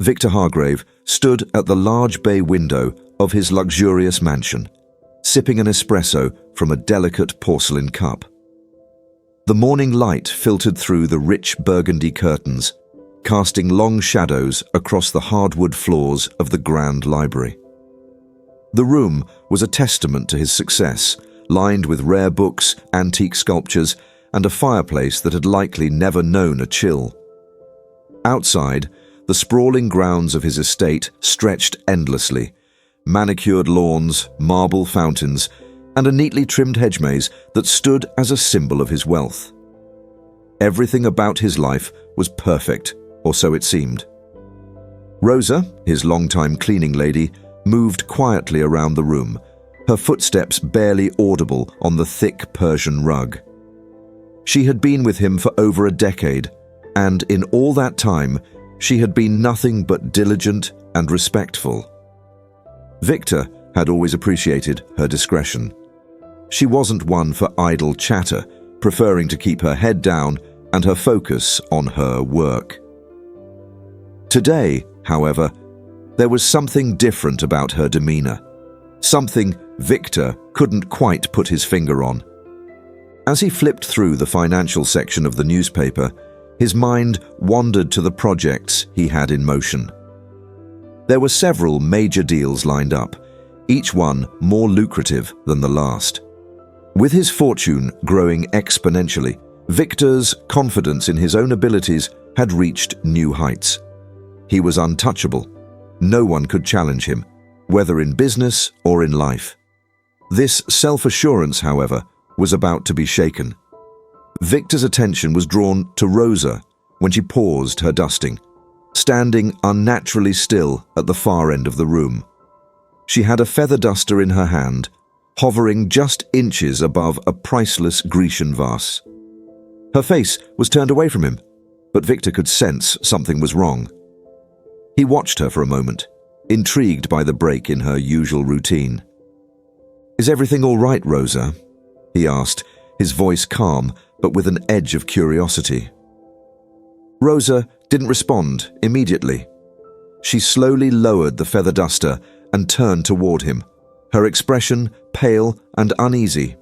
Victor Hargrave stood at the large bay window of his luxurious mansion, sipping an espresso from a delicate porcelain cup. The morning light filtered through the rich burgundy curtains, casting long shadows across the hardwood floors of the grand library. The room was a testament to his success, lined with rare books, antique sculptures, and a fireplace that had likely never known a chill. Outside, the sprawling grounds of his estate stretched endlessly, manicured lawns, marble fountains, and a neatly trimmed hedge maze that stood as a symbol of his wealth. Everything about his life was perfect, or so it seemed. Rosa, his longtime cleaning lady, moved quietly around the room, her footsteps barely audible on the thick Persian rug. She had been with him for over a decade, and in all that time, she had been nothing but diligent and respectful. Victor had always appreciated her discretion. She wasn't one for idle chatter, preferring to keep her head down and her focus on her work. Today, however, there was something different about her demeanor, something Victor couldn't quite put his finger on. As he flipped through the financial section of the newspaper, his mind wandered to the projects he had in motion. There were several major deals lined up, each one more lucrative than the last. With his fortune growing exponentially, Victor's confidence in his own abilities had reached new heights. He was untouchable. No one could challenge him, whether in business or in life. This self-assurance, however, was about to be shaken. Victor's attention was drawn to Rosa when she paused her dusting, standing unnaturally still at the far end of the room. She had a feather duster in her hand, hovering just inches above a priceless Grecian vase. Her face was turned away from him, but Victor could sense something was wrong. He watched her for a moment, intrigued by the break in her usual routine. "Is everything all right, Rosa?" he asked, his voice calm, but with an edge of curiosity. Rosa didn't respond immediately. She slowly lowered the feather duster and turned toward him, her expression pale and uneasy.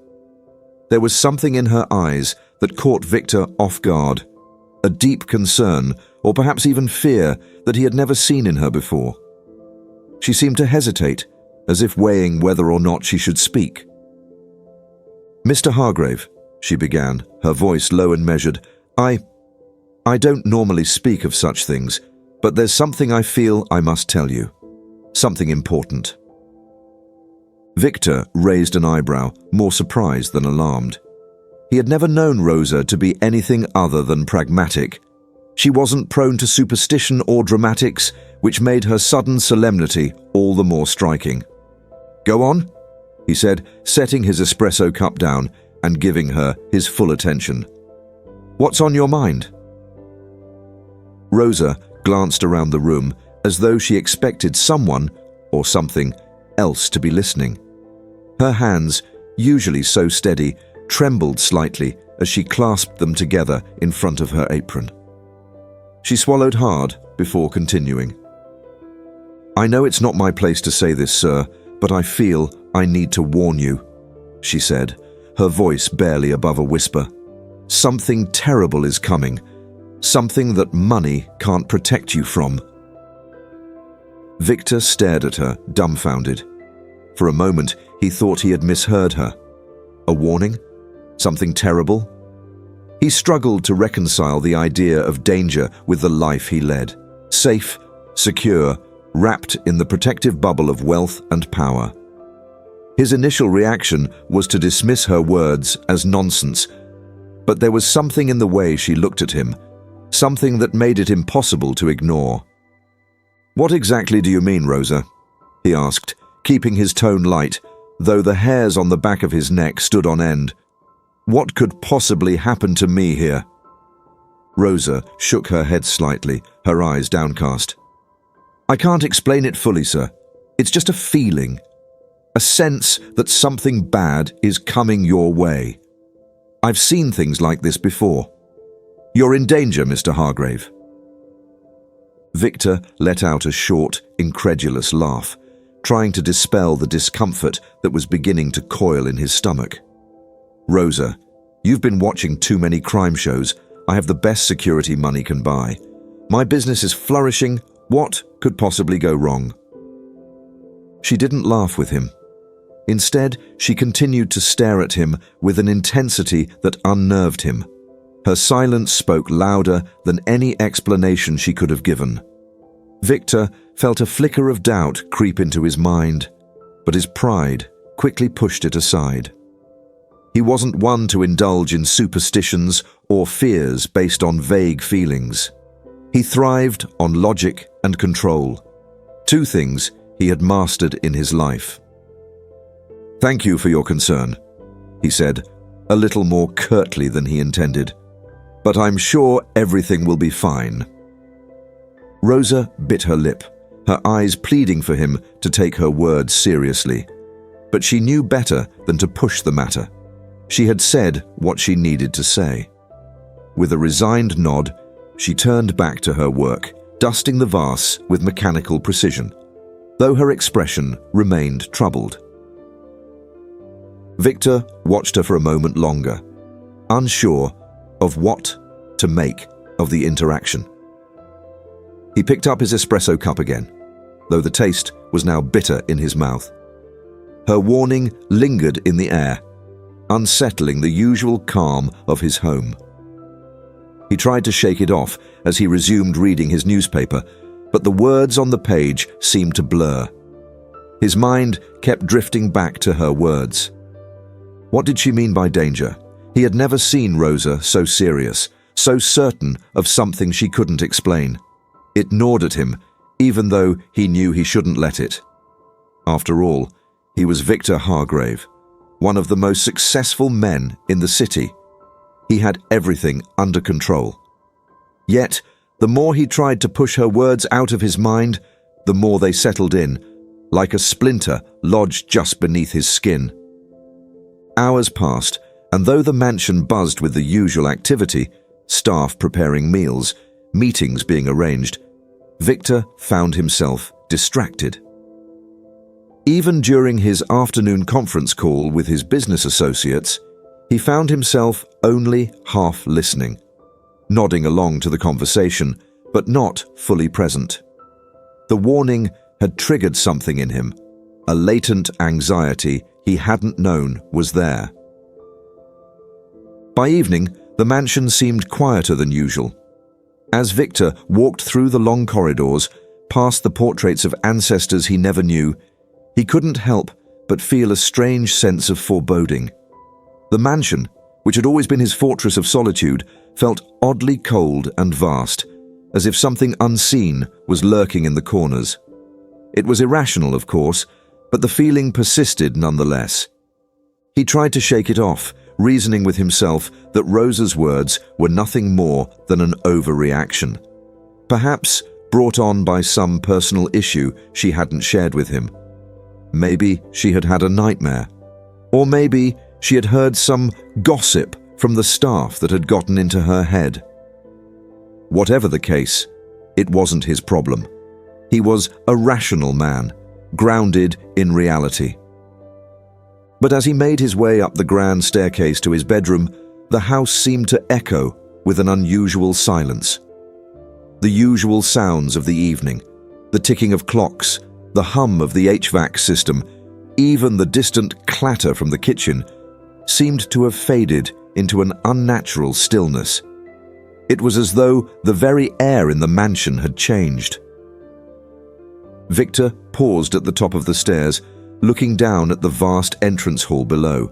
There was something in her eyes that caught Victor off guard, a deep concern, or perhaps even fear, that he had never seen in her before. She seemed to hesitate, as if weighing whether or not she should speak. "Mr. Hargrave," she began, her voice low and measured, I don't normally speak of such things, but there's something I feel I must tell you. Something important." Victor raised an eyebrow, more surprised than alarmed. He had never known Rosa to be anything other than pragmatic. She wasn't prone to superstition or dramatics, which made her sudden solemnity all the more striking. "Go on," he said, setting his espresso cup down and giving her his full attention. "What's on your mind?" Rosa glanced around the room as though she expected someone, or something, else to be listening. Her hands, usually so steady, trembled slightly as she clasped them together in front of her apron. She swallowed hard before continuing. "I know it's not my place to say this, sir, but I feel I need to warn you," she said, her voice barely above a whisper. "Something terrible is coming. Something that money can't protect you from." Victor stared at her, dumbfounded. For a moment, he thought he had misheard her. A warning? Something terrible? He struggled to reconcile the idea of danger with the life he led. Safe, secure, wrapped in the protective bubble of wealth and power. His initial reaction was to dismiss her words as nonsense, but there was something in the way she looked at him, something that made it impossible to ignore. "What exactly do you mean, Rosa?" he asked, keeping his tone light, though the hairs on the back of his neck stood on end. "What could possibly happen to me here?" Rosa shook her head slightly, her eyes downcast. "I can't explain it fully, sir. It's just a feeling. A sense that something bad is coming your way. I've seen things like this before. You're in danger, Mr. Hargrave." Victor let out a short, incredulous laugh, trying to dispel the discomfort that was beginning to coil in his stomach. "Rosa, you've been watching too many crime shows. I have the best security money can buy. My business is flourishing. What could possibly go wrong?" She didn't laugh with him. Instead, she continued to stare at him with an intensity that unnerved him. Her silence spoke louder than any explanation she could have given. Victor felt a flicker of doubt creep into his mind, but his pride quickly pushed it aside. He wasn't one to indulge in superstitions or fears based on vague feelings. He thrived on logic and control, two things he had mastered in his life. "Thank you for your concern," he said, a little more curtly than he intended. "But I'm sure everything will be fine." Rosa bit her lip, her eyes pleading for him to take her words seriously. But she knew better than to push the matter. She had said what she needed to say. With a resigned nod, she turned back to her work, dusting the vase with mechanical precision, though her expression remained troubled. Victor watched her for a moment longer, unsure of what to make of the interaction. He picked up his espresso cup again, though the taste was now bitter in his mouth. Her warning lingered in the air, unsettling the usual calm of his home. He tried to shake it off as he resumed reading his newspaper, but the words on the page seemed to blur. His mind kept drifting back to her words. What did she mean by danger? He had never seen Rosa so serious, so certain of something she couldn't explain. It gnawed at him, even though he knew he shouldn't let it. After all, he was Victor Hargrave, one of the most successful men in the city. He had everything under control. Yet, the more he tried to push her words out of his mind, the more they settled in, like a splinter lodged just beneath his skin. Hours passed, and though the mansion buzzed with the usual activity, staff preparing meals, meetings being arranged, Victor found himself distracted. Even during his afternoon conference call with his business associates, he found himself only half listening, nodding along to the conversation, but not fully present. The warning had triggered something in him, a latent anxiety he hadn't known was there. By evening, the mansion seemed quieter than usual. As Victor walked through the long corridors, past the portraits of ancestors he never knew, he couldn't help but feel a strange sense of foreboding. The mansion, which had always been his fortress of solitude, felt oddly cold and vast, as if something unseen was lurking in the corners. It was irrational, of course, but the feeling persisted nonetheless. He tried to shake it off, reasoning with himself that Rosa's words were nothing more than an overreaction, perhaps brought on by some personal issue she hadn't shared with him. Maybe she had had a nightmare, or maybe she had heard some gossip from the staff that had gotten into her head. Whatever the case, it wasn't his problem. He was a rational man, grounded in reality. But as he made his way up the grand staircase to his bedroom, the house seemed to echo with an unusual silence. The usual sounds of the evening, the ticking of clocks, the hum of the HVAC system, even the distant clatter from the kitchen, seemed to have faded into an unnatural stillness. It was as though the very air in the mansion had changed. Victor paused at the top of the stairs, looking down at the vast entrance hall below.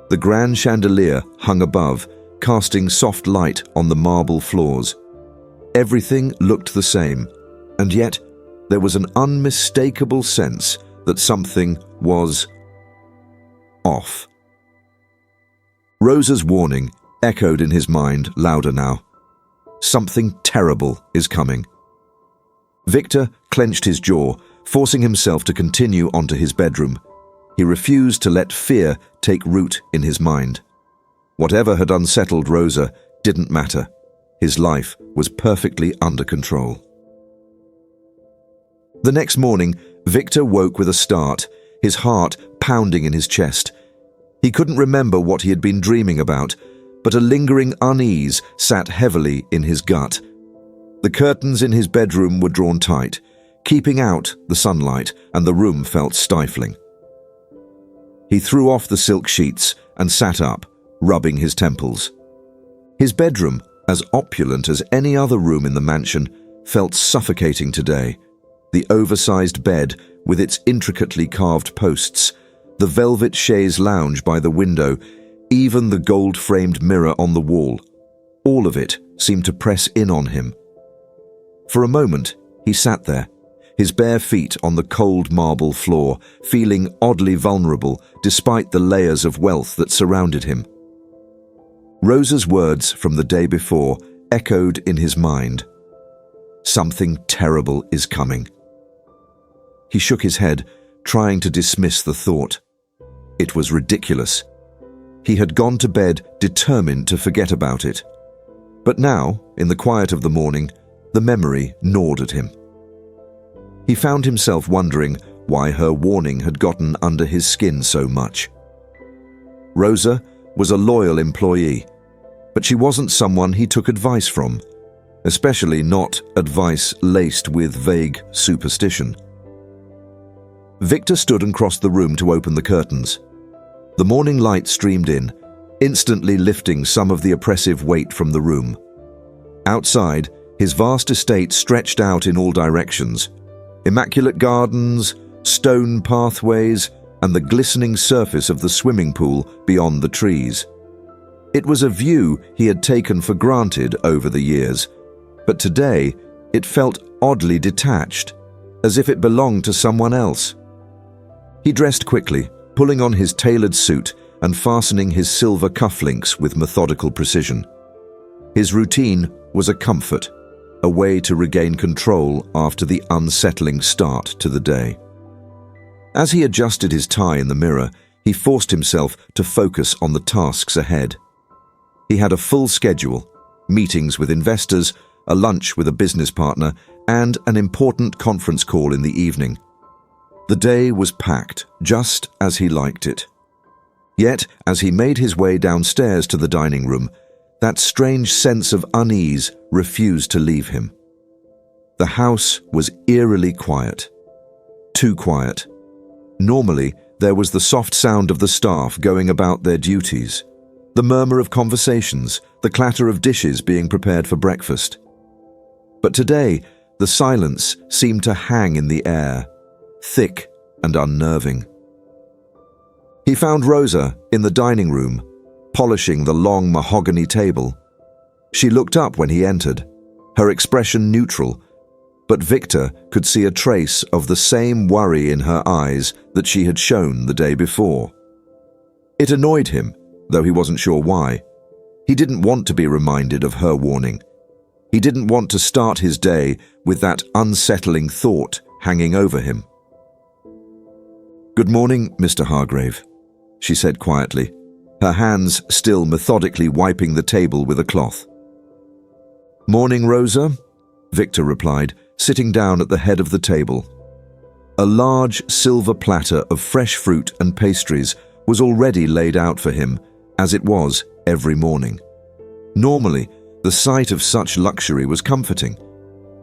The grand chandelier hung above, casting soft light on the marble floors. Everything looked the same, and yet there was an unmistakable sense that something was off. Rosa's warning echoed in his mind louder now. Something terrible is coming. Victor clenched his jaw, forcing himself to continue onto his bedroom. He refused to let fear take root in his mind. Whatever had unsettled Rosa didn't matter. His life was perfectly under control. The next morning, Victor woke with a start, his heart pounding in his chest. He couldn't remember what he had been dreaming about, but a lingering unease sat heavily in his gut. The curtains in his bedroom were drawn tight, keeping out the sunlight, and the room felt stifling. He threw off the silk sheets and sat up, rubbing his temples. His bedroom, as opulent as any other room in the mansion, felt suffocating today. The oversized bed with its intricately carved posts, the velvet chaise lounge by the window, even the gold-framed mirror on the wall, all of it seemed to press in on him. For a moment, he sat there, his bare feet on the cold marble floor, feeling oddly vulnerable despite the layers of wealth that surrounded him. Rosa's words from the day before echoed in his mind. Something terrible is coming. He shook his head, trying to dismiss the thought. It was ridiculous. He had gone to bed determined to forget about it. But now, in the quiet of the morning, the memory gnawed at him. He found himself wondering why her warning had gotten under his skin so much. Rosa was a loyal employee, but she wasn't someone he took advice from, especially not advice laced with vague superstition. Victor stood and crossed the room to open the curtains. The morning light streamed in, instantly lifting some of the oppressive weight from the room. Outside, his vast estate stretched out in all directions. Immaculate gardens, stone pathways, and the glistening surface of the swimming pool beyond the trees. It was a view he had taken for granted over the years, but today it felt oddly detached, as if it belonged to someone else. He dressed quickly, pulling on his tailored suit and fastening his silver cufflinks with methodical precision. His routine was a comfort, a way to regain control after the unsettling start to the day. As he adjusted his tie in the mirror, he forced himself to focus on the tasks ahead. He had a full schedule, meetings with investors, a lunch with a business partner, and an important conference call in the evening. The day was packed, just as he liked it. Yet, as he made his way downstairs to the dining room, that strange sense of unease refused to leave him. The house was eerily quiet. Too quiet. Normally, there was the soft sound of the staff going about their duties, the murmur of conversations, the clatter of dishes being prepared for breakfast. But today, the silence seemed to hang in the air, thick and unnerving. He found Rosa in the dining room, polishing the long mahogany table. She looked up when he entered, her expression neutral, but Victor could see a trace of the same worry in her eyes that she had shown the day before. It annoyed him, though he wasn't sure why. He didn't want to be reminded of her warning. He didn't want to start his day with that unsettling thought hanging over him. "Good morning, Mr. Hargrave," she said quietly, her hands still methodically wiping the table with a cloth. "Morning, Rosa," Victor replied, sitting down at the head of the table. A large silver platter of fresh fruit and pastries was already laid out for him, as it was every morning. Normally, the sight of such luxury was comforting,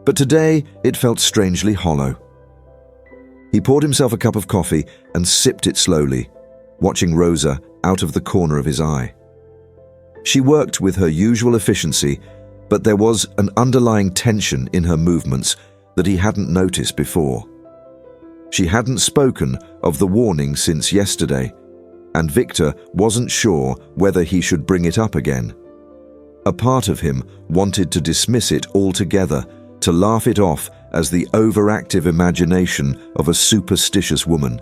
but today it felt strangely hollow. He poured himself a cup of coffee and sipped it slowly, watching Rosa out of the corner of his eye. She worked with her usual efficiency, but there was an underlying tension in her movements that he hadn't noticed before. She hadn't spoken of the warning since yesterday, and Victor wasn't sure whether he should bring it up again. A part of him wanted to dismiss it altogether, to laugh it off as the overactive imagination of a superstitious woman.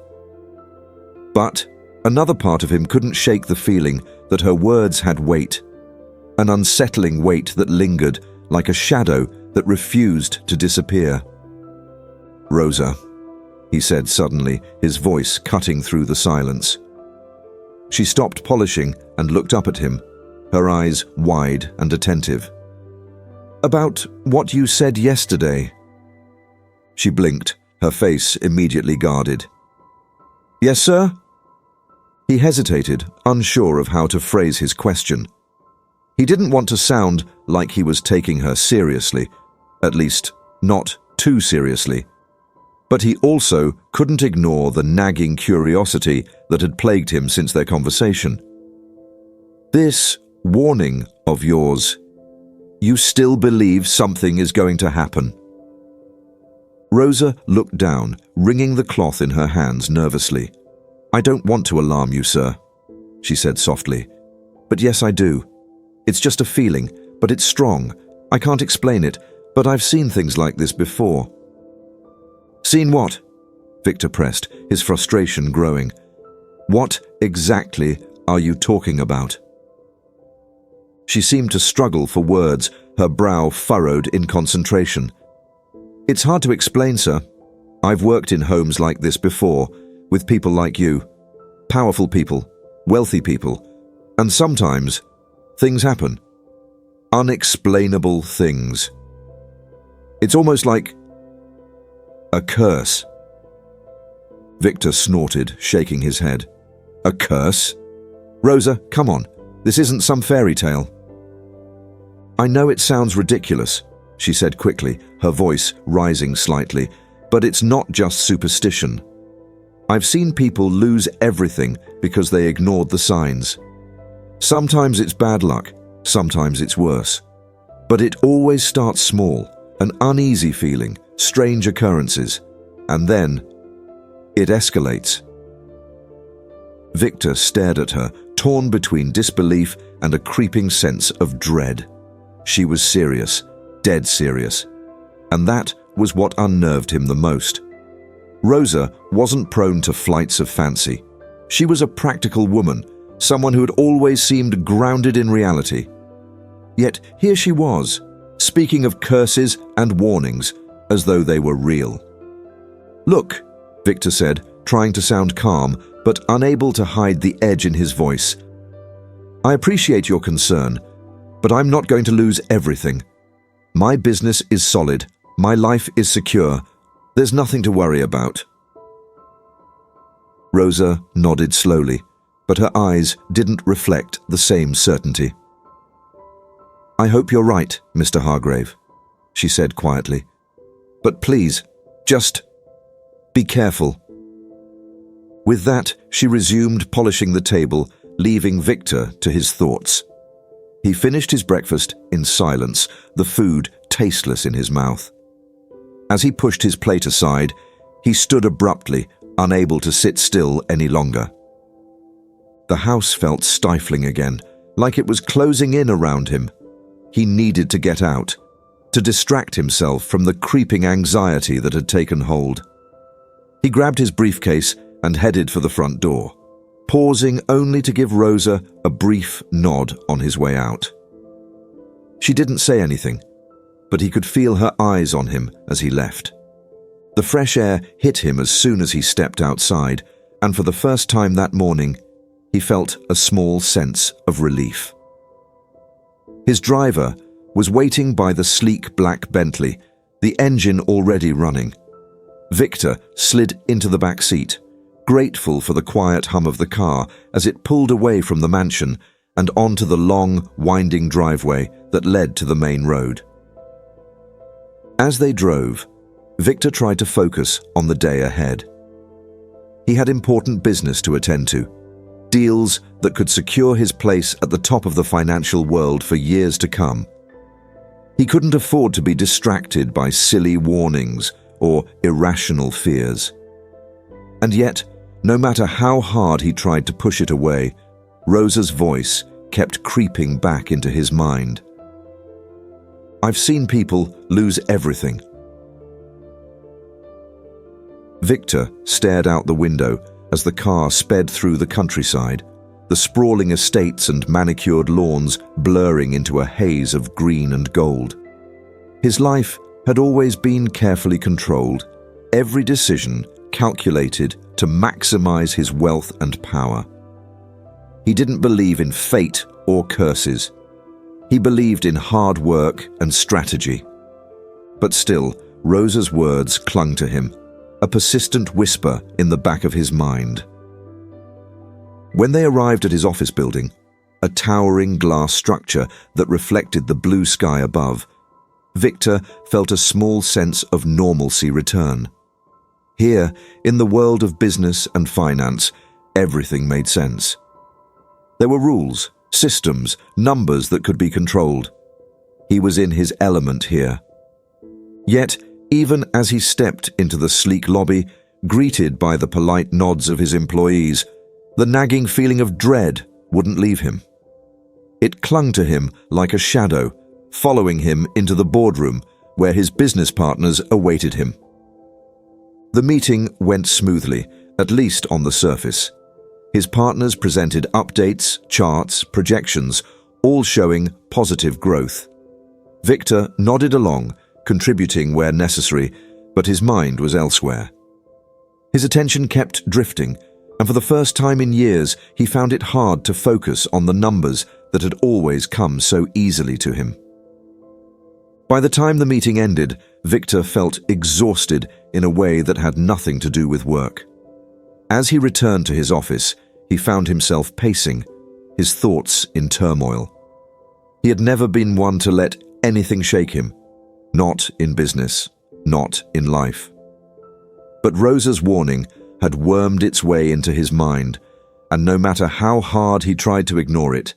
But another part of him couldn't shake the feeling that her words had weight, an unsettling weight that lingered like a shadow that refused to disappear. "Rosa," he said suddenly, his voice cutting through the silence. She stopped polishing and looked up at him, her eyes wide and attentive. "About what you said yesterday." She blinked, her face immediately guarded. "Yes, sir?" He hesitated, unsure of how to phrase his question. He didn't want to sound like he was taking her seriously, at least not too seriously. But he also couldn't ignore the nagging curiosity that had plagued him since their conversation. "This warning of yours, you still believe something is going to happen?" Rosa looked down, wringing the cloth in her hands nervously. "I don't want to alarm you, sir," she said softly. "But yes, I do. It's just a feeling, but it's strong. I can't explain it, but I've seen things like this before." "Seen what?" Victor pressed, his frustration growing. "What exactly are you talking about?" She seemed to struggle for words, her brow furrowed in concentration. "It's hard to explain, sir. I've worked in homes like this before, with people like you, powerful people, wealthy people, and sometimes things happen. Unexplainable things. It's almost like a curse." Victor snorted, shaking his head. "A curse? Rosa, come on. This isn't some fairy tale." "I know it sounds ridiculous," she said quickly, her voice rising slightly, "but it's not just superstition. I've seen people lose everything because they ignored the signs. Sometimes it's bad luck, sometimes it's worse. But it always starts small, an uneasy feeling, strange occurrences, and then it escalates." Victor stared at her, torn between disbelief and a creeping sense of dread. She was serious, dead serious, and that was what unnerved him the most. Rosa wasn't prone to flights of fancy. She was a practical woman, someone who had always seemed grounded in reality. Yet here she was, speaking of curses and warnings as though they were real. "Look," Victor said, trying to sound calm, but unable to hide the edge in his voice. "I appreciate your concern, but I'm not going to lose everything. My business is solid. My life is secure. There's nothing to worry about." Rosa nodded slowly, but her eyes didn't reflect the same certainty. "I hope you're right, Mr. Hargrave," she said quietly. "But please, just be careful." With that, she resumed polishing the table, leaving Victor to his thoughts. He finished his breakfast in silence, the food tasteless in his mouth. As he pushed his plate aside, he stood abruptly, unable to sit still any longer. The house felt stifling again, like it was closing in around him. He needed to get out, to distract himself from the creeping anxiety that had taken hold. He grabbed his briefcase and headed for the front door, pausing only to give Rosa a brief nod on his way out. She didn't say anything, but he could feel her eyes on him as he left. The fresh air hit him as soon as he stepped outside, and for the first time that morning, he felt a small sense of relief. His driver was waiting by the sleek black Bentley, the engine already running. Victor slid into the back seat, grateful for the quiet hum of the car as it pulled away from the mansion and onto the long, winding driveway that led to the main road. As they drove, Victor tried to focus on the day ahead. He had important business to attend to, deals that could secure his place at the top of the financial world for years to come. He couldn't afford to be distracted by silly warnings or irrational fears. And yet, no matter how hard he tried to push it away, Rosa's voice kept creeping back into his mind. "I've seen people lose everything." Victor stared out the window as the car sped through the countryside, the sprawling estates and manicured lawns blurring into a haze of green and gold. His life had always been carefully controlled, every decision calculated to maximize his wealth and power. He didn't believe in fate or curses. He believed in hard work and strategy. But still, Rosa's words clung to him, a persistent whisper in the back of his mind. When they arrived at his office building, a towering glass structure that reflected the blue sky above, Victor felt a small sense of normalcy return. Here, in the world of business and finance, everything made sense. There were rules, systems, numbers that could be controlled. He was in his element here. Yet, even as he stepped into the sleek lobby, greeted by the polite nods of his employees, the nagging feeling of dread wouldn't leave him. It clung to him like a shadow, following him into the boardroom where his business partners awaited him. The meeting went smoothly, at least on the surface. His partners presented updates, charts, projections, all showing positive growth. Victor nodded along, contributing where necessary, but his mind was elsewhere. His attention kept drifting, and for the first time in years, he found it hard to focus on the numbers that had always come so easily to him. By the time the meeting ended, Victor felt exhausted in a way that had nothing to do with work. As he returned to his office, he found himself pacing, his thoughts in turmoil. He had never been one to let anything shake him, not in business, not in life. But Rosa's warning had wormed its way into his mind, and no matter how hard he tried to ignore it,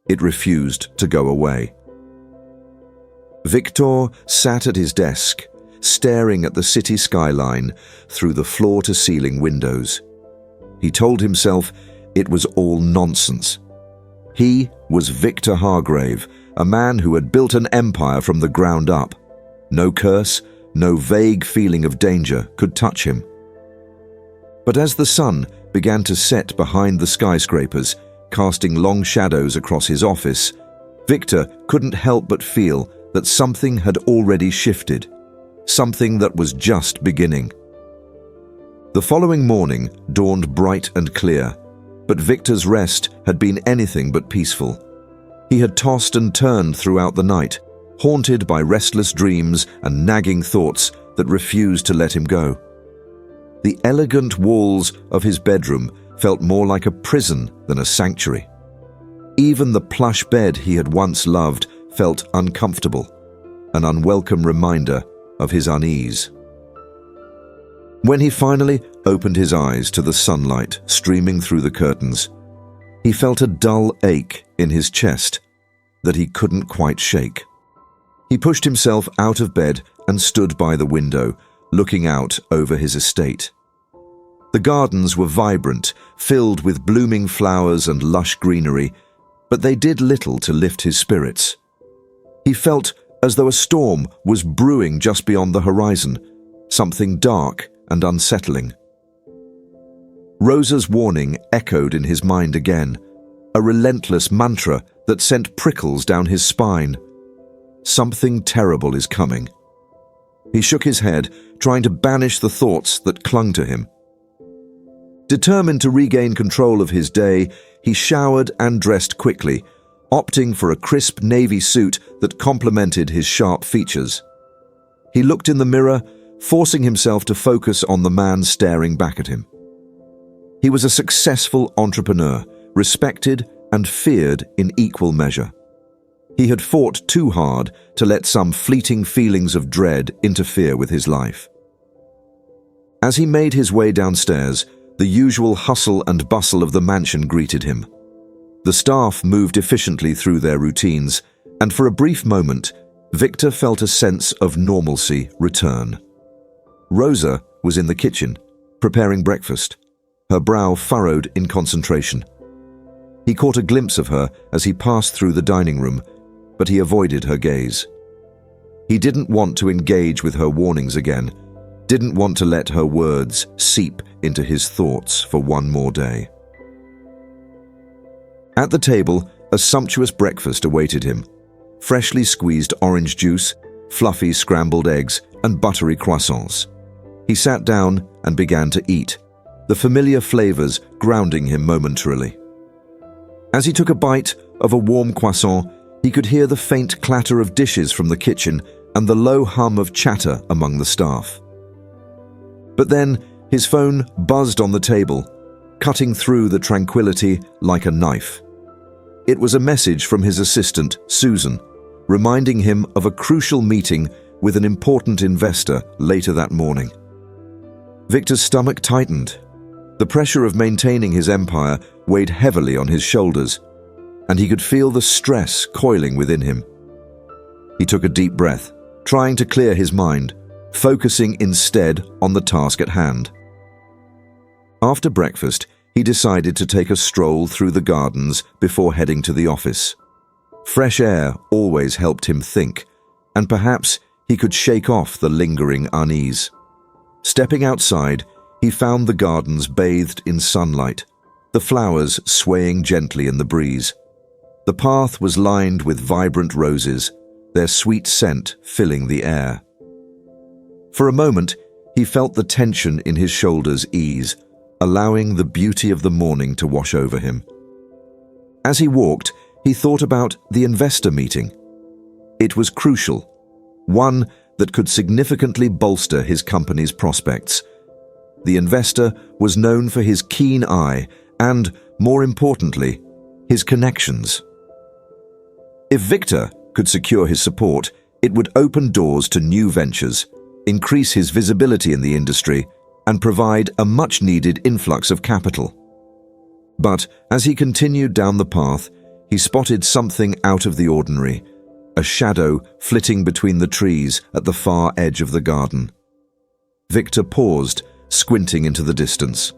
it refused to go away. Victor sat at his desk, staring at the city skyline through the floor-to-ceiling windows. He told himself it was all nonsense. He was Victor Hargrave, a man who had built an empire from the ground up. No curse, no vague feeling of danger could touch him. But as the sun began to set behind the skyscrapers, casting long shadows across his office, Victor couldn't help but feel that something had already shifted, something that was just beginning. The following morning dawned bright and clear, but Victor's rest had been anything but peaceful. He had tossed and turned throughout the night, haunted by restless dreams and nagging thoughts that refused to let him go. The elegant walls of his bedroom felt more like a prison than a sanctuary. Even the plush bed he had once loved felt uncomfortable, an unwelcome reminder of his unease. When he finally opened his eyes to the sunlight streaming through the curtains, he felt a dull ache in his chest that he couldn't quite shake. He pushed himself out of bed and stood by the window, looking out over his estate. The gardens were vibrant, filled with blooming flowers and lush greenery, but they did little to lift his spirits. He felt as though a storm was brewing just beyond the horizon, something dark and unsettling. Rosa's warning echoed in his mind again, a relentless mantra that sent prickles down his spine. Something terrible is coming. He shook his head, trying to banish the thoughts that clung to him. Determined to regain control of his day, he showered and dressed quickly, opting for a crisp navy suit that complemented his sharp features. He looked in the mirror, forcing himself to focus on the man staring back at him. He was a successful entrepreneur, respected and feared in equal measure. He had fought too hard to let some fleeting feelings of dread interfere with his life. As he made his way downstairs, the usual hustle and bustle of the mansion greeted him. The staff moved efficiently through their routines, and for a brief moment, Victor felt a sense of normalcy return. Rosa was in the kitchen, preparing breakfast, her brow furrowed in concentration. He caught a glimpse of her as he passed through the dining room, but he avoided her gaze. He didn't want to engage with her warnings again, didn't want to let her words seep into his thoughts for one more day. At the table, a sumptuous breakfast awaited him. Freshly squeezed orange juice, fluffy scrambled eggs, and buttery croissants. He sat down and began to eat, the familiar flavors grounding him momentarily. As he took a bite of a warm croissant, he could hear the faint clatter of dishes from the kitchen and the low hum of chatter among the staff. But then his phone buzzed on the table, cutting through the tranquility like a knife. It was a message from his assistant, Susan, reminding him of a crucial meeting with an important investor later that morning. Victor's stomach tightened. The pressure of maintaining his empire weighed heavily on his shoulders, and he could feel the stress coiling within him. He took a deep breath, trying to clear his mind, focusing instead on the task at hand. After breakfast, he decided to take a stroll through the gardens before heading to the office. Fresh air always helped him think, and perhaps he could shake off the lingering unease. Stepping outside, he found the gardens bathed in sunlight, the flowers swaying gently in the breeze. The path was lined with vibrant roses, their sweet scent filling the air. For a moment, he felt the tension in his shoulders ease, allowing the beauty of the morning to wash over him. As he walked, he thought about the investor meeting. It was crucial, one that could significantly bolster his company's prospects. The investor was known for his keen eye and, more importantly, his connections. If Victor could secure his support, it would open doors to new ventures, increase his visibility in the industry, and provide a much-needed influx of capital. But as he continued down the path, he spotted something out of the ordinary, a shadow flitting between the trees at the far edge of the garden. Victor paused, squinting into the distance.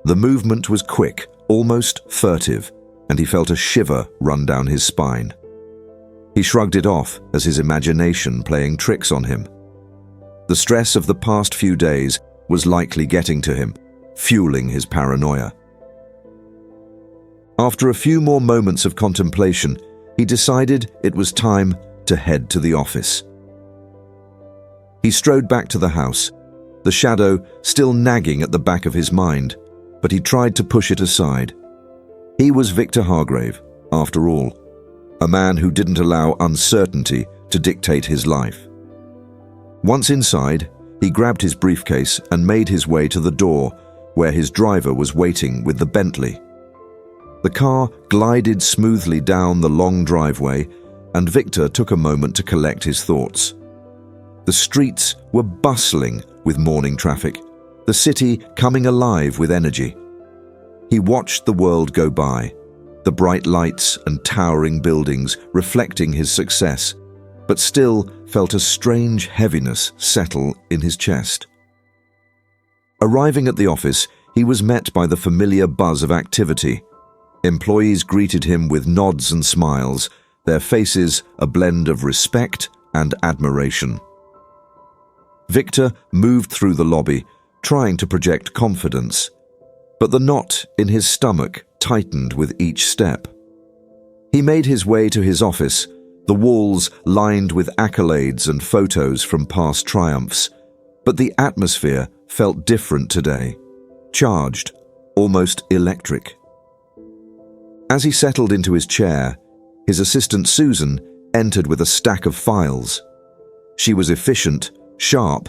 The movement was quick, almost furtive, and he felt a shiver run down his spine. He shrugged it off as his imagination playing tricks on him. The stress of the past few days was likely getting to him, fueling his paranoia. After a few more moments of contemplation, he decided it was time to head to the office. He strode back to the house, the shadow still nagging at the back of his mind, but he tried to push it aside. He was Victor Hargrave, after all, a man who didn't allow uncertainty to dictate his life. Once inside, he grabbed his briefcase and made his way to the door where his driver was waiting with the Bentley. The car glided smoothly down the long driveway, and Victor took a moment to collect his thoughts. The streets were bustling with morning traffic, the city coming alive with energy. He watched the world go by, the bright lights and towering buildings reflecting his success, but still felt a strange heaviness settle in his chest. Arriving at the office, he was met by the familiar buzz of activity. Employees greeted him with nods and smiles, their faces a blend of respect and admiration. Victor moved through the lobby, trying to project confidence, but the knot in his stomach tightened with each step. He made his way to his office, the walls lined with accolades and photos from past triumphs, but the atmosphere felt different today, charged, almost electric. As he settled into his chair, his assistant Susan entered with a stack of files. She was efficient, sharp,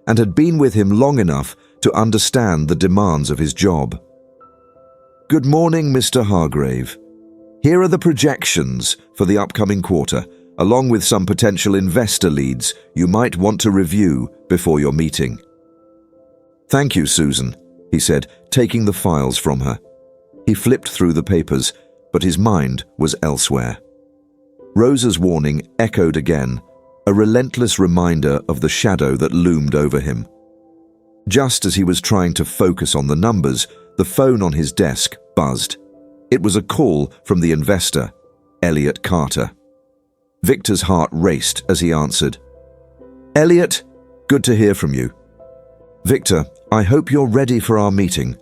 and had been with him long enough to understand the demands of his job. "Good morning, Mr. Hargrave. Here are the projections for the upcoming quarter, along with some potential investor leads you might want to review before your meeting." "Thank you, Susan," he said, taking the files from her. He flipped through the papers, but his mind was elsewhere. Rosa's warning echoed again, a relentless reminder of the shadow that loomed over him. Just as he was trying to focus on the numbers, the phone on his desk buzzed. It was a call from the investor, Elliot Carter. Victor's heart raced as he answered. "Elliot, good to hear from you." "Victor, I hope you're ready for our meeting."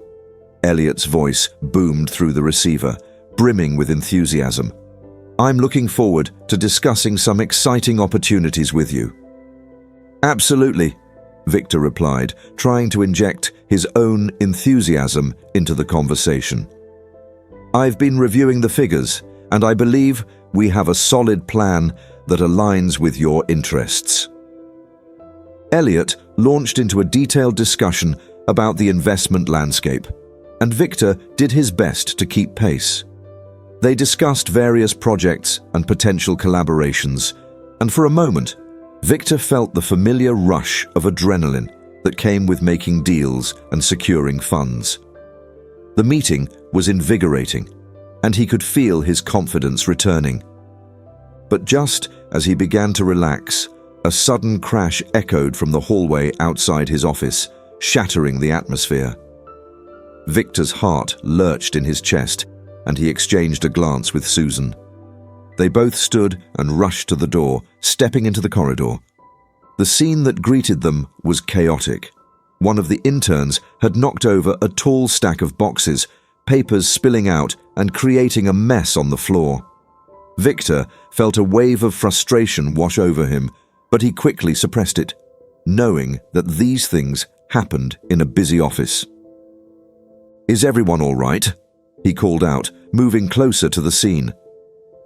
Elliot's voice boomed through the receiver, brimming with enthusiasm. "I'm looking forward to discussing some exciting opportunities with you." "Absolutely," Victor replied, trying to inject his own enthusiasm into the conversation. "I've been reviewing the figures, and I believe we have a solid plan that aligns with your interests." Elliot launched into a detailed discussion about the investment landscape, and Victor did his best to keep pace. They discussed various projects and potential collaborations, and for a moment, Victor felt the familiar rush of adrenaline that came with making deals and securing funds. The meeting was invigorating, and he could feel his confidence returning. But just as he began to relax, a sudden crash echoed from the hallway outside his office, shattering the atmosphere. Victor's heart lurched in his chest, and he exchanged a glance with Susan. They both stood and rushed to the door, stepping into the corridor. The scene that greeted them was chaotic. One of the interns had knocked over a tall stack of boxes, papers spilling out and creating a mess on the floor. Victor felt a wave of frustration wash over him, but he quickly suppressed it, knowing that these things happened in a busy office. "Is everyone all right?" he called out, moving closer to the scene.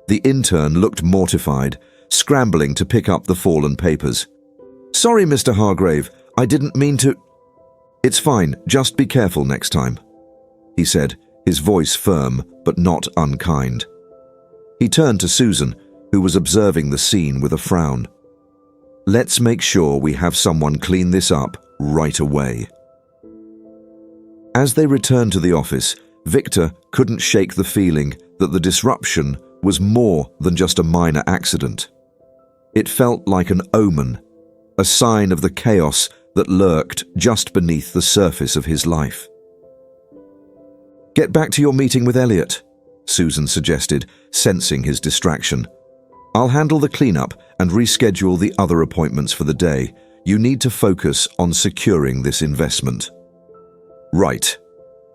The intern looked mortified, scrambling to pick up the fallen papers. "Sorry, Mr. Hargrave, I didn't mean to—" "It's fine, just be careful next time," he said, his voice firm but not unkind. He turned to Susan, who was observing the scene with a frown. "Let's make sure we have someone clean this up right away." As they returned to the office, Victor couldn't shake the feeling that the disruption was more than just a minor accident. It felt like an omen, a sign of the chaos that lurked just beneath the surface of his life. "Get back to your meeting with Elliot," Susan suggested, sensing his distraction. "I'll handle the cleanup and reschedule the other appointments for the day. You need to focus on securing this investment." "Right,"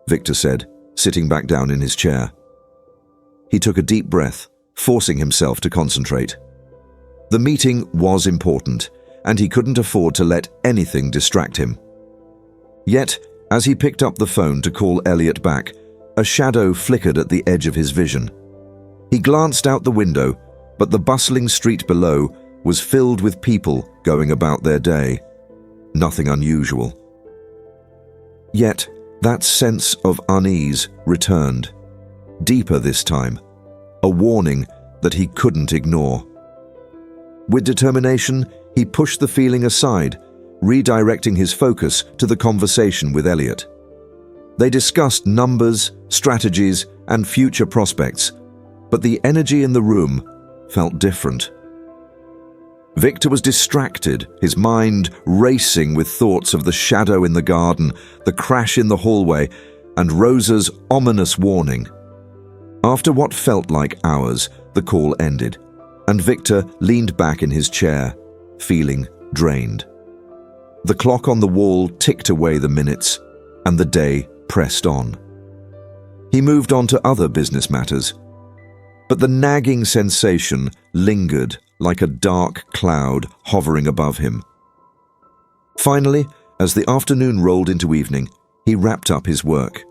Victor said, sitting back down in his chair. He took a deep breath, forcing himself to concentrate. The meeting was important, and he couldn't afford to let anything distract him. Yet, as he picked up the phone to call Elliot back, a shadow flickered at the edge of his vision. He glanced out the window, but the bustling street below was filled with people going about their day. Nothing unusual. Yet, that sense of unease returned, deeper this time, a warning that he couldn't ignore. With determination, he pushed the feeling aside, redirecting his focus to the conversation with Elliot. They discussed numbers, strategies, and future prospects, but the energy in the room felt different. Victor was distracted, his mind racing with thoughts of the shadow in the garden, the crash in the hallway, and Rosa's ominous warning. After what felt like hours, the call ended, and Victor leaned back in his chair, feeling drained. The clock on the wall ticked away the minutes, and the day pressed on. He moved on to other business matters, but the nagging sensation lingered like a dark cloud hovering above him. Finally, as the afternoon rolled into evening, he wrapped up his work.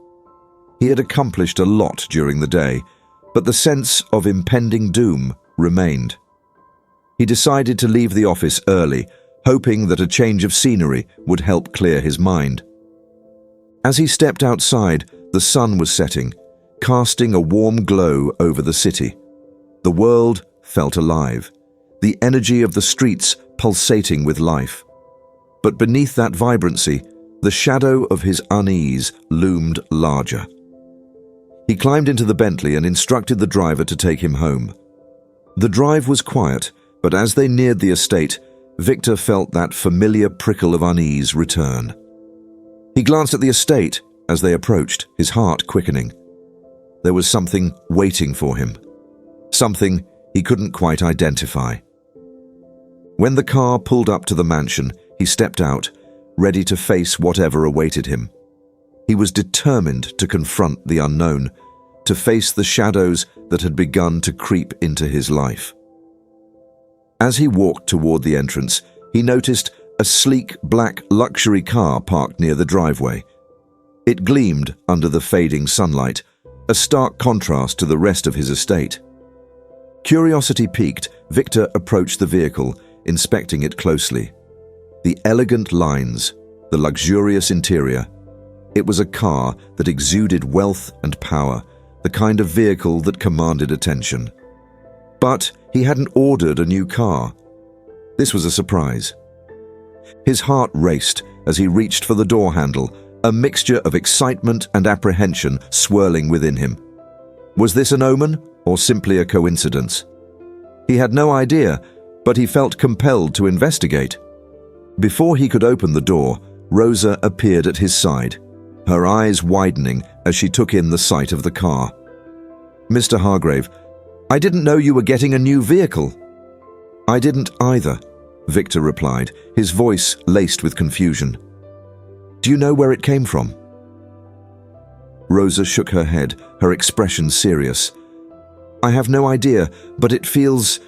He had accomplished a lot during the day, but the sense of impending doom remained. He decided to leave the office early, hoping that a change of scenery would help clear his mind. As he stepped outside, the sun was setting, casting a warm glow over the city. The world felt alive, the energy of the streets pulsating with life. But beneath that vibrancy, the shadow of his unease loomed larger. He climbed into the Bentley and instructed the driver to take him home. The drive was quiet, but as they neared the estate, Victor felt that familiar prickle of unease return. He glanced at the estate as they approached, his heart quickening. There was something waiting for him, something he couldn't quite identify. When the car pulled up to the mansion, he stepped out, ready to face whatever awaited him. He was determined to confront the unknown, to face the shadows that had begun to creep into his life. As he walked toward the entrance, he noticed a sleek black luxury car parked near the driveway. It gleamed under the fading sunlight, a stark contrast to the rest of his estate. Curiosity piqued, Victor approached the vehicle, inspecting it closely. The elegant lines, the luxurious interior. It was a car that exuded wealth and power, the kind of vehicle that commanded attention. But he hadn't ordered a new car. This was a surprise. His heart raced as he reached for the door handle, a mixture of excitement and apprehension swirling within him. Was this an omen or simply a coincidence? He had no idea, but he felt compelled to investigate. Before he could open the door, Rosa appeared at his side, her eyes widening as she took in the sight of the car. "Mr. Hargrave, I didn't know you were getting a new vehicle." "I didn't either," Victor replied, his voice laced with confusion. "Do you know where it came from?" Rosa shook her head, her expression serious. "I have no idea, but it feels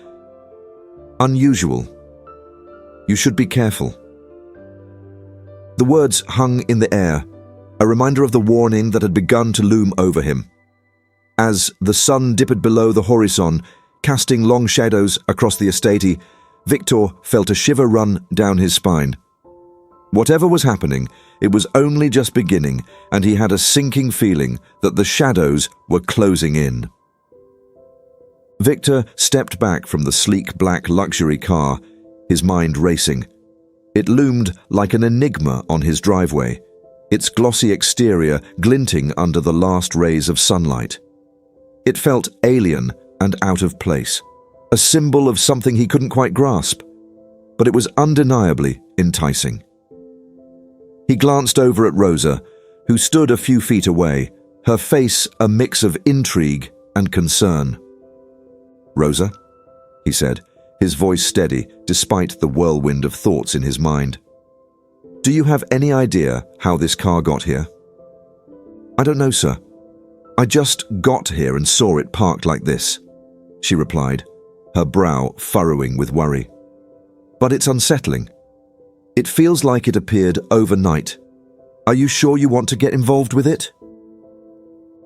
unusual. You should be careful." The words hung in the air, a reminder of the warning that had begun to loom over him. As the sun dipped below the horizon, casting long shadows across the estate, Victor felt a shiver run down his spine. Whatever was happening, it was only just beginning, and he had a sinking feeling that the shadows were closing in. Victor stepped back from the sleek black luxury car, his mind racing. It loomed like an enigma on his driveway, its glossy exterior glinting under the last rays of sunlight. It felt alien and out of place, a symbol of something he couldn't quite grasp, but it was undeniably enticing. He glanced over at Rosa, who stood a few feet away, her face a mix of intrigue and concern. "Rosa," he said, his voice steady despite the whirlwind of thoughts in his mind. "Do you have any idea how this car got here?" "I don't know, sir. I just got here and saw it parked like this," she replied, her brow furrowing with worry. "But it's unsettling. It feels like it appeared overnight. Are you sure you want to get involved with it?"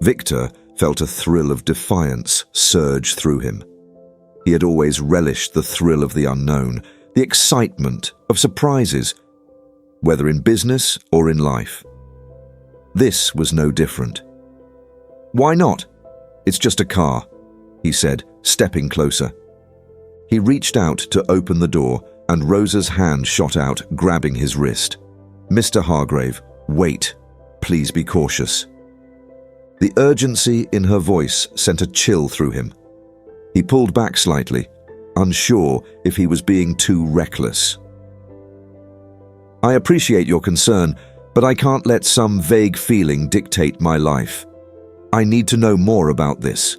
Victor felt a thrill of defiance surge through him. He had always relished the thrill of the unknown, the excitement of surprises, whether in business or in life. This was no different. "Why not? It's just a car," he said, stepping closer. He reached out to open the door, and Rosa's hand shot out, grabbing his wrist. "Mr. Hargrave, wait. Please be cautious." The urgency in her voice sent a chill through him. He pulled back slightly, unsure if he was being too reckless. "I appreciate your concern, but I can't let some vague feeling dictate my life. I need to know more about this."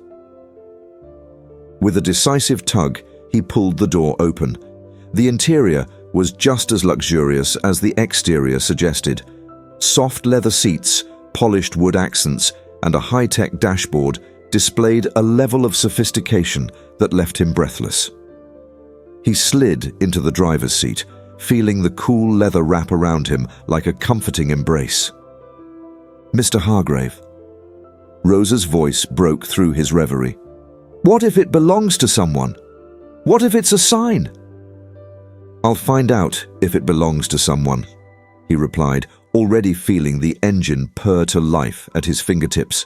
With a decisive tug, he pulled the door open. The interior was just as luxurious as the exterior suggested. Soft leather seats, polished wood accents, and a high-tech dashboard displayed a level of sophistication that left him breathless. He slid into the driver's seat, feeling the cool leather wrap around him like a comforting embrace. "Mr. Hargrave." Rosa's voice broke through his reverie. "What if it belongs to someone? What if it's a sign?" "I'll find out if it belongs to someone," he replied, already feeling the engine purr to life at his fingertips.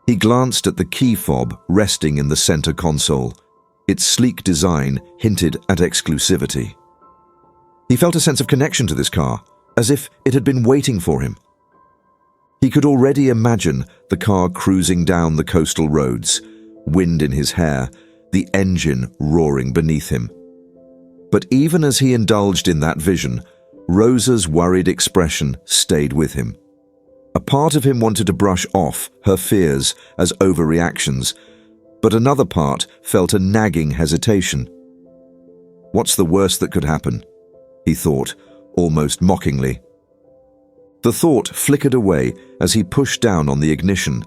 He glanced at the key fob resting in the center console. Its sleek design hinted at exclusivity. He felt a sense of connection to this car, as if it had been waiting for him. He could already imagine the car cruising down the coastal roads, wind in his hair, the engine roaring beneath him. But even as he indulged in that vision, Rosa's worried expression stayed with him. A part of him wanted to brush off her fears as overreactions, but another part felt a nagging hesitation. "What's the worst that could happen?" he thought, almost mockingly. The thought flickered away as he pushed down on the ignition.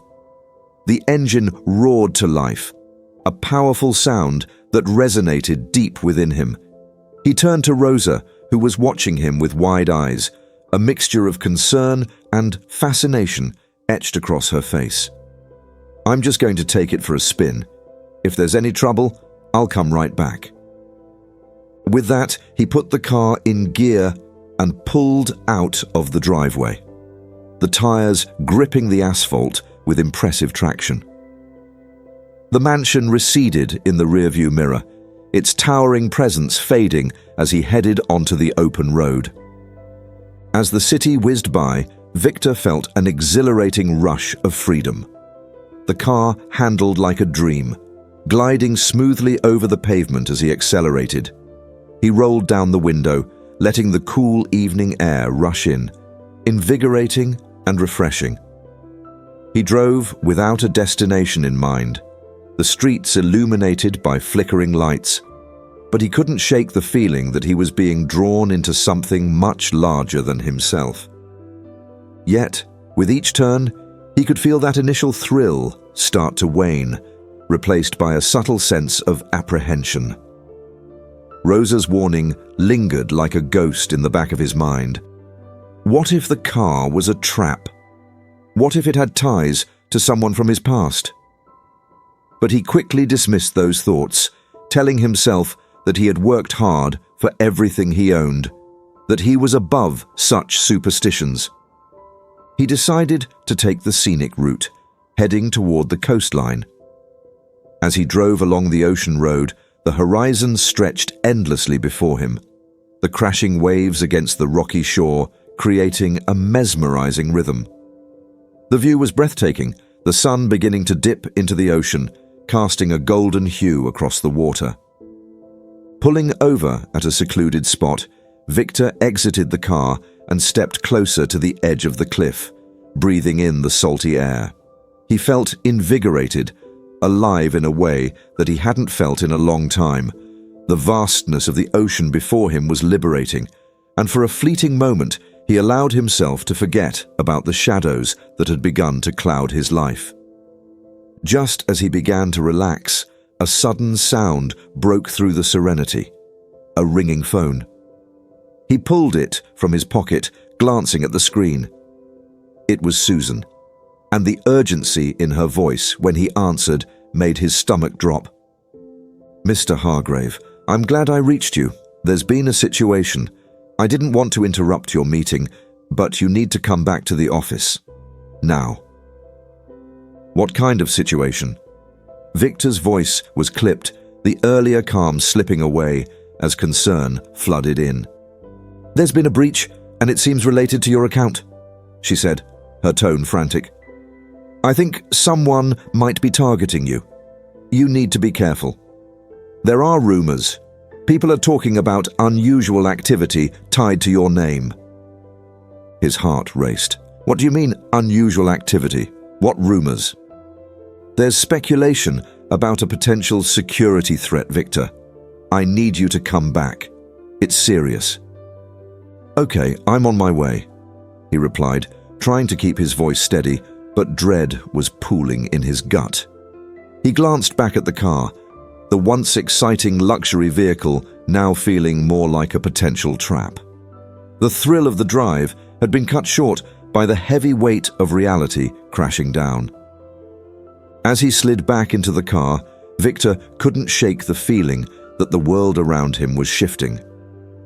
The engine roared to life, a powerful sound that resonated deep within him. He turned to Rosa, who was watching him with wide eyes, a mixture of concern and fascination etched across her face. "I'm just going to take it for a spin. If there's any trouble, I'll come right back." With that, he put the car in gear and pulled out of the driveway, the tires gripping the asphalt with impressive traction. The mansion receded in the rearview mirror, its towering presence fading as he headed onto the open road. As the city whizzed by, Victor felt an exhilarating rush of freedom. The car handled like a dream, gliding smoothly over the pavement as he accelerated. He rolled down the window, letting the cool evening air rush in, invigorating and refreshing. He drove without a destination in mind, the streets illuminated by flickering lights, but he couldn't shake the feeling that he was being drawn into something much larger than himself. Yet, with each turn, he could feel that initial thrill start to wane, replaced by a subtle sense of apprehension. Rosa's warning lingered like a ghost in the back of his mind. What if the car was a trap? What if it had ties to someone from his past? But he quickly dismissed those thoughts, telling himself that he had worked hard for everything he owned, that he was above such superstitions. He decided to take the scenic route, heading toward the coastline. As he drove along the ocean road, the horizon stretched endlessly before him, the crashing waves against the rocky shore creating a mesmerizing rhythm. The view was breathtaking, the sun beginning to dip into the ocean, casting a golden hue across the water. Pulling over at a secluded spot, Victor exited the car and stepped closer to the edge of the cliff, breathing in the salty air. He felt invigorated, alive in a way that he hadn't felt in a long time. The vastness of the ocean before him was liberating, and for a fleeting moment he allowed himself to forget about the shadows that had begun to cloud his life. Just as he began to relax, a sudden sound broke through the serenity. A ringing phone. He pulled it from his pocket, glancing at the screen. It was Susan, and the urgency in her voice when he answered made his stomach drop. "Mr. Hargrave, I'm glad I reached you. There's been a situation. I didn't want to interrupt your meeting, but you need to come back to the office. Now." "What kind of situation?" Victor's voice was clipped, the earlier calm slipping away as concern flooded in. "There's been a breach, and it seems related to your account," she said, her tone frantic. "I think someone might be targeting you. You need to be careful. There are rumors. People are talking about unusual activity tied to your name." His heart raced. "What do you mean, unusual activity? What rumors?" "There's speculation about a potential security threat, Victor. I need you to come back. It's serious." "Okay, I'm on my way," he replied, trying to keep his voice steady, but dread was pooling in his gut. He glanced back at the car, the once exciting luxury vehicle now feeling more like a potential trap. The thrill of the drive had been cut short by the heavy weight of reality crashing down. As he slid back into the car, Victor couldn't shake the feeling that the world around him was shifting.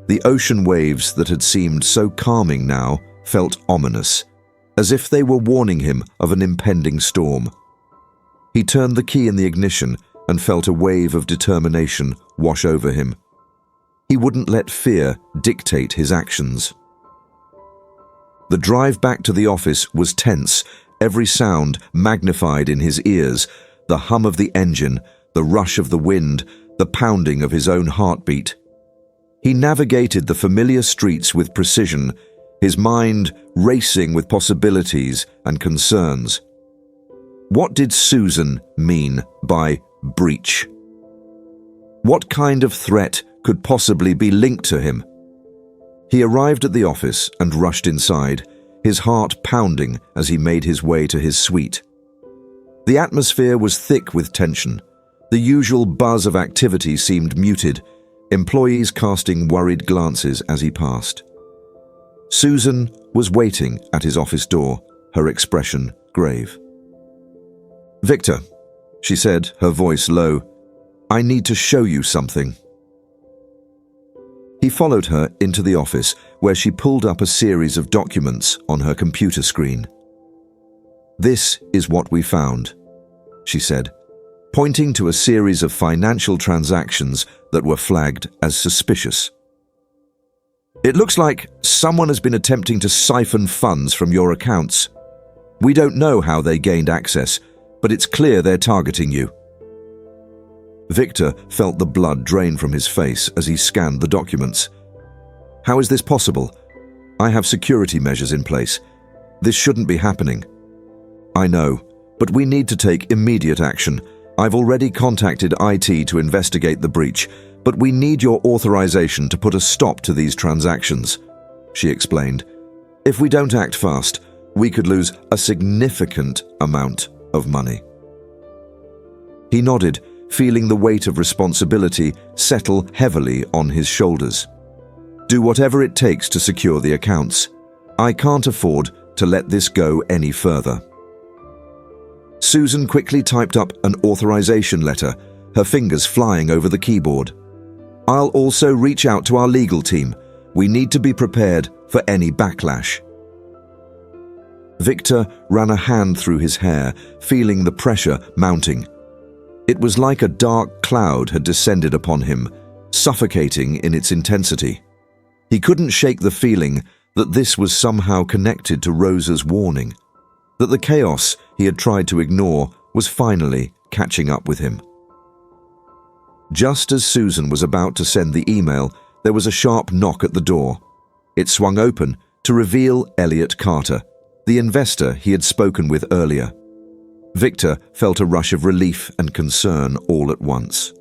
The ocean waves that had seemed so calming now felt ominous, as if they were warning him of an impending storm. He turned the key in the ignition and felt a wave of determination wash over him. He wouldn't let fear dictate his actions. The drive back to the office was tense, every sound magnified in his ears, the hum of the engine, the rush of the wind, the pounding of his own heartbeat. He navigated the familiar streets with precision, his mind racing with possibilities and concerns. What did Susan mean by breach? What kind of threat could possibly be linked to him? He arrived at the office and rushed inside, his heart pounding as he made his way to his suite. The atmosphere was thick with tension. The usual buzz of activity seemed muted, employees casting worried glances as he passed. Susan was waiting at his office door, her expression grave. "Victor," she said, her voice low, "I need to show you something." He followed her into the office, where she pulled up a series of documents on her computer screen. "This is what we found," she said, pointing to a series of financial transactions that were flagged as suspicious. "It looks like someone has been attempting to siphon funds from your accounts. We don't know how they gained access, but it's clear they're targeting you." Victor felt the blood drain from his face as he scanned the documents. "How is this possible? I have security measures in place. This shouldn't be happening." "I know, but we need to take immediate action. I've already contacted IT to investigate the breach, but we need your authorization to put a stop to these transactions," she explained. "If we don't act fast, we could lose a significant amount of money." He nodded, feeling the weight of responsibility settle heavily on his shoulders. "Do whatever it takes to secure the accounts. I can't afford to let this go any further." Susan quickly typed up an authorization letter, her fingers flying over the keyboard. "I'll also reach out to our legal team. We need to be prepared for any backlash." Victor ran a hand through his hair, feeling the pressure mounting. It was like a dark cloud had descended upon him, suffocating in its intensity. He couldn't shake the feeling that this was somehow connected to Rosa's warning, that the chaos he had tried to ignore was finally catching up with him. Just as Susan was about to send the email, there was a sharp knock at the door. It swung open to reveal Elliot Carter, the investor he had spoken with earlier. Victor felt a rush of relief and concern all at once.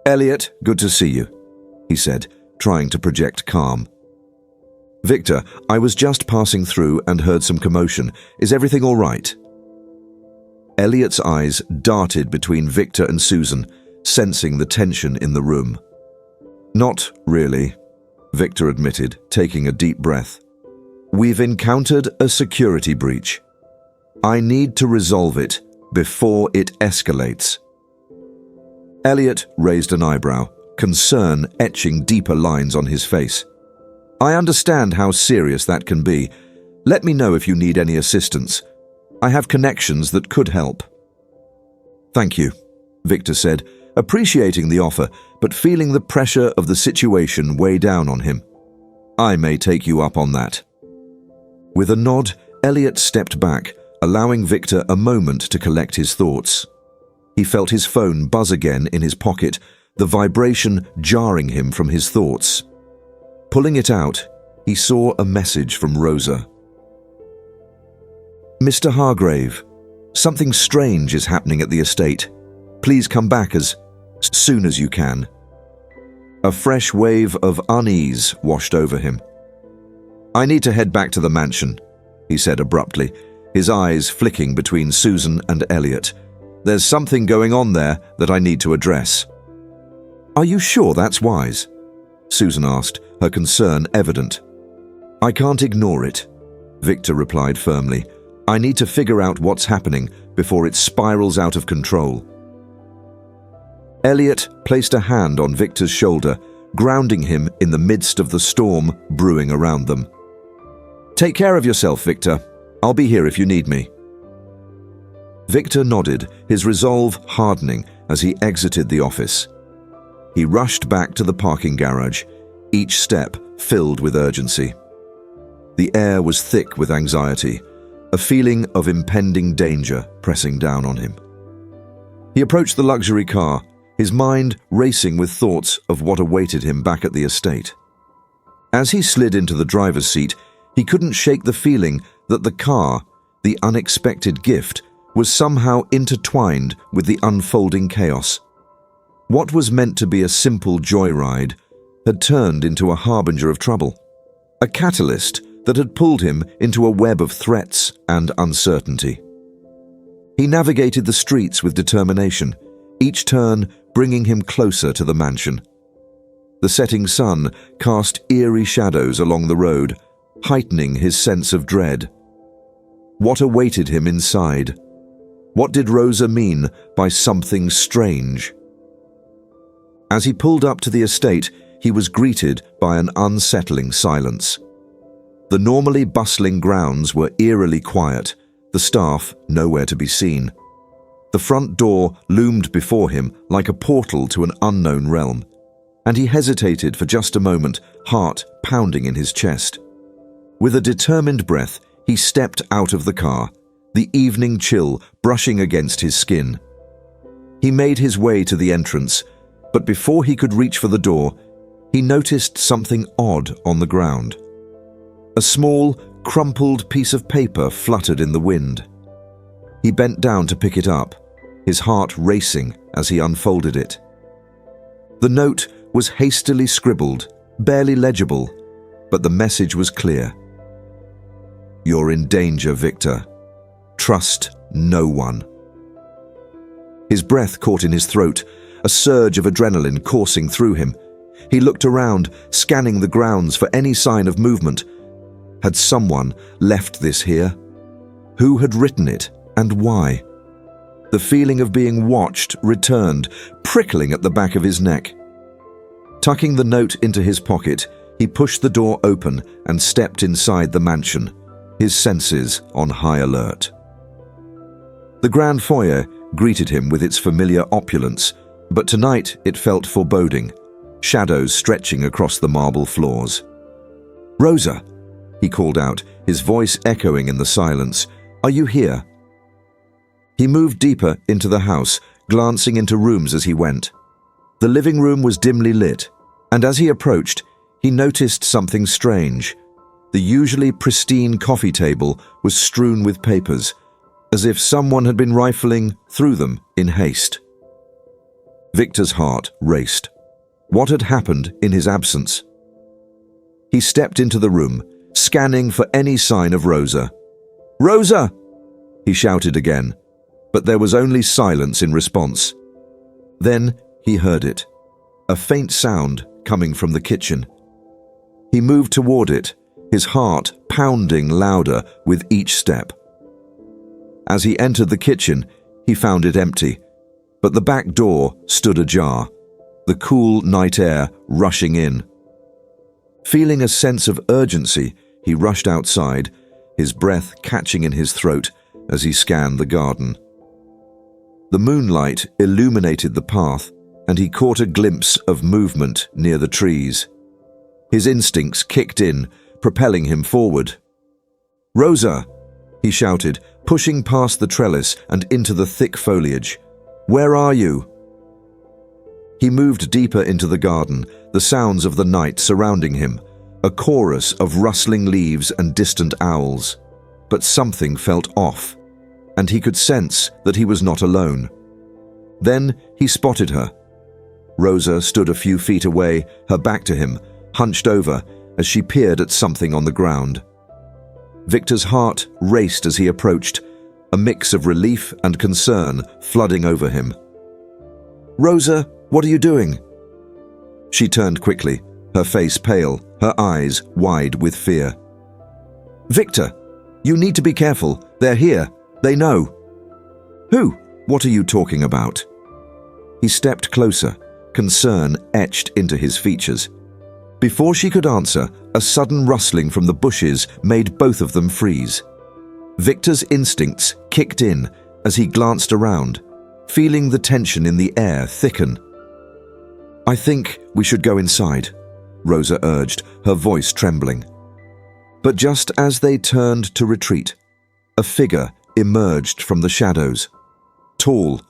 "Elliot, good to see you," he said, trying to project calm. "Victor, I was just passing through and heard some commotion. Is everything all right?" Elliot's eyes darted between Victor and Susan, sensing the tension in the room. "Not really," Victor admitted, taking a deep breath. "We've encountered a security breach. I need to resolve it before it escalates." Elliot raised an eyebrow, concern etching deeper lines on his face. "I understand how serious that can be. Let me know if you need any assistance. I have connections that could help." "Thank you," Victor said, appreciating the offer, but feeling the pressure of the situation weigh down on him. "I may take you up on that." With a nod, Elliot stepped back, allowing Victor a moment to collect his thoughts. He felt his phone buzz again in his pocket, the vibration jarring him from his thoughts. Pulling it out, he saw a message from Rosa. "Mr. Hargrave, something strange is happening at the estate. Please come back as soon as you can." A fresh wave of unease washed over him. "I need to head back to the mansion," he said abruptly, his eyes flicking between Susan and Elliot. "There's something going on there that I need to address." "Are you sure that's wise?" Susan asked, her concern evident. "I can't ignore it," Victor replied firmly. "I need to figure out what's happening before it spirals out of control." Elliot placed a hand on Victor's shoulder, grounding him in the midst of the storm brewing around them. "Take care of yourself, Victor. I'll be here if you need me." Victor nodded, his resolve hardening as he exited the office. He rushed back to the parking garage, each step filled with urgency. The air was thick with anxiety, a feeling of impending danger pressing down on him. He approached the luxury car, his mind racing with thoughts of what awaited him back at the estate. As he slid into the driver's seat, he couldn't shake the feeling that the car, the unexpected gift, was somehow intertwined with the unfolding chaos. What was meant to be a simple joyride had turned into a harbinger of trouble, a catalyst that had pulled him into a web of threats and uncertainty. He navigated the streets with determination, each turn bringing him closer to the mansion. The setting sun cast eerie shadows along the road, heightening his sense of dread. What awaited him inside? What did Rosa mean by something strange? As he pulled up to the estate, he was greeted by an unsettling silence. The normally bustling grounds were eerily quiet, the staff nowhere to be seen. The front door loomed before him like a portal to an unknown realm, and he hesitated for just a moment, heart pounding in his chest. With a determined breath, he stepped out of the car, the evening chill brushing against his skin. He made his way to the entrance, but before he could reach for the door, he noticed something odd on the ground. A small, crumpled piece of paper fluttered in the wind. He bent down to pick it up, his heart racing as he unfolded it. The note was hastily scribbled, barely legible, but the message was clear. "You're in danger, Victor. Trust no one." His breath caught in his throat, a surge of adrenaline coursing through him. He looked around, scanning the grounds for any sign of movement. Had someone left this here? Who had written it, and why? The feeling of being watched returned, prickling at the back of his neck. Tucking the note into his pocket, he pushed the door open and stepped inside the mansion, his senses on high alert. The grand foyer greeted him with its familiar opulence, but tonight it felt foreboding, shadows stretching across the marble floors. "Rosa," he called out, his voice echoing in the silence, "are you here?" He moved deeper into the house, glancing into rooms as he went. The living room was dimly lit, and as he approached, he noticed something strange. The usually pristine coffee table was strewn with papers, as if someone had been rifling through them in haste. Victor's heart raced. What had happened in his absence? He stepped into the room, scanning for any sign of Rosa. "Rosa!" he shouted again, but there was only silence in response. Then he heard it, a faint sound coming from the kitchen. He moved toward it, his heart pounding louder with each step. As he entered the kitchen, he found it empty, but the back door stood ajar, the cool night air rushing in. Feeling a sense of urgency, he rushed outside, his breath catching in his throat as he scanned the garden. The moonlight illuminated the path, and he caught a glimpse of movement near the trees. His instincts kicked in, propelling him forward. "Rosa!" he shouted, pushing past the trellis and into the thick foliage. "Where are you?" He moved deeper into the garden, the sounds of the night surrounding him, a chorus of rustling leaves and distant owls. But something felt off, and he could sense that he was not alone. Then he spotted her. Rosa stood a few feet away, her back to him, hunched over as she peered at something on the ground. Victor's heart raced as he approached, a mix of relief and concern flooding over him. "Rosa, what are you doing?" She turned quickly, her face pale, her eyes wide with fear. "Victor, you need to be careful. They're here. They know." "Who? What are you talking about?" He stepped closer, concern etched into his features. Before she could answer, a sudden rustling from the bushes made both of them freeze. Victor's instincts kicked in as he glanced around, feeling the tension in the air thicken. "I think we should go inside," Rosa urged, her voice trembling. But just as they turned to retreat, a figure emerged from the shadows. Tall,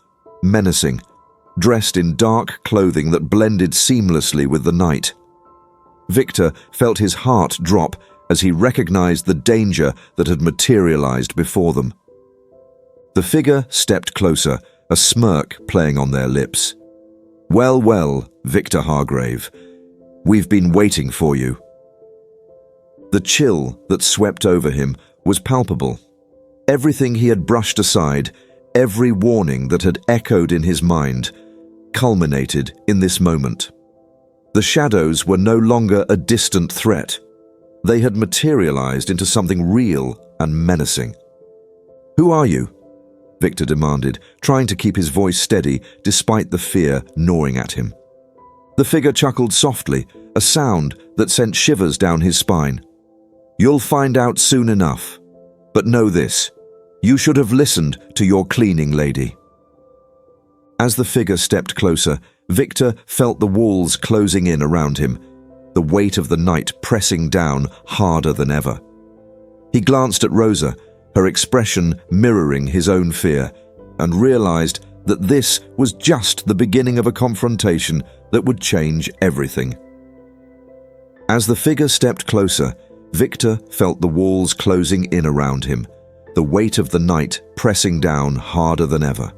menacing, dressed in dark clothing that blended seamlessly with the night. Victor felt his heart drop as he recognized the danger that had materialized before them. The figure stepped closer, a smirk playing on their lips. "Well, well, Victor Hargrave, we've been waiting for you." The chill that swept over him was palpable. Everything he had brushed aside, every warning that had echoed in his mind, culminated in this moment. The shadows were no longer a distant threat. They had materialized into something real and menacing. "Who are you?" Victor demanded, trying to keep his voice steady despite the fear gnawing at him. The figure chuckled softly, a sound that sent shivers down his spine. "You'll find out soon enough. But know this, you should have listened to your cleaning lady." As the figure stepped closer, Victor felt the walls closing in around him, the weight of the night pressing down harder than ever. He glanced at Rosa, her expression mirroring his own fear, and realized that this was just the beginning of a confrontation that would change everything. As the figure stepped closer, Victor felt the walls closing in around him, the weight of the night pressing down harder than ever.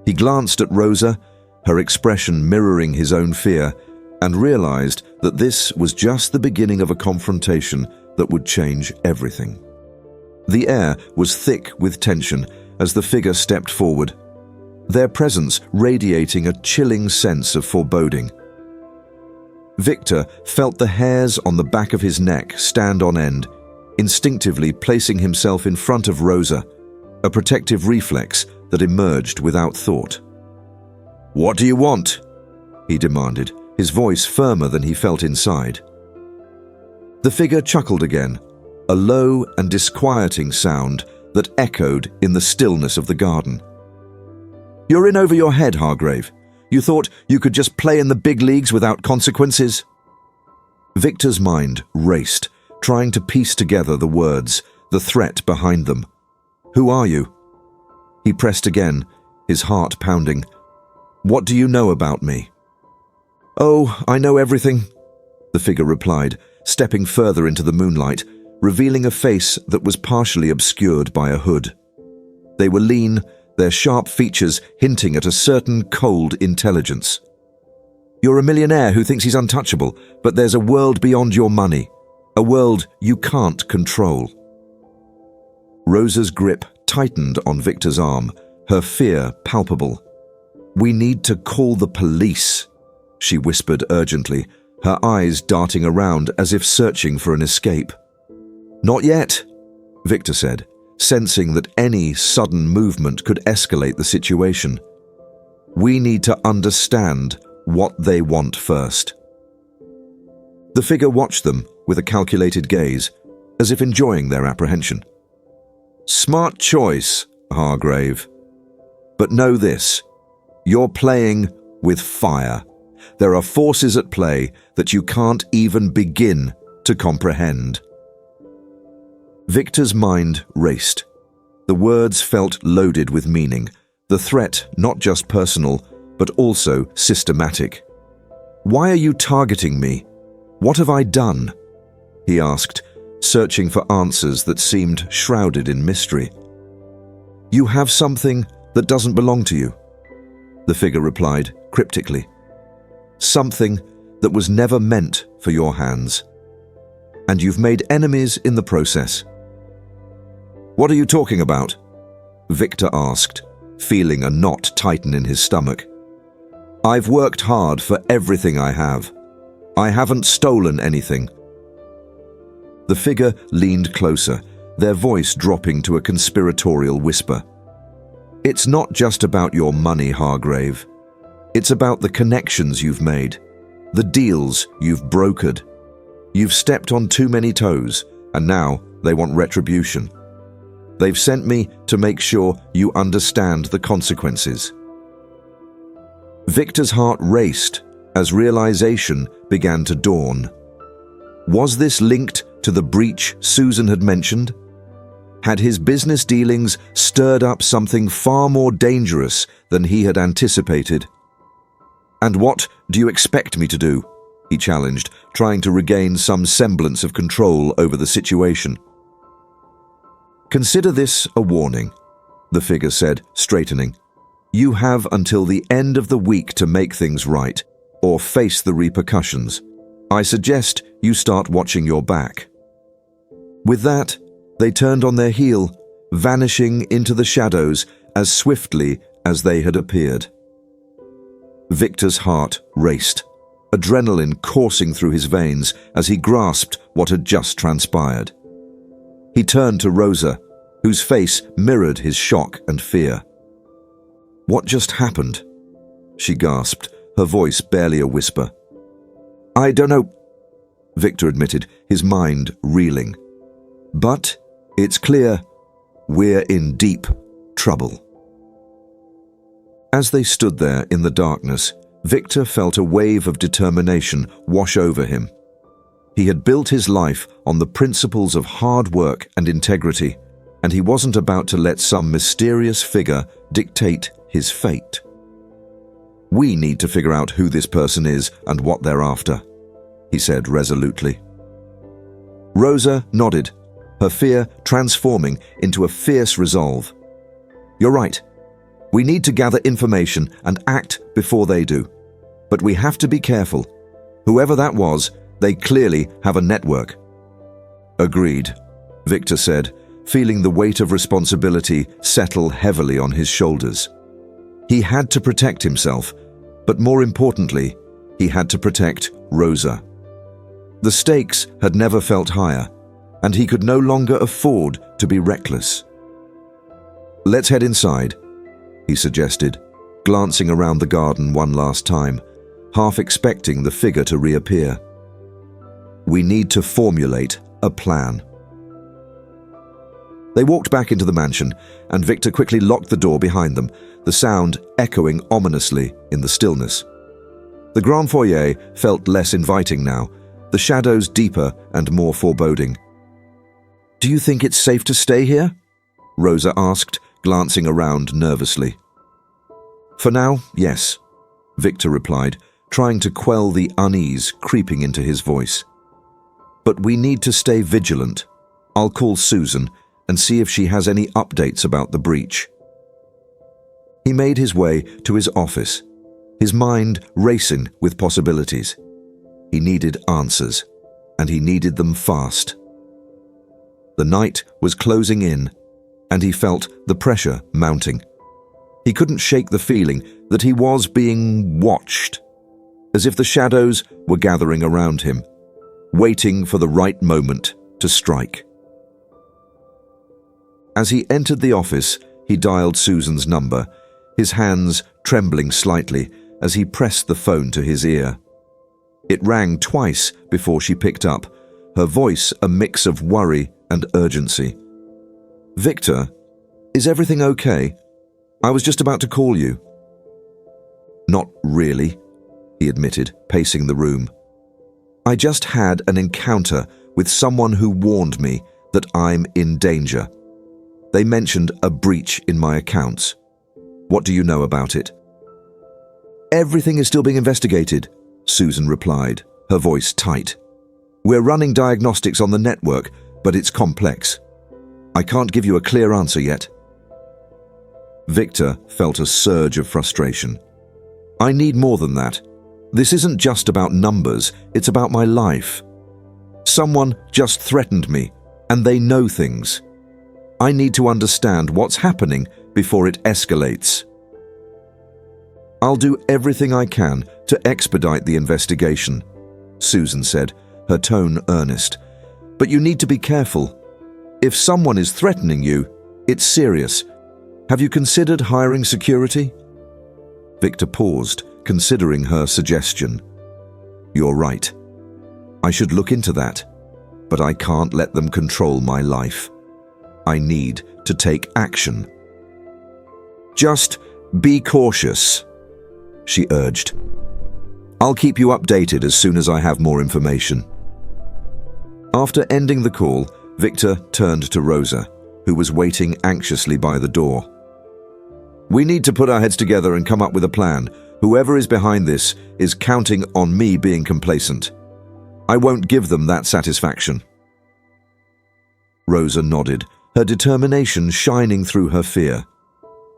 He glanced at Rosa, her expression mirroring his own fear, and realized that this was just the beginning of a confrontation that would change everything. The air was thick with tension as the figure stepped forward, their presence radiating a chilling sense of foreboding. Victor felt the hairs on the back of his neck stand on end, instinctively placing himself in front of Rosa, a protective reflex that emerged without thought. "What do you want?" he demanded, his voice firmer than he felt inside. The figure chuckled again, a low and disquieting sound that echoed in the stillness of the garden. "You're in over your head, Hargrave. You thought you could just play in the big leagues without consequences?" Victor's mind raced, trying to piece together the words, the threat behind them. "Who are you?" He pressed again, his heart pounding. "What do you know about me?" "Oh, I know everything," the figure replied, stepping further into the moonlight, revealing a face that was partially obscured by a hood. They were lean, their sharp features hinting at a certain cold intelligence. "You're a millionaire who thinks he's untouchable, but there's a world beyond your money, a world you can't control." Rosa's grip tightened on Victor's arm, her fear palpable. "We need to call the police," she whispered urgently, her eyes darting around as if searching for an escape. "Not yet," Victor said, sensing that any sudden movement could escalate the situation. "We need to understand what they want first." The figure watched them with a calculated gaze, as if enjoying their apprehension. "Smart choice, Hargrave. But know this, you're playing with fire. There are forces at play that you can't even begin to comprehend." Victor's mind raced. The words felt loaded with meaning, the threat not just personal, but also systematic. "Why are you targeting me? What have I done?" he asked, searching for answers that seemed shrouded in mystery. "You have something that doesn't belong to you," the figure replied cryptically. "Something that was never meant for your hands. And you've made enemies in the process." "What are you talking about?" Victor asked, feeling a knot tighten in his stomach. "I've worked hard for everything I have. I haven't stolen anything." The figure leaned closer, their voice dropping to a conspiratorial whisper. "It's not just about your money, Hargrave. It's about the connections you've made, the deals you've brokered. You've stepped on too many toes, and now they want retribution. They've sent me to make sure you understand the consequences." Victor's heart raced as realization began to dawn. Was this linked to the breach Susan had mentioned? Had his business dealings stirred up something far more dangerous than he had anticipated? "And what do you expect me to do?" he challenged, trying to regain some semblance of control over the situation. "Consider this a warning," the figure said, straightening. "You have until the end of the week to make things right, or face the repercussions. I suggest you start watching your back." With that, they turned on their heel, vanishing into the shadows as swiftly as they had appeared. Victor's heart raced, adrenaline coursing through his veins as he grasped what had just transpired. He turned to Rosa, whose face mirrored his shock and fear. "What just happened?" she gasped, her voice barely a whisper. "I don't know," Victor admitted, his mind reeling. "But it's clear we're in deep trouble." As they stood there in the darkness, Victor felt a wave of determination wash over him. He had built his life on the principles of hard work and integrity, and he wasn't about to let some mysterious figure dictate his fate. "We need to figure out who this person is and what they're after," he said resolutely. Rosa nodded, her fear transforming into a fierce resolve. "You're right. We need to gather information and act before they do. But we have to be careful. Whoever that was, they clearly have a network." "Agreed," Victor said, feeling the weight of responsibility settle heavily on his shoulders. He had to protect himself, but more importantly, he had to protect Rosa. The stakes had never felt higher, and he could no longer afford to be reckless. "Let's head inside," he suggested, glancing around the garden one last time, half expecting the figure to reappear. "We need to formulate a plan." They walked back into the mansion, and Victor quickly locked the door behind them, the sound echoing ominously in the stillness. The grand foyer felt less inviting now, the shadows deeper and more foreboding. "Do you think it's safe to stay here?" Rosa asked, glancing around nervously. "For now, yes," Victor replied, trying to quell the unease creeping into his voice. "But we need to stay vigilant. I'll call Susan and see if she has any updates about the breach." He made his way to his office, his mind racing with possibilities. He needed answers, and he needed them fast. The night was closing in, and he felt the pressure mounting. He couldn't shake the feeling that he was being watched, as if the shadows were gathering around him, waiting for the right moment to strike. As he entered the office, he dialed Susan's number, his hands trembling slightly as he pressed the phone to his ear. It rang twice before she picked up, her voice a mix of worry and urgency. "Victor, is everything okay? I was just about to call you." "Not really," he admitted, pacing the room. "I just had an encounter with someone who warned me that I'm in danger. They mentioned a breach in my accounts. What do you know about it?" "Everything is still being investigated," Susan replied, her voice tight. "We're running diagnostics on the network, but it's complex. I can't give you a clear answer yet." Victor felt a surge of frustration. "I need more than that. This isn't just about numbers, it's about my life. Someone just threatened me, and they know things. I need to understand what's happening before it escalates." "I'll do everything I can to expedite the investigation," Susan said, her tone earnest. "But you need to be careful. If someone is threatening you, it's serious. Have you considered hiring security?" Victor paused, considering her suggestion. "You're right. I should look into that, but I can't let them control my life. I need to take action." "Just be cautious," she urged. "I'll keep you updated as soon as I have more information." After ending the call, Victor turned to Rosa, who was waiting anxiously by the door. "We need to put our heads together and come up with a plan. Whoever is behind this is counting on me being complacent. I won't give them that satisfaction." Rosa nodded, her determination shining through her fear.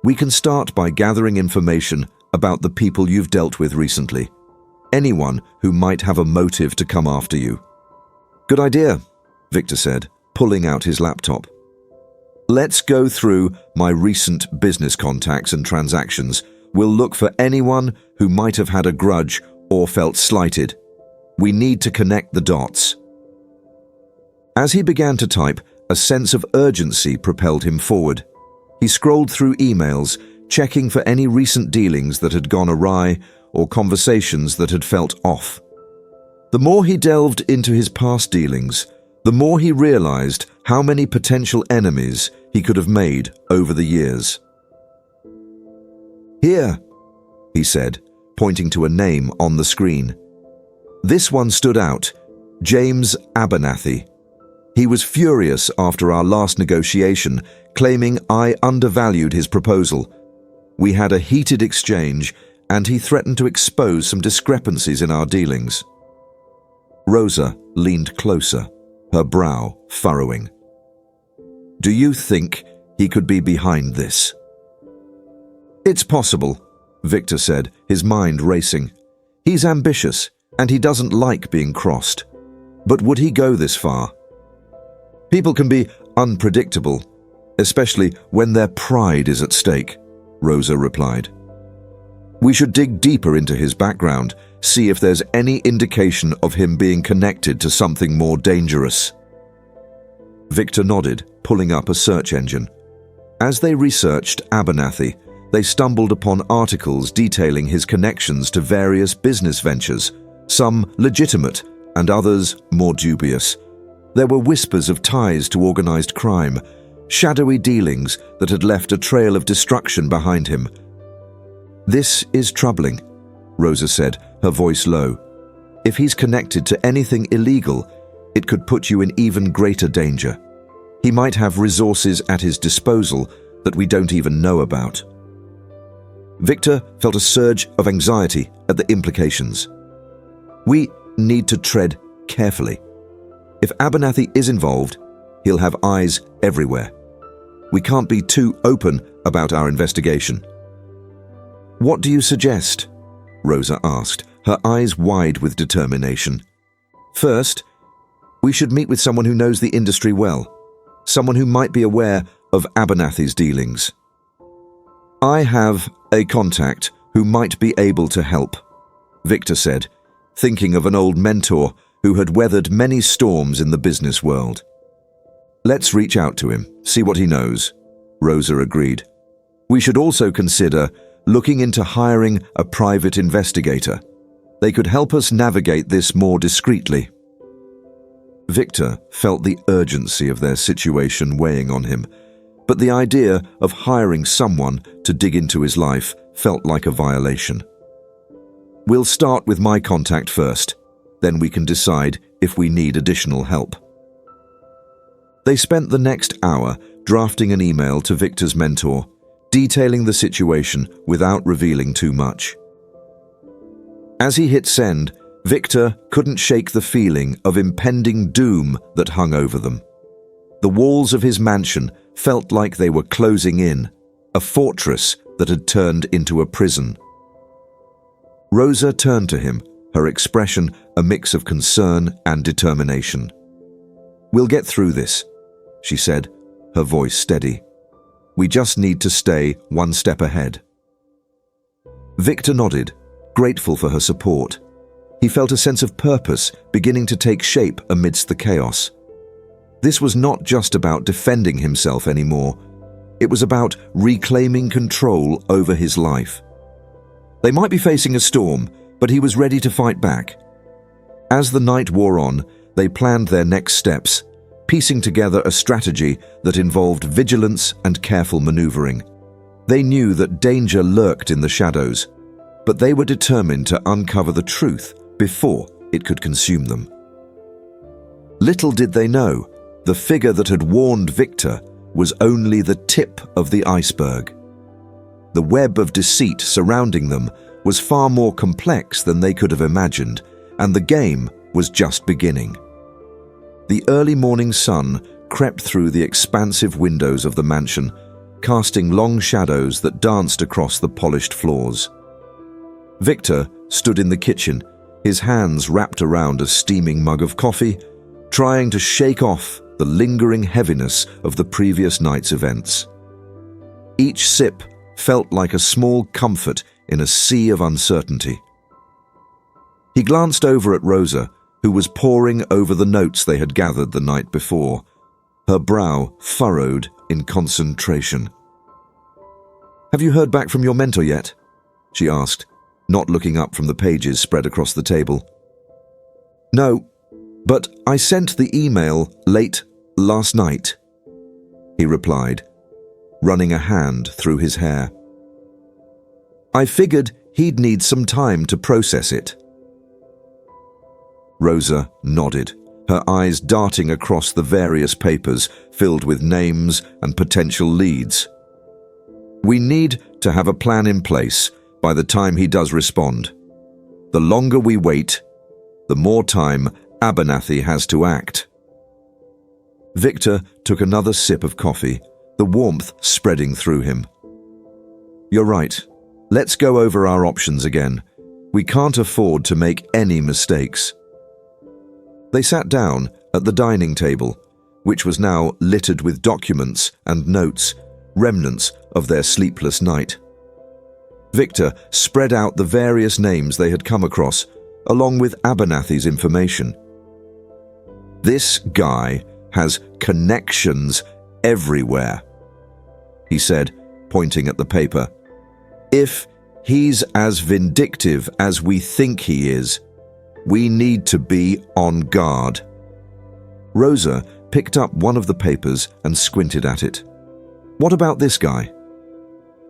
"We can start by gathering information about the people you've dealt with recently. Anyone who might have a motive to come after you." "Good idea," Victor said, pulling out his laptop. "Let's go through my recent business contacts and transactions. We'll look for anyone who might have had a grudge or felt slighted. We need to connect the dots." As he began to type, a sense of urgency propelled him forward. He scrolled through emails, checking for any recent dealings that had gone awry or conversations that had felt off. The more he delved into his past dealings, the more he realized how many potential enemies he could have made over the years. "Here," he said, pointing to a name on the screen. This one stood out, James Abernathy. He was furious after our last negotiation, claiming I undervalued his proposal. We had a heated exchange, and he threatened to expose some discrepancies in our dealings. Rosa leaned closer, her brow furrowing. "Do you think he could be behind this?" "It's possible," Victor said, his mind racing. "He's ambitious, and he doesn't like being crossed. But would he go this far?" "People can be unpredictable, especially when their pride is at stake," Rosa replied. "We should dig deeper into his background, see if there's any indication of him being connected to something more dangerous." Victor nodded, pulling up a search engine. As they researched Abernathy, they stumbled upon articles detailing his connections to various business ventures, some legitimate and others more dubious. There were whispers of ties to organized crime, shadowy dealings that had left a trail of destruction behind him. "This is troubling," Rosa said, her voice low. "If he's connected to anything illegal, it could put you in even greater danger. He might have resources at his disposal that we don't even know about." Victor felt a surge of anxiety at the implications. "We need to tread carefully. If Abernathy is involved, he'll have eyes everywhere. We can't be too open about our investigation." "What do you suggest?" Rosa asked, her eyes wide with determination. "First, we should meet with someone who knows the industry well, someone who might be aware of Abernathy's dealings." "I have a contact who might be able to help," Victor said, thinking of an old mentor who had weathered many storms in the business world. "Let's reach out to him, see what he knows," Rosa agreed. "We should also consider looking into hiring a private investigator. They could help us navigate this more discreetly." Victor felt the urgency of their situation weighing on him, but the idea of hiring someone to dig into his life felt like a violation. "We'll start with my contact first, then we can decide if we need additional help." They spent the next hour drafting an email to Victor's mentor, detailing the situation without revealing too much. As he hit send, Victor couldn't shake the feeling of impending doom that hung over them. The walls of his mansion felt like they were closing in, a fortress that had turned into a prison. Rosa turned to him, her expression a mix of concern and determination. "We'll get through this," she said, her voice steady. "We just need to stay one step ahead." Victor nodded, grateful for her support. He felt a sense of purpose beginning to take shape amidst the chaos. This was not just about defending himself anymore. It was about reclaiming control over his life. They might be facing a storm, but he was ready to fight back. As the night wore on, they planned their next steps, piecing together a strategy that involved vigilance and careful maneuvering. They knew that danger lurked in the shadows, but they were determined to uncover the truth before it could consume them. Little did they know, the figure that had warned Victor was only the tip of the iceberg. The web of deceit surrounding them was far more complex than they could have imagined, and the game was just beginning. The early morning sun crept through the expansive windows of the mansion, casting long shadows that danced across the polished floors. Victor stood in the kitchen, his hands wrapped around a steaming mug of coffee, trying to shake off the lingering heaviness of the previous night's events. Each sip felt like a small comfort in a sea of uncertainty. He glanced over at Rosa, who was poring over the notes they had gathered the night before, her brow furrowed in concentration. "Have you heard back from your mentor yet?" she asked, not looking up from the pages spread across the table. "No, but I sent the email late last night," he replied, running a hand through his hair. "I figured he'd need some time to process it." Rosa nodded, her eyes darting across the various papers filled with names and potential leads. "We need to have a plan in place by the time he does respond. The longer we wait, the more time Abernathy has to act." Victor took another sip of coffee, the warmth spreading through him. "You're right. Let's go over our options again. We can't afford to make any mistakes." They sat down at the dining table, which was now littered with documents and notes, remnants of their sleepless night. Victor spread out the various names they had come across, along with Abernathy's information. "This guy has connections everywhere," he said, pointing at the paper. "If he's as vindictive as we think he is, we need to be on guard." Rosa picked up one of the papers and squinted at it. "What about this guy?"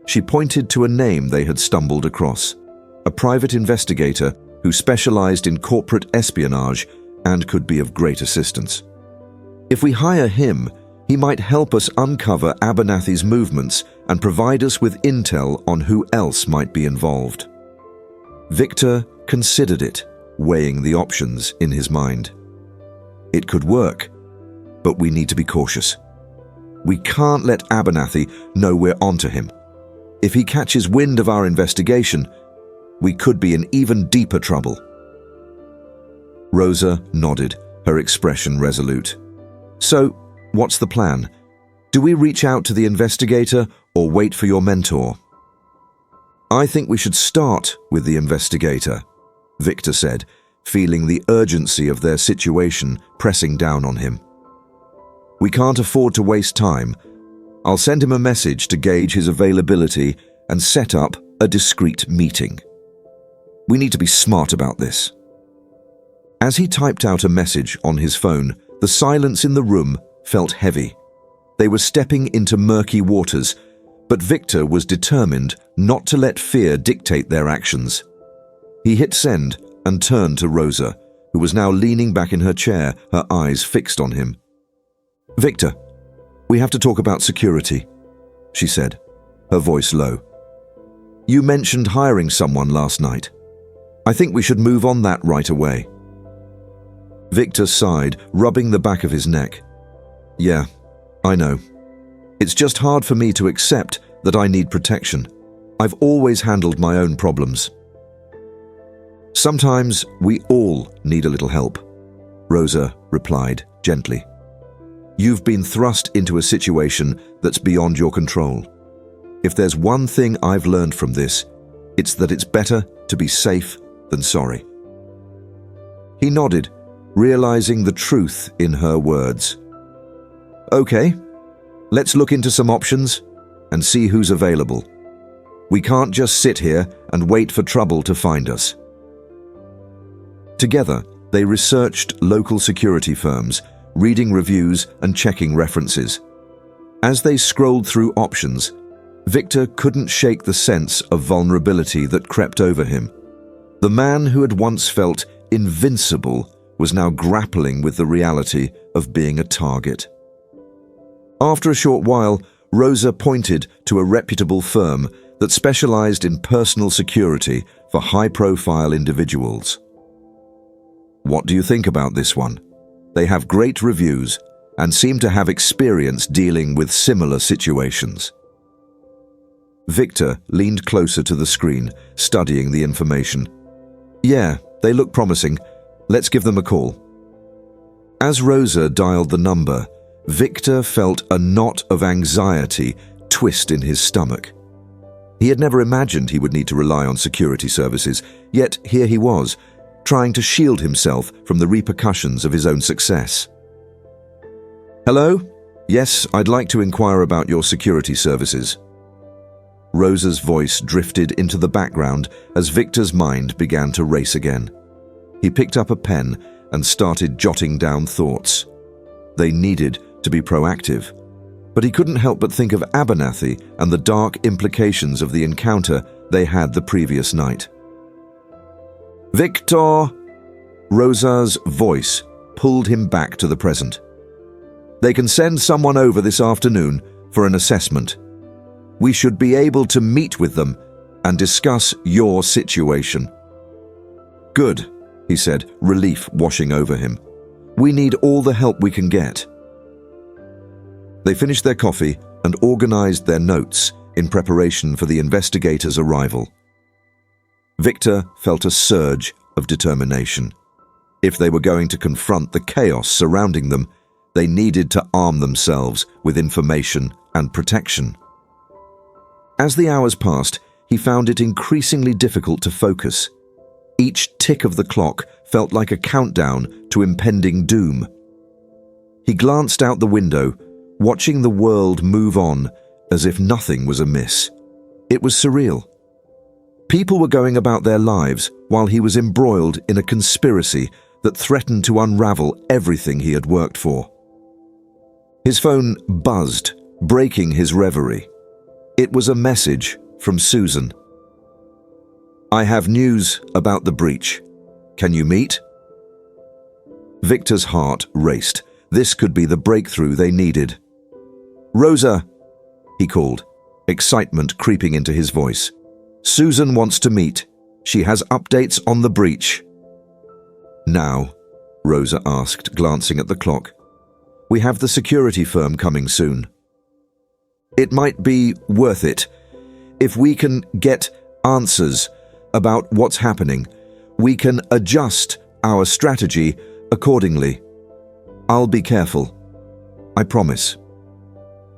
She pointed to a name they had stumbled across, a private investigator who specialized in corporate espionage and could be of great assistance. "If we hire him, he might help us uncover Abernathy's movements and provide us with intel on who else might be involved." Victor considered it, weighing the options in his mind. "It could work, but we need to be cautious. We can't let Abernathy know we're onto him. If he catches wind of our investigation, we could be in even deeper trouble." Rosa nodded, her expression resolute. "So, what's the plan? Do we reach out to the investigator or wait for your mentor?" "I think we should start with the investigator," Victor said, feeling the urgency of their situation pressing down on him. "We can't afford to waste time. I'll send him a message to gauge his availability and set up a discreet meeting. We need to be smart about this." As he typed out a message on his phone, the silence in the room felt heavy. They were stepping into murky waters, but Victor was determined not to let fear dictate their actions. He hit send and turned to Rosa, who was now leaning back in her chair, her eyes fixed on him. "Victor, we have to talk about security," she said, her voice low. "You mentioned hiring someone last night. I think we should move on that right away." Victor sighed, rubbing the back of his neck. "Yeah, I know. It's just hard for me to accept that I need protection. I've always handled my own problems." "Sometimes we all need a little help," Rosa replied gently. "You've been thrust into a situation that's beyond your control. If there's one thing I've learned from this, it's that it's better to be safe than sorry." He nodded, realizing the truth in her words. "Okay, let's look into some options and see who's available. We can't just sit here and wait for trouble to find us." Together, they researched local security firms, reading reviews and checking references. As they scrolled through options, Victor couldn't shake the sense of vulnerability that crept over him. The man who had once felt invincible was now grappling with the reality of being a target. After a short while, Rosa pointed to a reputable firm that specialized in personal security for high-profile individuals. "What do you think about this one? They have great reviews and seem to have experience dealing with similar situations." Victor leaned closer to the screen, studying the information. "Yeah, they look promising. Let's give them a call." As Rosa dialed the number, Victor felt a knot of anxiety twist in his stomach. He had never imagined he would need to rely on security services, yet here he was, trying to shield himself from the repercussions of his own success. "Hello? Yes, I'd like to inquire about your security services." Rosa's voice drifted into the background as Victor's mind began to race again. He picked up a pen and started jotting down thoughts. They needed to be proactive, but he couldn't help but think of Abernathy and the dark implications of the encounter they had the previous night. "Victor!" Rosa's voice pulled him back to the present. "They can send someone over this afternoon for an assessment. We should be able to meet with them and discuss your situation." "Good," he said, relief washing over him. "We need all the help we can get." They finished their coffee and organized their notes in preparation for the investigators' arrival. Victor felt a surge of determination. If they were going to confront the chaos surrounding them, they needed to arm themselves with information and protection. As the hours passed, he found it increasingly difficult to focus. Each tick of the clock felt like a countdown to impending doom. He glanced out the window, watching the world move on as if nothing was amiss. It was surreal. People were going about their lives while he was embroiled in a conspiracy that threatened to unravel everything he had worked for. His phone buzzed, breaking his reverie. It was a message from Susan. "I have news about the breach. Can you meet?" Victor's heart raced. This could be the breakthrough they needed. "Rosa," he called, excitement creeping into his voice. "Susan wants to meet. She has updates on the breach." "Now?" Rosa asked, glancing at the clock. "We have the security firm coming soon." "It might be worth it. If we can get answers about what's happening, we can adjust our strategy accordingly. I'll be careful. I promise."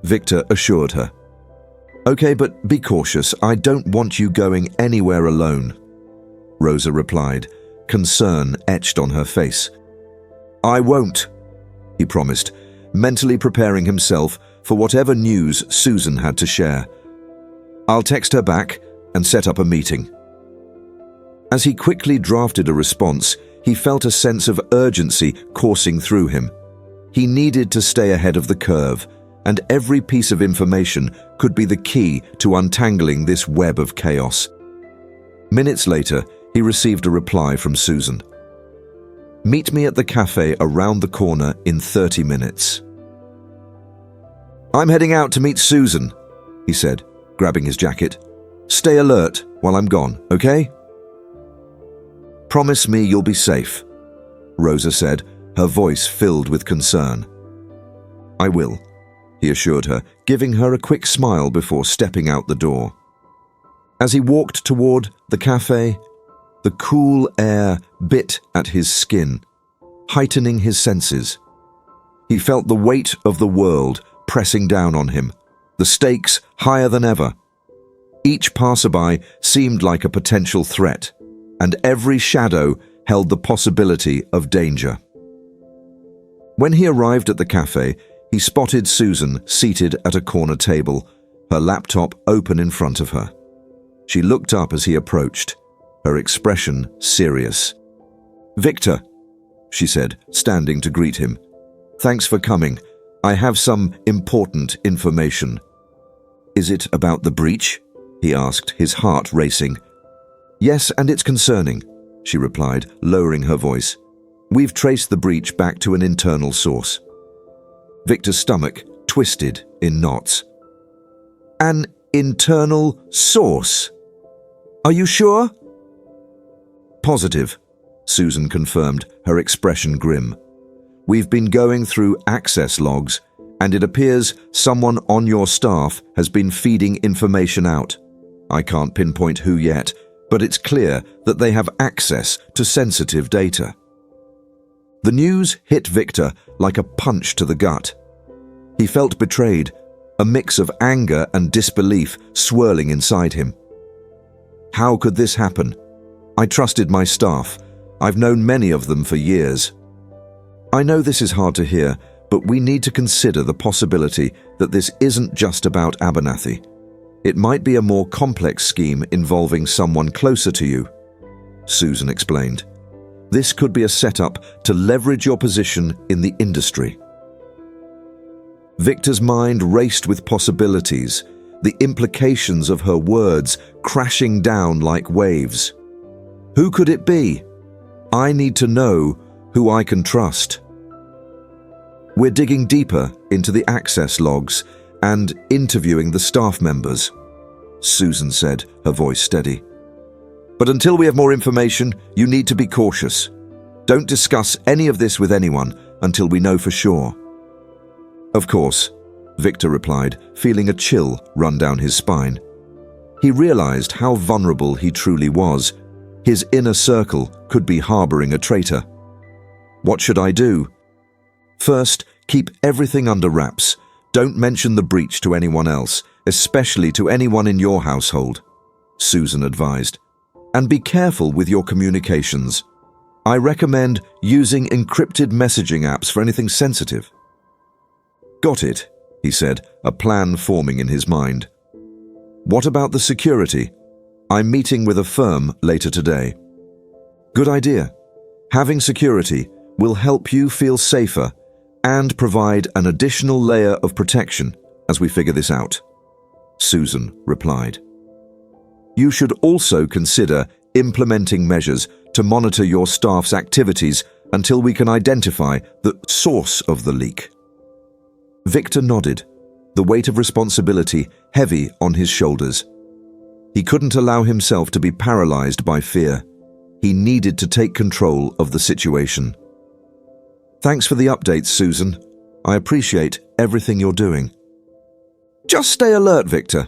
Victor assured her. "Okay, but be cautious. I don't want you going anywhere alone," Rosa replied, concern etched on her face. "I won't," he promised, mentally preparing himself for whatever news Susan had to share. "I'll text her back and set up a meeting." As he quickly drafted a response, he felt a sense of urgency coursing through him. He needed to stay ahead of the curve, and every piece of information could be the key to untangling this web of chaos. Minutes later, he received a reply from Susan. "Meet me at the cafe around the corner in 30 minutes. "I'm heading out to meet Susan," he said, grabbing his jacket. "Stay alert while I'm gone, okay?" "Promise me you'll be safe," Rosa said, her voice filled with concern. "I will," he assured her, giving her a quick smile before stepping out the door. As he walked toward the cafe, the cool air bit at his skin, heightening his senses. He felt the weight of the world pressing down on him, the stakes higher than ever. Each passerby seemed like a potential threat, and every shadow held the possibility of danger. When he arrived at the cafe, he spotted Susan seated at a corner table, her laptop open in front of her. She looked up as he approached, her expression serious. "Victor," she said, standing to greet him. "Thanks for coming. I have some important information." "Is it about the breach?" he asked, his heart racing. "Yes, and it's concerning," she replied, lowering her voice. "We've traced the breach back to an internal source." Victor's stomach twisted in knots. "An internal source? Are you sure?" "Positive," Susan confirmed, her expression grim. "We've been going through access logs, and it appears someone on your staff has been feeding information out. I can't pinpoint who yet, but it's clear that they have access to sensitive data." The news hit Victor like a punch to the gut. He felt betrayed, a mix of anger and disbelief swirling inside him. How could this happen? I trusted my staff. I've known many of them for years. I know this is hard to hear, but we need to consider the possibility that this isn't just about Abernathy. It might be a more complex scheme involving someone closer to you, Susan explained. This could be a setup to leverage your position in the industry. Victor's mind raced with possibilities, the implications of her words crashing down like waves. Who could it be? I need to know who I can trust. We're digging deeper into the access logs and interviewing the staff members, Susan said, her voice steady. But until we have more information, you need to be cautious. Don't discuss any of this with anyone until we know for sure. Of course, Victor replied, feeling a chill run down his spine. He realized how vulnerable he truly was. His inner circle could be harboring a traitor. What should I do? First, keep everything under wraps. Don't mention the breach to anyone else, especially to anyone in your household, Susan advised. And be careful with your communications. I recommend using encrypted messaging apps for anything sensitive. Got it, he said, a plan forming in his mind. What about the security? I'm meeting with a firm later today. Good idea. Having security will help you feel safer and provide an additional layer of protection as we figure this out, Susan replied. You should also consider implementing measures to monitor your staff's activities until we can identify the source of the leak. Victor nodded, the weight of responsibility heavy on his shoulders. He couldn't allow himself to be paralyzed by fear. He needed to take control of the situation. Thanks for the updates, Susan. I appreciate everything you're doing. Just stay alert, Victor.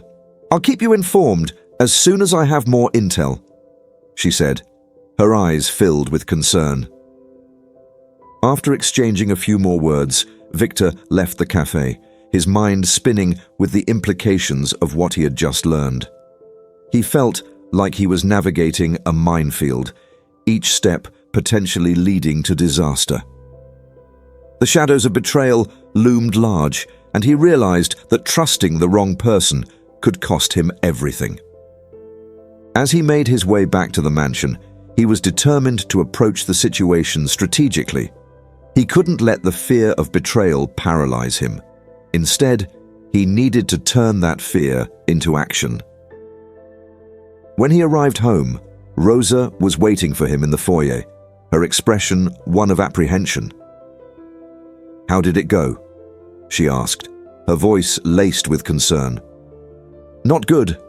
I'll keep you informed as soon as I have more intel, she said, her eyes filled with concern. After exchanging a few more words, Victor left the cafe, his mind spinning with the implications of what he had just learned. He felt like he was navigating a minefield, each step potentially leading to disaster. The shadows of betrayal loomed large, and he realized that trusting the wrong person could cost him everything. As he made his way back to the mansion, he was determined to approach the situation strategically. He couldn't let the fear of betrayal paralyze him. Instead, he needed to turn that fear into action. When he arrived home, Rosa was waiting for him in the foyer, her expression one of apprehension. How did it go? She asked, her voice laced with concern. Not good,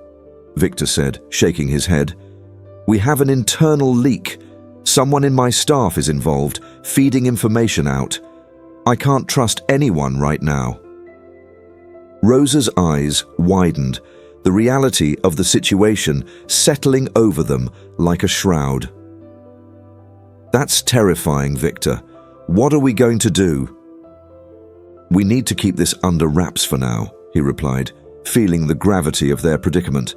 Victor said, shaking his head. We have an internal leak. Someone in my staff is involved, feeding information out. I can't trust anyone right now. Rosa's eyes widened, the reality of the situation settling over them like a shroud. That's terrifying, Victor. What are we going to do? We need to keep this under wraps for now, he replied, feeling the gravity of their predicament.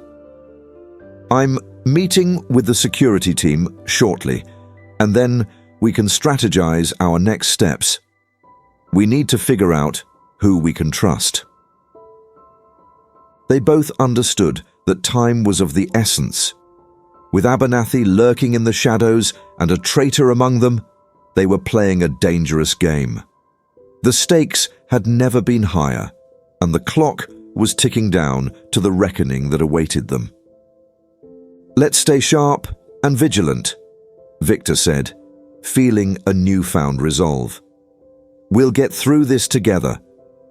I'm meeting with the security team shortly, and then we can strategize our next steps. We need to figure out who we can trust. They both understood that time was of the essence. With Abernathy lurking in the shadows and a traitor among them, they were playing a dangerous game. The stakes had never been higher, and the clock was ticking down to the reckoning that awaited them. Let's stay sharp and vigilant, Victor said, feeling a newfound resolve. We'll get through this together,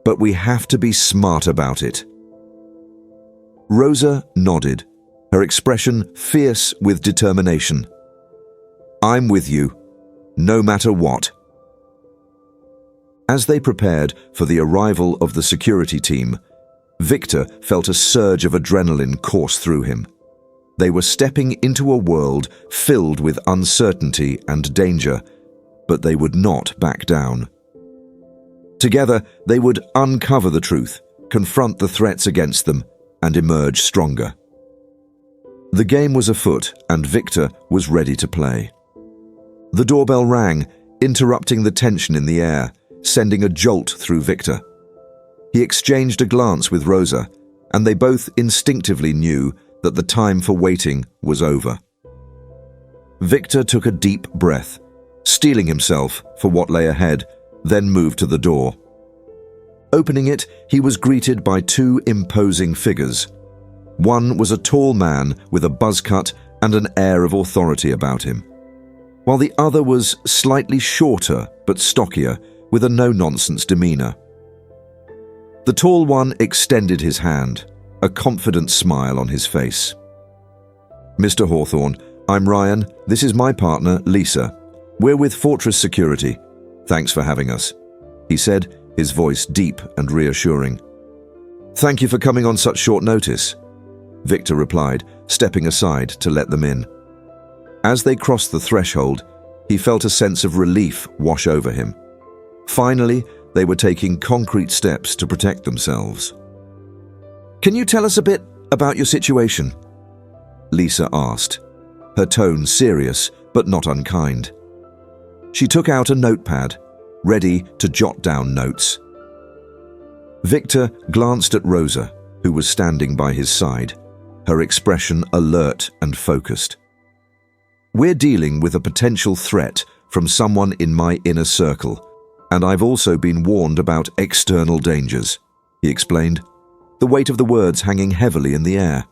but we have to be smart about it. Rosa nodded, her expression fierce with determination. I'm with you, no matter what. As they prepared for the arrival of the security team, Victor felt a surge of adrenaline course through him. They were stepping into a world filled with uncertainty and danger, but they would not back down. Together, they would uncover the truth, confront the threats against them, and emerge stronger. The game was afoot, and Victor was ready to play. The doorbell rang, interrupting the tension in the air, sending a jolt through Victor. He exchanged a glance with Rosa, and they both instinctively knew that the time for waiting was over. Victor took a deep breath, steeling himself for what lay ahead, then moved to the door. Opening it, he was greeted by two imposing figures. One was a tall man with a buzz cut and an air of authority about him, while the other was slightly shorter but stockier, with a no-nonsense demeanor. The tall one extended his hand, a confident smile on his face. "Mr. Hawthorne, I'm Ryan. This is my partner, Lisa. We're with Fortress Security. Thanks for having us," he said, his voice deep and reassuring. "Thank you for coming on such short notice," Victor replied, stepping aside to let them in. As they crossed the threshold, he felt a sense of relief wash over him. Finally, they were taking concrete steps to protect themselves. "Can you tell us a bit about your situation?" Lisa asked, her tone serious but not unkind. She took out a notepad, ready to jot down notes. Victor glanced at Rosa, who was standing by his side, her expression alert and focused. "We're dealing with a potential threat from someone in my inner circle, and I've also been warned about external dangers," he explained, the weight of the words hanging heavily in the air.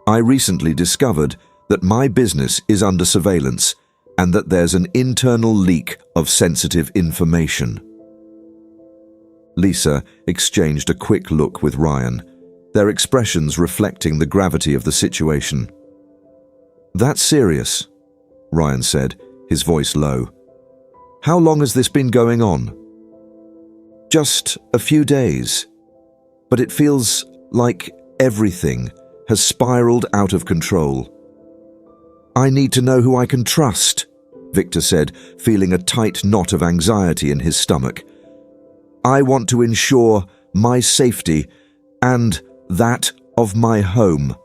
"I recently discovered that my business is under surveillance and that there's an internal leak of sensitive information." Lisa exchanged a quick look with Ryan, their expressions reflecting the gravity of the situation. "That's serious," Ryan said, his voice low. "How long has this been going on?" "Just a few days, but it feels like everything has spiraled out of control." "I need to know who I can trust," Victor said, feeling a tight knot of anxiety in his stomach. "I want to ensure my safety and that of my home."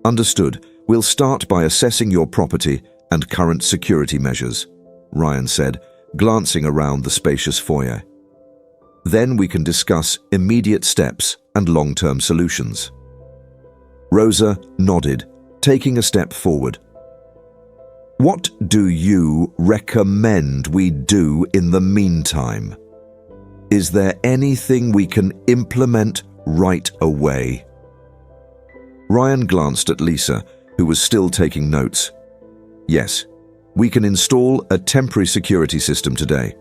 "Understood. We'll start by assessing your property and current security measures," Ryan said, glancing around the spacious foyer. "Then we can discuss immediate steps and long-term solutions." Rosa nodded, taking a step forward. "What do you recommend we do in the meantime? Is there anything we can implement right away?" Ryan glanced at Lisa, who was still taking notes. "Yes, we can install a temporary security system today.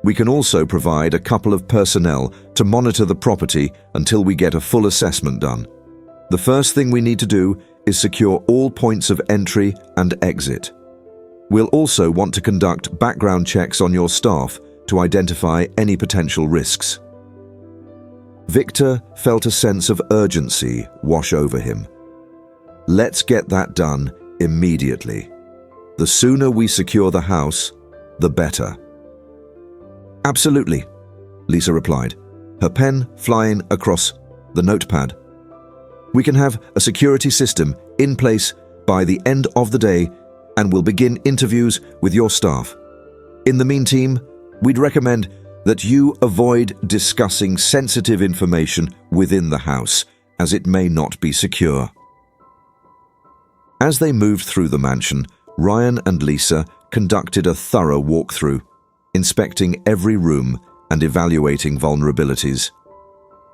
We can also provide a couple of personnel to monitor the property until we get a full assessment done. The first thing we need to do is secure all points of entry and exit. We'll also want to conduct background checks on your staff to identify any potential risks." Victor felt a sense of urgency wash over him. "Let's get that done immediately. The sooner we secure the house, the better." "Absolutely," Lisa replied, her pen flying across the notepad. "We can have a security system in place by the end of the day, and we'll begin interviews with your staff. In the meantime, we'd recommend that you avoid discussing sensitive information within the house, as it may not be secure." As they moved through the mansion, Ryan and Lisa conducted a thorough walkthrough, inspecting every room and evaluating vulnerabilities.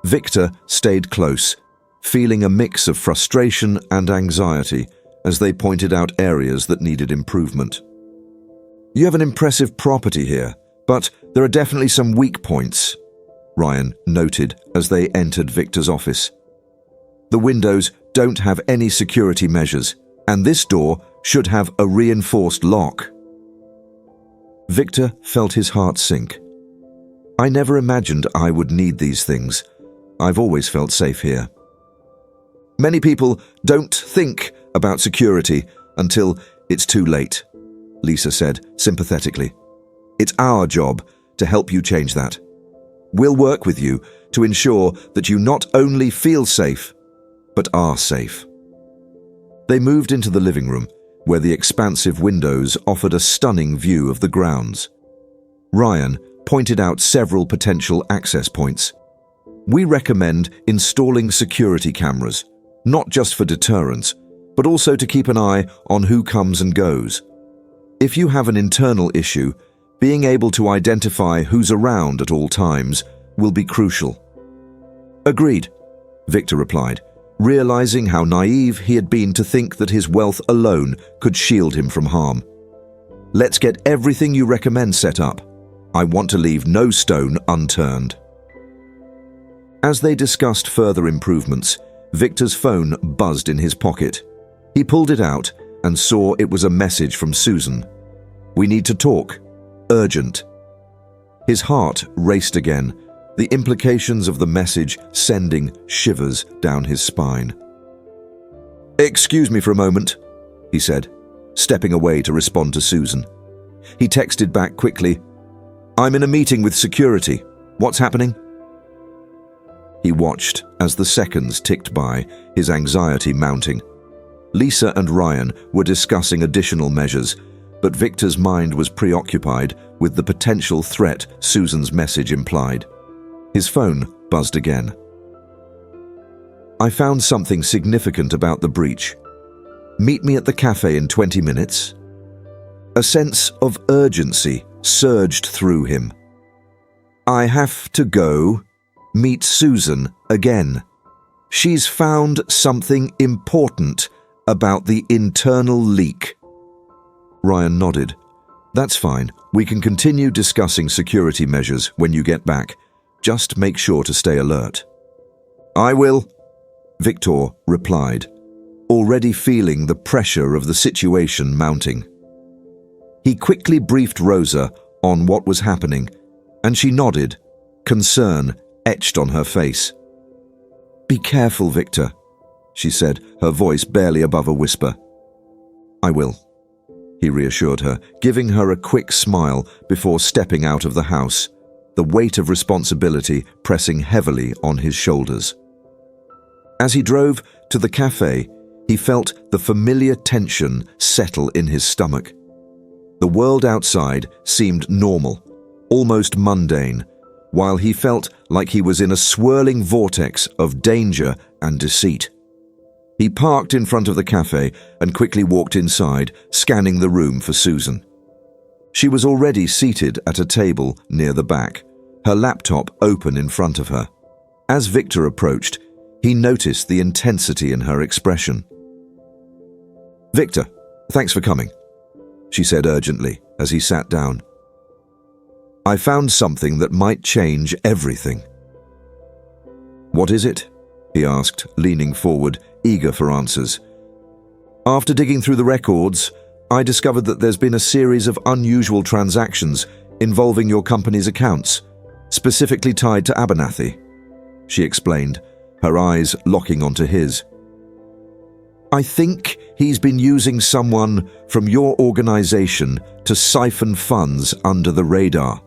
Victor stayed close, feeling a mix of frustration and anxiety as they pointed out areas that needed improvement. "You have an impressive property here, but there are definitely some weak points," Ryan noted as they entered Victor's office. "The windows don't have any security measures, and this door should have a reinforced lock." Victor felt his heart sink. "I never imagined I would need these things. I've always felt safe here." "Many people don't think about security until it's too late," Lisa said sympathetically. "It's our job to help you change that. We'll work with you to ensure that you not only feel safe, but are safe." They moved into the living room, where the expansive windows offered a stunning view of the grounds. Ryan pointed out several potential access points. We recommend installing security cameras, not just for deterrence, but also to keep an eye on who comes and goes. If you have an internal issue, being able to identify who's around at all times will be crucial." "Agreed," Victor replied, realizing how naive he had been to think that his wealth alone could shield him from harm. "Let's get everything you recommend set up. I want to leave no stone unturned." As they discussed further improvements, Victor's phone buzzed in his pocket. He pulled it out and saw it was a message from Susan. "We need to talk. Urgent." His heart raced again, the implications of the message sending shivers down his spine. "Excuse me for a moment," he said, stepping away to respond to Susan. He texted back quickly, "I'm in a meeting with security. What's happening?" He watched as the seconds ticked by, his anxiety mounting. Lisa and Ryan were discussing additional measures, but Victor's mind was preoccupied with the potential threat Susan's message implied. His phone buzzed again. "I found something significant about the breach. Meet me at the cafe in 20 minutes." A sense of urgency surged through him. "I have to go meet Susan again. She's found something important about the internal leak." Ryan nodded. "That's fine. We can continue discussing security measures when you get back. Just make sure to stay alert." "I will," Victor replied, already feeling the pressure of the situation mounting. He quickly briefed Rosa on what was happening, and she nodded, concern etched on her face. "Be careful, Victor," she said, her voice barely above a whisper. "I will," he reassured her, giving her a quick smile before stepping out of the house, the weight of responsibility pressing heavily on his shoulders. As he drove to the cafe, he felt the familiar tension settle in his stomach. The world outside seemed normal, almost mundane, while he felt like he was in a swirling vortex of danger and deceit. He parked in front of the cafe and quickly walked inside, scanning the room for Susan. She was already seated at a table near the back, her laptop open in front of her. As Victor approached, he noticed the intensity in her expression. "Victor, thanks for coming," she said urgently as he sat down. "I found something that might change everything." "What is it?" he asked, leaning forward, eager for answers. "After digging through the records, I discovered that there's been a series of unusual transactions involving your company's accounts, specifically tied to Abernathy," she explained, her eyes locking onto his. "I think he's been using someone from your organization to siphon funds under the radar."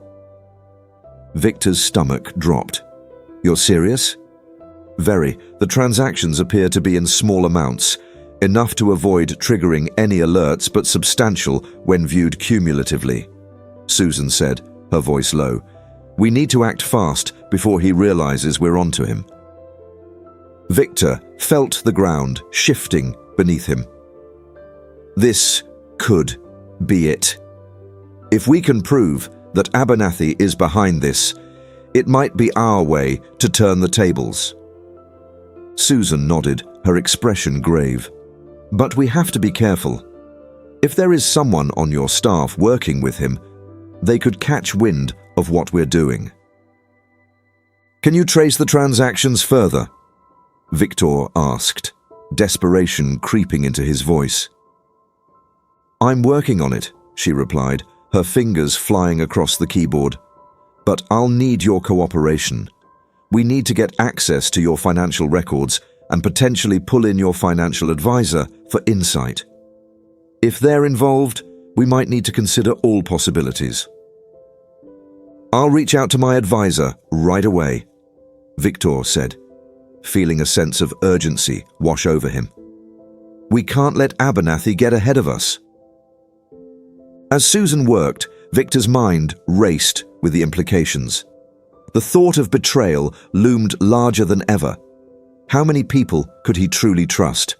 Victor's stomach dropped. "You're serious?" "Very. The transactions appear to be in small amounts, enough to avoid triggering any alerts but substantial when viewed cumulatively," Susan said, her voice low. "We need to act fast before he realizes we're onto him." Victor felt the ground shifting beneath him. This could be it. If we can prove that Abernathy is behind this, it might be our way to turn the tables. Susan nodded, her expression grave. "But we have to be careful. If there is someone on your staff working with him, they could catch wind of what we're doing." "Can you trace the transactions further?" Victor asked, desperation creeping into his voice. "I'm working on it," she replied, her fingers flying across the keyboard. "But I'll need your cooperation. We need to get access to your financial records and potentially pull in your financial advisor for insight. If they're involved, we might need to consider all possibilities." "I'll reach out to my advisor right away," Victor said, feeling a sense of urgency wash over him. "We can't let Abernathy get ahead of us." As Susan worked, Victor's mind raced with the implications. The thought of betrayal loomed larger than ever. How many people could he truly trust?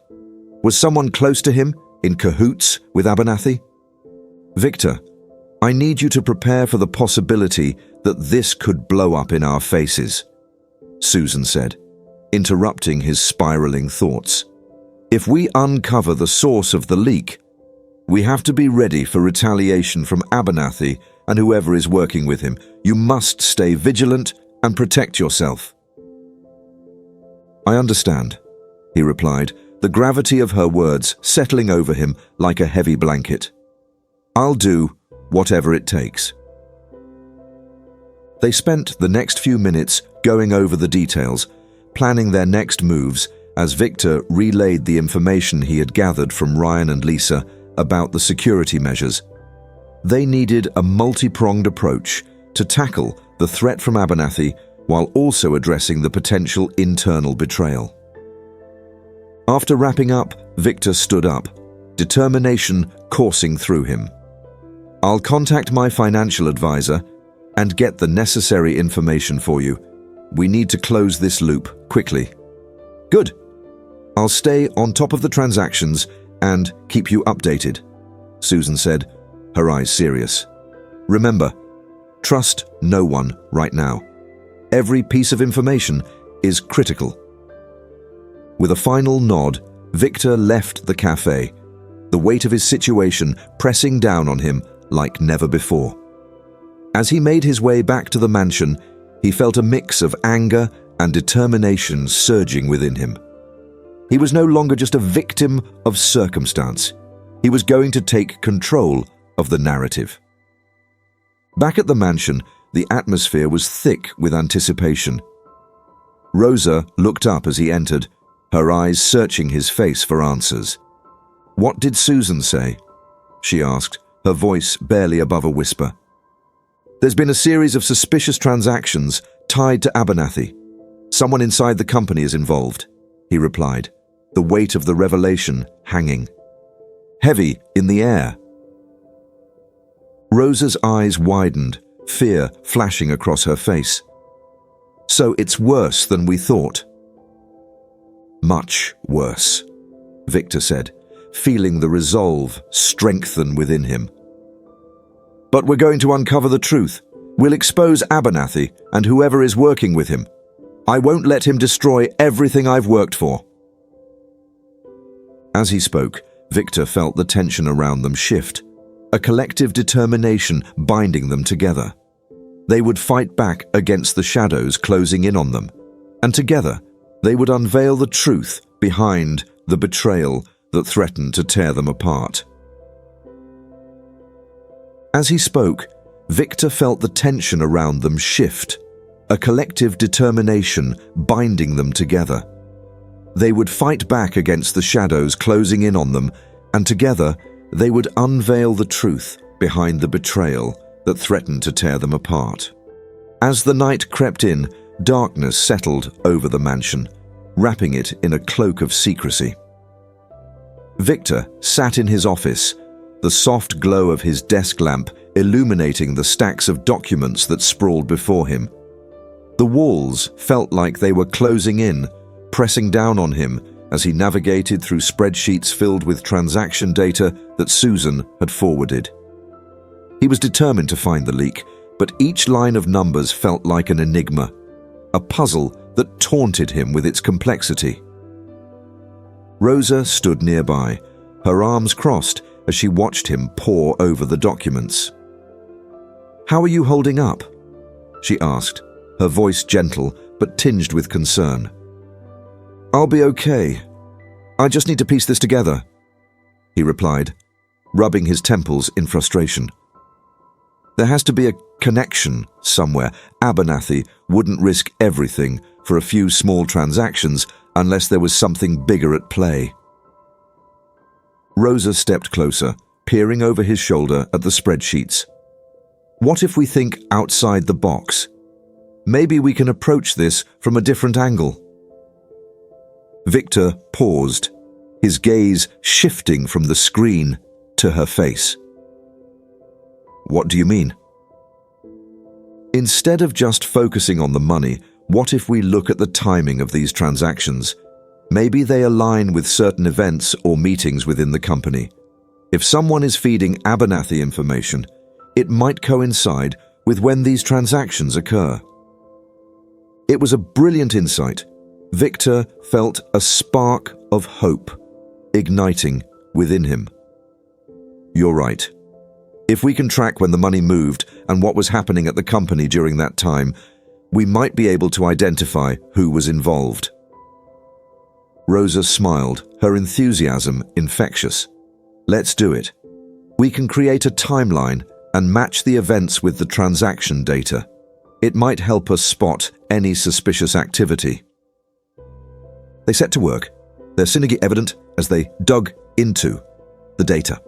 Was someone close to him in cahoots with Abernathy? "Victor, I need you to prepare for the possibility that this could blow up in our faces," Susan said, interrupting his spiraling thoughts. "If we uncover the source of the leak, we have to be ready for retaliation from Abernathy and whoever is working with him. You must stay vigilant and protect yourself." "I understand," he replied, the gravity of her words settling over him like a heavy blanket. "I'll do whatever it takes." They spent the next few minutes going over the details, planning their next moves as Victor relayed the information he had gathered from Ryan and Lisa about the security measures. They needed a multi-pronged approach to tackle the threat from Abernathy while also addressing the potential internal betrayal. After wrapping up, Victor stood up, determination coursing through him. "I'll contact my financial advisor and get the necessary information for you. We need to close this loop quickly." "Good. I'll stay on top of the transactions and keep you updated," Susan said, her eyes serious. "Remember, trust no one right now. Every piece of information is critical." With a final nod, Victor left the cafe, the weight of his situation pressing down on him like never before. As he made his way back to the mansion, he felt a mix of anger and determination surging within him. He was no longer just a victim of circumstance. He was going to take control of the narrative. Back at the mansion, the atmosphere was thick with anticipation. Rosa looked up as he entered, her eyes searching his face for answers. "What did Susan say?" she asked, her voice barely above a whisper. "There's been a series of suspicious transactions tied to Abernathy. Someone inside the company is involved," he replied, the weight of the revelation hanging heavy in the air. Rosa's eyes widened, fear flashing across her face. "So it's worse than we thought." "Much worse," Victor said, feeling the resolve strengthen within him. "But we're going to uncover the truth. We'll expose Abernathy and whoever is working with him. I won't let him destroy everything I've worked for." As he spoke, Victor felt the tension around them shift, a collective determination binding them together. They would fight back against the shadows closing in on them, and together they would unveil the truth behind the betrayal that threatened to tear them apart. As he spoke, Victor felt the tension around them shift, a collective determination binding them together. They would fight back against the shadows closing in on them, and together they would unveil the truth behind the betrayal that threatened to tear them apart. As the night crept in, darkness settled over the mansion, wrapping it in a cloak of secrecy. Victor sat in his office, the soft glow of his desk lamp illuminating the stacks of documents that sprawled before him. The walls felt like they were closing in, pressing down on him as he navigated through spreadsheets filled with transaction data that Susan had forwarded. He was determined to find the leak, but each line of numbers felt like an enigma, a puzzle that taunted him with its complexity. Rosa stood nearby, her arms crossed as she watched him pore over the documents. "How are you holding up?" she asked, her voice gentle but tinged with concern. "I'll be okay. I just need to piece this together," he replied, rubbing his temples in frustration. "There has to be a connection somewhere. Abernathy wouldn't risk everything for a few small transactions unless there was something bigger at play." Rosa stepped closer, peering over his shoulder at the spreadsheets. "What if we think outside the box? Maybe we can approach this from a different angle." Victor paused, his gaze shifting from the screen to her face. "What do you mean?" Instead of just focusing on the money, what if we look at the timing of these transactions? Maybe they align with certain events or meetings within the company. If someone is feeding Abernathy information, it might coincide with when these transactions occur. It was a brilliant insight. Victor felt a spark of hope igniting within him. You're right. If we can track when the money moved and what was happening at the company during that time, we might be able to identify who was involved. Rosa smiled, her enthusiasm infectious. Let's do it. We can create a timeline and match the events with the transaction data. It might help us spot any suspicious activity. They set to work, their synergy evident as they dug into the data.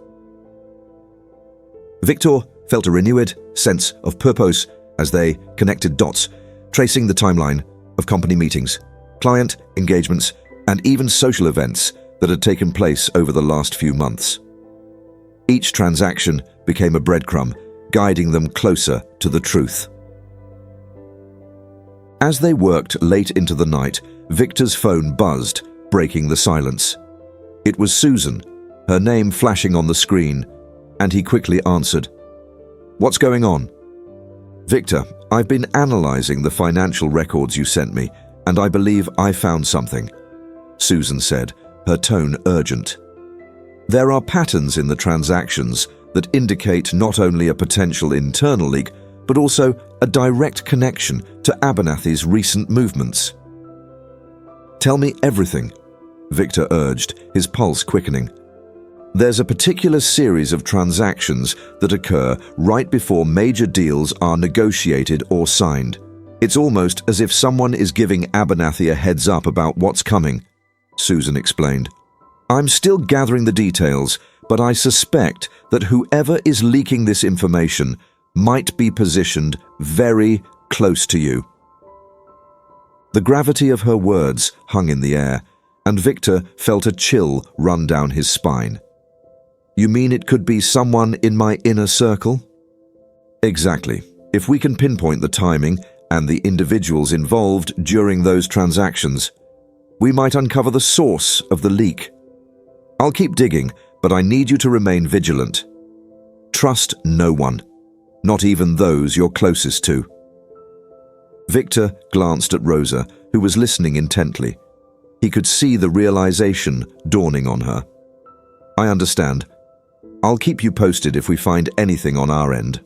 Victor felt a renewed sense of purpose as they connected dots, tracing the timeline of company meetings, client engagements, and even social events that had taken place over the last few months. Each transaction became a breadcrumb, guiding them closer to the truth. As they worked late into the night, Victor's phone buzzed, breaking the silence. It was Susan, her name flashing on the screen, and he quickly answered. "What's going on?" "Victor, I've been analyzing the financial records you sent me, and I believe I found something," Susan said, her tone urgent. "There are patterns in the transactions that indicate not only a potential internal leak, but also a direct connection to Abernathy's recent movements." "Tell me everything," Victor urged, his pulse quickening. "There's a particular series of transactions that occur right before major deals are negotiated or signed. It's almost as if someone is giving Abernathy a heads up about what's coming," Susan explained. "I'm still gathering the details, but I suspect that whoever is leaking this information might be positioned very close to you." The gravity of her words hung in the air, and Victor felt a chill run down his spine. "You mean it could be someone in my inner circle?" "Exactly. If we can pinpoint the timing and the individuals involved during those transactions, we might uncover the source of the leak. I'll keep digging, but I need you to remain vigilant. Trust no one, not even those you're closest to." Victor glanced at Rosa, who was listening intently. He could see the realization dawning on her. "I understand. I'll keep you posted if we find anything on our end,"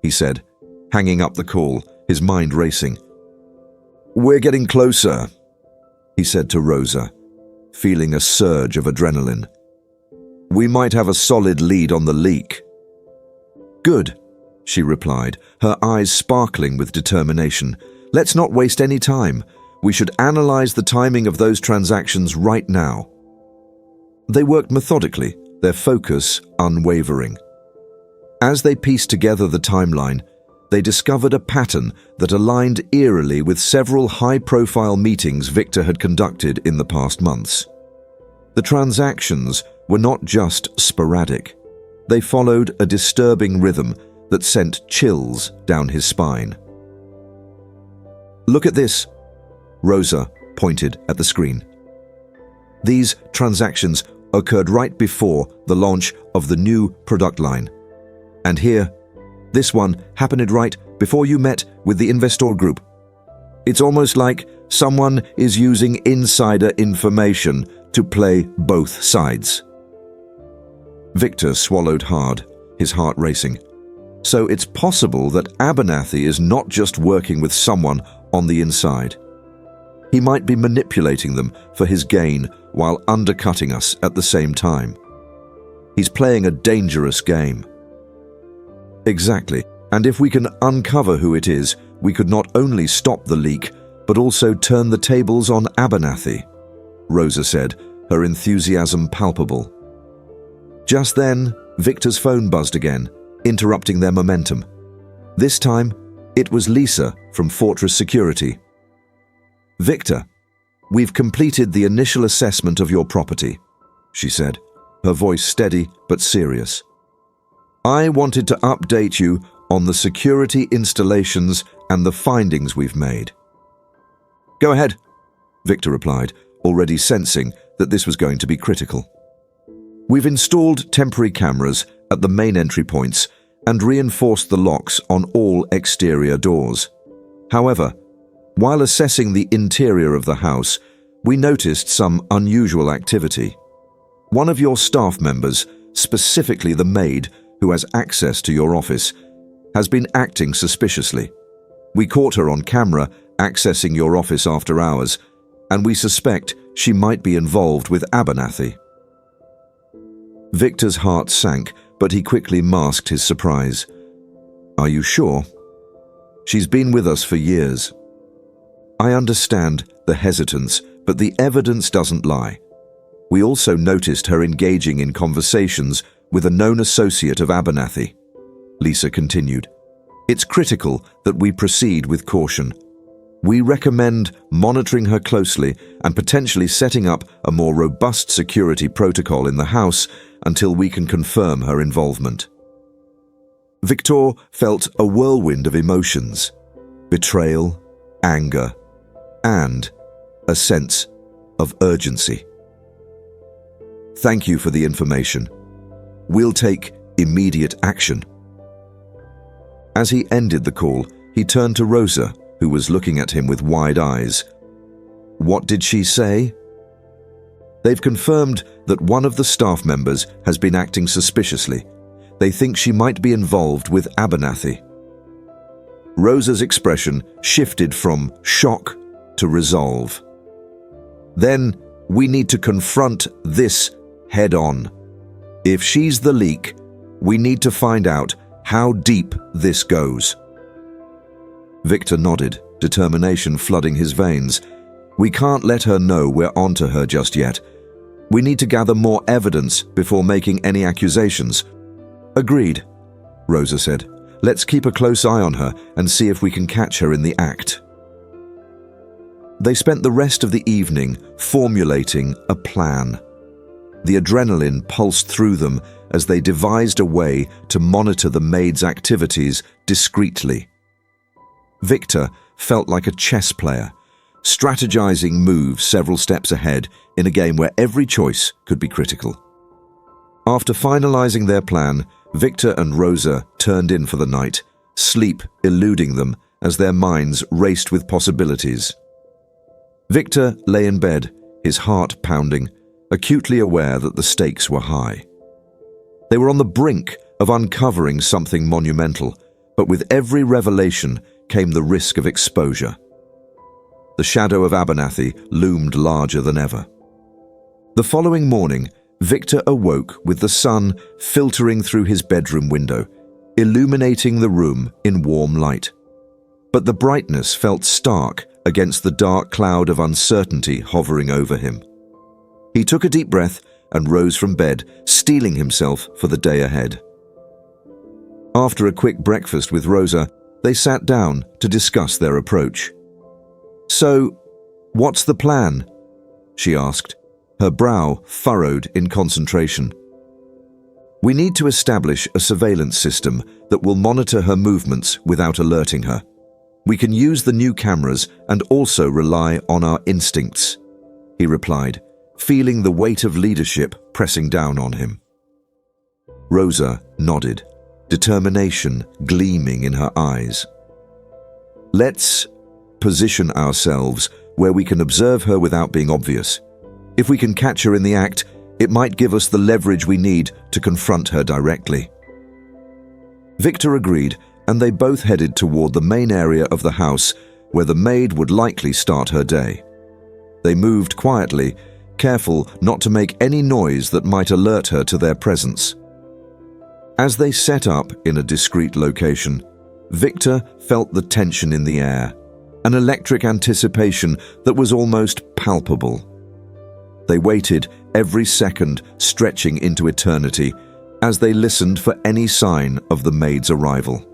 he said, hanging up the call, his mind racing. "We're getting closer," he said to Rosa, feeling a surge of adrenaline. "We might have a solid lead on the leak." "Good," she replied, her eyes sparkling with determination. "Let's not waste any time. We should analyze the timing of those transactions right now." They worked methodically, their focus unwavering. As they pieced together the timeline, they discovered a pattern that aligned eerily with several high-profile meetings Victor had conducted in the past months. The transactions were not just sporadic. They followed a disturbing rhythm that sent chills down his spine. "Look at this," Rosa pointed at the screen. These transactions occurred right before the launch of the new product line. And here, this one happened right before you met with the investor group. It's almost like someone is using insider information to play both sides. Victor swallowed hard, his heart racing. So it's possible that Abernathy is not just working with someone on the inside. He might be manipulating them for his gain while undercutting us at the same time. He's playing a dangerous game. Exactly, and if we can uncover who it is, we could not only stop the leak, but also turn the tables on Abernathy, Rosa said, her enthusiasm palpable. Just then, Victor's phone buzzed again, interrupting their momentum. This time, it was Lisa from Fortress Security. "Victor, we've completed the initial assessment of your property," she said, her voice steady but serious. "I wanted to update you on the security installations and the findings we've made." "Go ahead," Victor replied, already sensing that this was going to be critical. "We've installed temporary cameras at the main entry points and reinforced the locks on all exterior doors. However, while assessing the interior of the house, we noticed some unusual activity. One of your staff members, specifically the maid who has access to your office, has been acting suspiciously. We caught her on camera accessing your office after hours, and we suspect she might be involved with Abernathy." Victor's heart sank, but he quickly masked his surprise. "Are you sure? She's been with us for years." "I understand the hesitance, but the evidence doesn't lie. We also noticed her engaging in conversations with a known associate of Abernathy," Lisa continued. "It's critical that we proceed with caution. We recommend monitoring her closely and potentially setting up a more robust security protocol in the house until we can confirm her involvement." Victor felt a whirlwind of emotions: betrayal, anger, and a sense of urgency. "Thank you for the information. We'll take immediate action." As he ended the call, he turned to Rosa, who was looking at him with wide eyes. "What did she say?" "They've confirmed that one of the staff members has been acting suspiciously. They think she might be involved with Abernathy." Rosa's expression shifted from shock to resolve. "Then we need to confront this head-on. If she's the leak, we need to find out how deep this goes." Victor nodded, determination flooding his veins. "We can't let her know we're onto her just yet. We need to gather more evidence before making any accusations." "Agreed," Rosa said. "Let's keep a close eye on her and see if we can catch her in the act." They spent the rest of the evening formulating a plan. The adrenaline pulsed through them as they devised a way to monitor the maid's activities discreetly. Victor felt like a chess player, strategizing moves several steps ahead in a game where every choice could be critical. After finalizing their plan, Victor and Rosa turned in for the night, sleep eluding them as their minds raced with possibilities. Victor lay in bed, his heart pounding, acutely aware that the stakes were high. They were on the brink of uncovering something monumental, but with every revelation came the risk of exposure. The shadow of Abernathy loomed larger than ever. The following morning, Victor awoke with the sun filtering through his bedroom window, illuminating the room in warm light. But the brightness felt stark against the dark cloud of uncertainty hovering over him. He took a deep breath and rose from bed, steeling himself for the day ahead. After a quick breakfast with Rosa, they sat down to discuss their approach. "So, what's the plan?" she asked, her brow furrowed in concentration. "We need to establish a surveillance system that will monitor her movements without alerting her. We can use the new cameras and also rely on our instincts," he replied, feeling the weight of leadership pressing down on him. Rosa nodded, determination gleaming in her eyes. "Let's position ourselves where we can observe her without being obvious. If we can catch her in the act, it might give us the leverage we need to confront her directly." Victor agreed, and they both headed toward the main area of the house where the maid would likely start her day. They moved quietly, careful not to make any noise that might alert her to their presence. As they set up in a discreet location, Victor felt the tension in the air, an electric anticipation that was almost palpable. They waited, every second stretching into eternity, as they listened for any sign of the maid's arrival.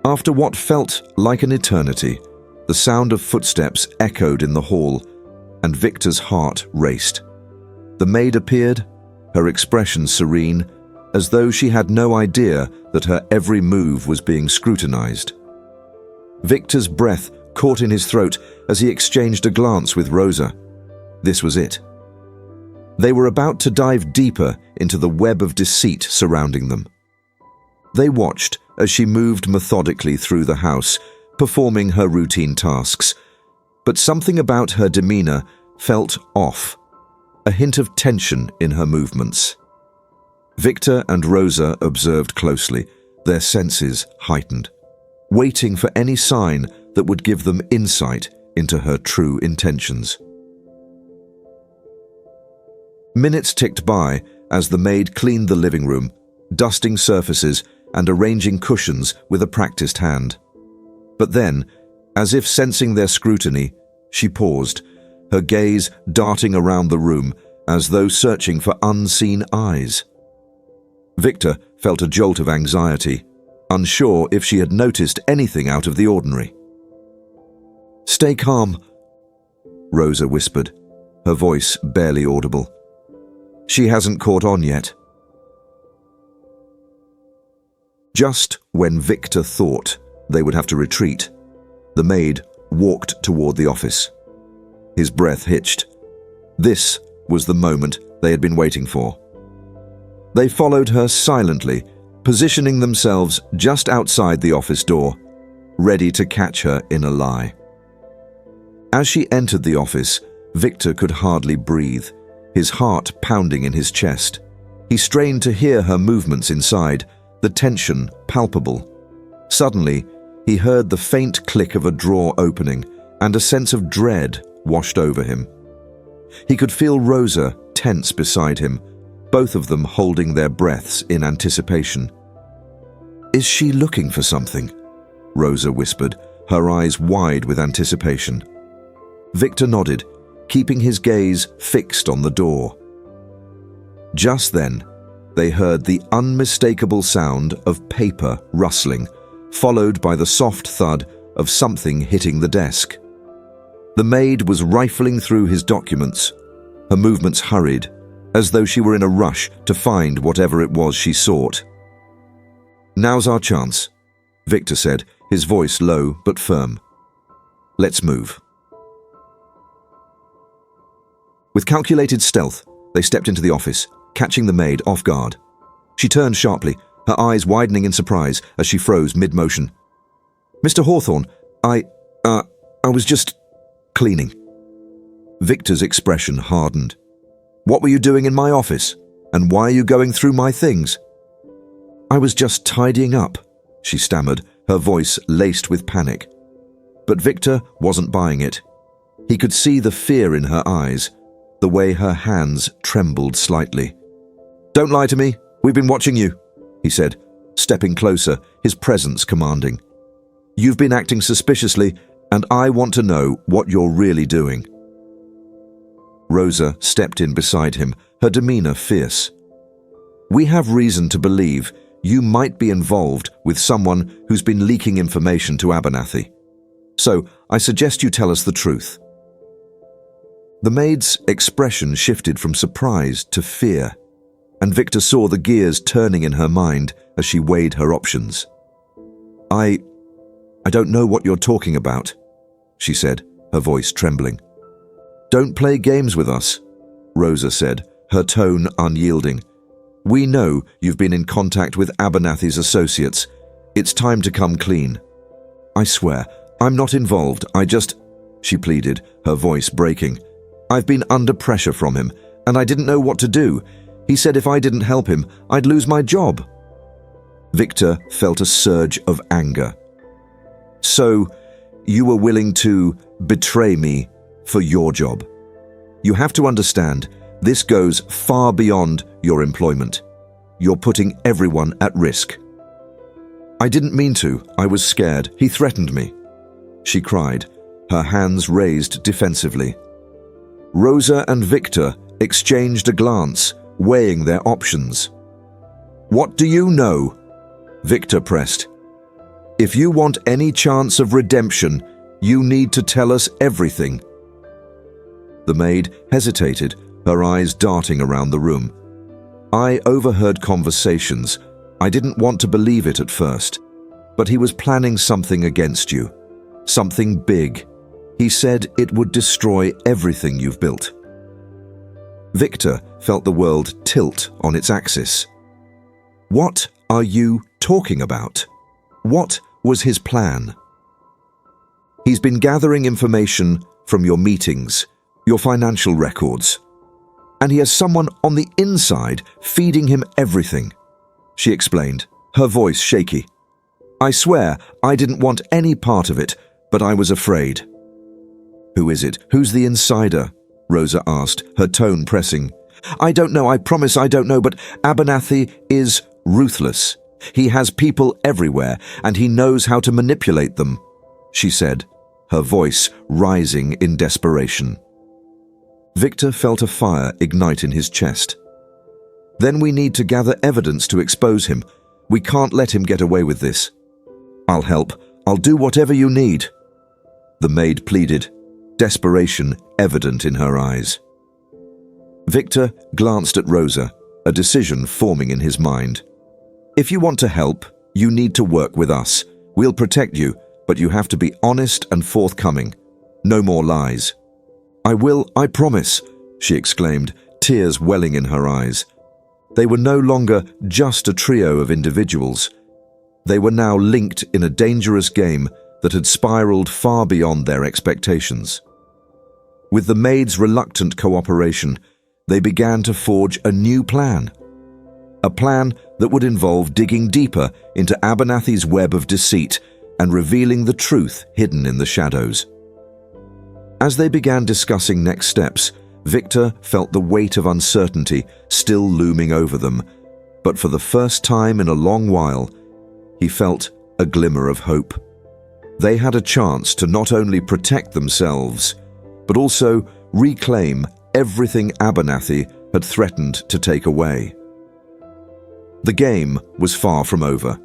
After what felt like an eternity, the sound of footsteps echoed in the hall, and Victor's heart raced. The maid appeared, her expression serene, as though she had no idea that her every move was being scrutinized. Victor's breath caught in his throat as he exchanged a glance with Rosa. This was it. They were about to dive deeper into the web of deceit surrounding them. They watched as she moved methodically through the house, performing her routine tasks. But something about her demeanor felt off, a hint of tension in her movements. Victor and Rosa observed closely, their senses heightened, waiting for any sign that would give them insight into her true intentions. Minutes ticked by as the maid cleaned the living room, dusting surfaces and arranging cushions with a practiced hand. But then, as if sensing their scrutiny, she paused, her gaze darting around the room as though searching for unseen eyes. Victor felt a jolt of anxiety, unsure if she had noticed anything out of the ordinary. "Stay calm," Rosa whispered, her voice barely audible. "She hasn't caught on yet." Just when Victor thought they would have to retreat, the maid walked toward the office. His breath hitched. This was the moment they had been waiting for. They followed her silently, positioning themselves just outside the office door, ready to catch her in a lie. As she entered the office, Victor could hardly breathe, his heart pounding in his chest. He strained to hear her movements inside, the tension palpable. Suddenly, he heard the faint click of a drawer opening, and a sense of dread washed over him. He could feel Rosa tense beside him, both of them holding their breaths in anticipation. "Is she looking for something?" Rosa whispered, her eyes wide with anticipation. Victor nodded, keeping his gaze fixed on the door. Just then, they heard the unmistakable sound of paper rustling, followed by the soft thud of something hitting the desk. The maid was rifling through his documents, her movements hurried, as though she were in a rush to find whatever it was she sought. "Now's our chance," Victor said, his voice low but firm. "Let's move." With calculated stealth, they stepped into the office, catching the maid off guard. She turned sharply, her eyes widening in surprise as she froze mid-motion. "Mr. Hawthorne, I was just cleaning." Victor's expression hardened. "What were you doing in my office? And why are you going through my things?" "I was just tidying up," she stammered, her voice laced with panic. But Victor wasn't buying it. He could see the fear in her eyes, the way her hands trembled slightly. "Don't lie to me. We've been watching you," he said, stepping closer, his presence commanding. "You've been acting suspiciously, and I want to know what you're really doing." Rosa stepped in beside him, her demeanor fierce. "We have reason to believe you might be involved with someone who's been leaking information to Abernathy. So I suggest you tell us the truth." The maid's expression shifted from surprise to fear, and Victor saw the gears turning in her mind as she weighed her options. I don't know what you're talking about," she said, her voice trembling. "Don't play games with us," Rosa said, her tone unyielding. "We know you've been in contact with Abernathy's associates. It's time to come clean." "I swear, I'm not involved. She pleaded, her voice breaking. "I've been under pressure from him, and I didn't know what to do. He said if I didn't help him, I'd lose my job." Victor felt a surge of anger. "So, you were willing to betray me for your job? You have to understand, this goes far beyond your employment. You're putting everyone at risk." "I didn't mean to. I was scared. He threatened me," she cried, her hands raised defensively. Rosa and Victor exchanged a glance, weighing their options. "What do you know?" Victor pressed. "If you want any chance of redemption, you need to tell us everything." The maid hesitated, her eyes darting around the room. I overheard conversations. I didn't want to believe it at first, but he was planning something against you. Something big. He said it would destroy everything you've built. Victor felt the world tilt on its axis. What are you talking about? What was his plan? He's been gathering information from your meetings, your financial records, and he has someone on the inside feeding him everything, she explained, her voice shaky. I swear I didn't want any part of it, but I was afraid. Who is it? Who's the insider? Rosa asked, her tone pressing. I don't know, I promise I don't know, but Abernathy is ruthless. He has people everywhere, and he knows how to manipulate them, she said, her voice rising in desperation. Victor felt a fire ignite in his chest. Then we need to gather evidence to expose him. We can't let him get away with this. I'll help. I'll do whatever you need, the maid pleaded, desperation evident in her eyes. Victor glanced at Rosa, a decision forming in his mind. If you want to help, you need to work with us. We'll protect you, but you have to be honest and forthcoming. No more lies. I will, I promise, she exclaimed, tears welling in her eyes. They were no longer just a trio of individuals. They were now linked in a dangerous game that had spiraled far beyond their expectations. With the maid's reluctant cooperation, they began to forge a new plan. A plan that would involve digging deeper into Abernathy's web of deceit and revealing the truth hidden in the shadows. As they began discussing next steps, Victor felt the weight of uncertainty still looming over them, but for the first time in a long while, he felt a glimmer of hope. They had a chance to not only protect themselves, but also reclaim everything Abernathy had threatened to take away. The game was far from over,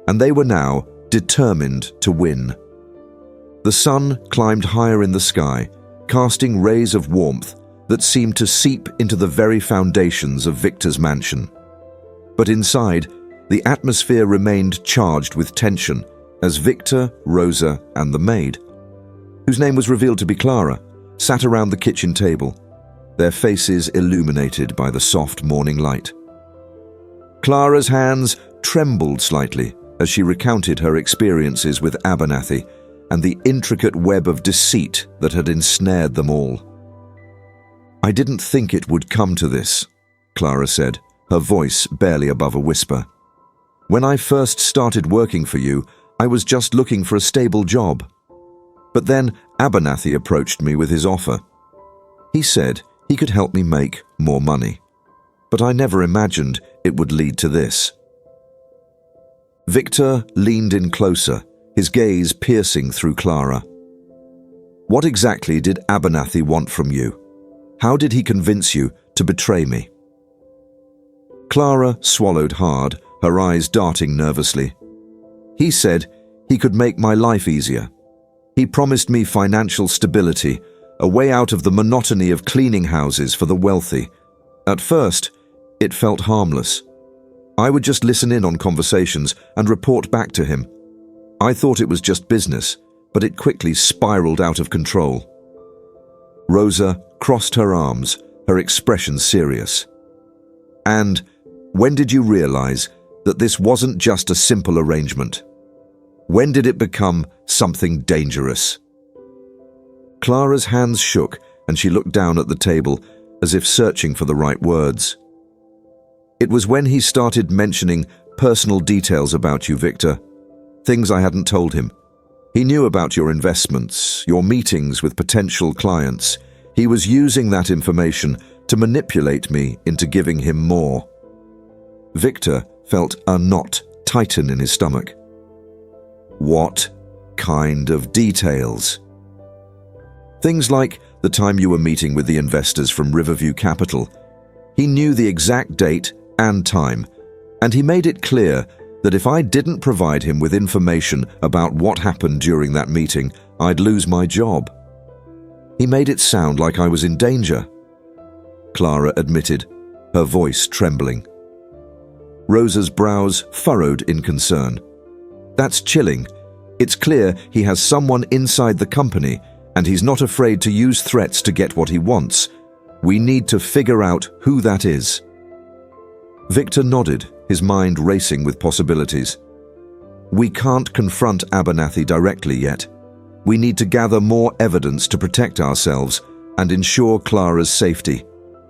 and they were now determined to win. The sun climbed higher in the sky, casting rays of warmth that seemed to seep into the very foundations of Victor's mansion. But inside, the atmosphere remained charged with tension as Victor, Rosa, and the maid, whose name was revealed to be Clara, sat around the kitchen table, their faces illuminated by the soft morning light. Clara's hands trembled slightly as she recounted her experiences with Abernathy and the intricate web of deceit that had ensnared them all. I didn't think it would come to this, Clara said, her voice barely above a whisper. When I first started working for you, I was just looking for a stable job. But then Abernathy approached me with his offer. He said he could help me make more money. But I never imagined it would lead to this. Victor leaned in closer, his gaze piercing through Clara. What exactly did Abernathy want from you? How did he convince you to betray me? Clara swallowed hard, her eyes darting nervously. He said he could make my life easier. He promised me financial stability, a way out of the monotony of cleaning houses for the wealthy. At first, it felt harmless. I would just listen in on conversations and report back to him. I thought it was just business, but it quickly spiraled out of control. Rosa crossed her arms, her expression serious. And when did you realize that this wasn't just a simple arrangement? When did it become something dangerous? Clara's hands shook and she looked down at the table as if searching for the right words. It was when he started mentioning personal details about you, Victor. Things I hadn't told him. He knew about your investments, your meetings with potential clients. He was using that information to manipulate me into giving him more. Victor felt a knot tighten in his stomach. What kind of details? Things like the time you were meeting with the investors from Riverview Capital. He knew the exact date and time, and he made it clear that if I didn't provide him with information about what happened during that meeting, I'd lose my job. He made it sound like I was in danger. Clara admitted, her voice trembling. Rosa's brows furrowed in concern. That's chilling. It's clear he has someone inside the company, and he's not afraid to use threats to get what he wants. We need to figure out who that is. Victor nodded, his mind racing with possibilities. We can't confront Abernathy directly yet. We need to gather more evidence to protect ourselves and ensure Clara's safety.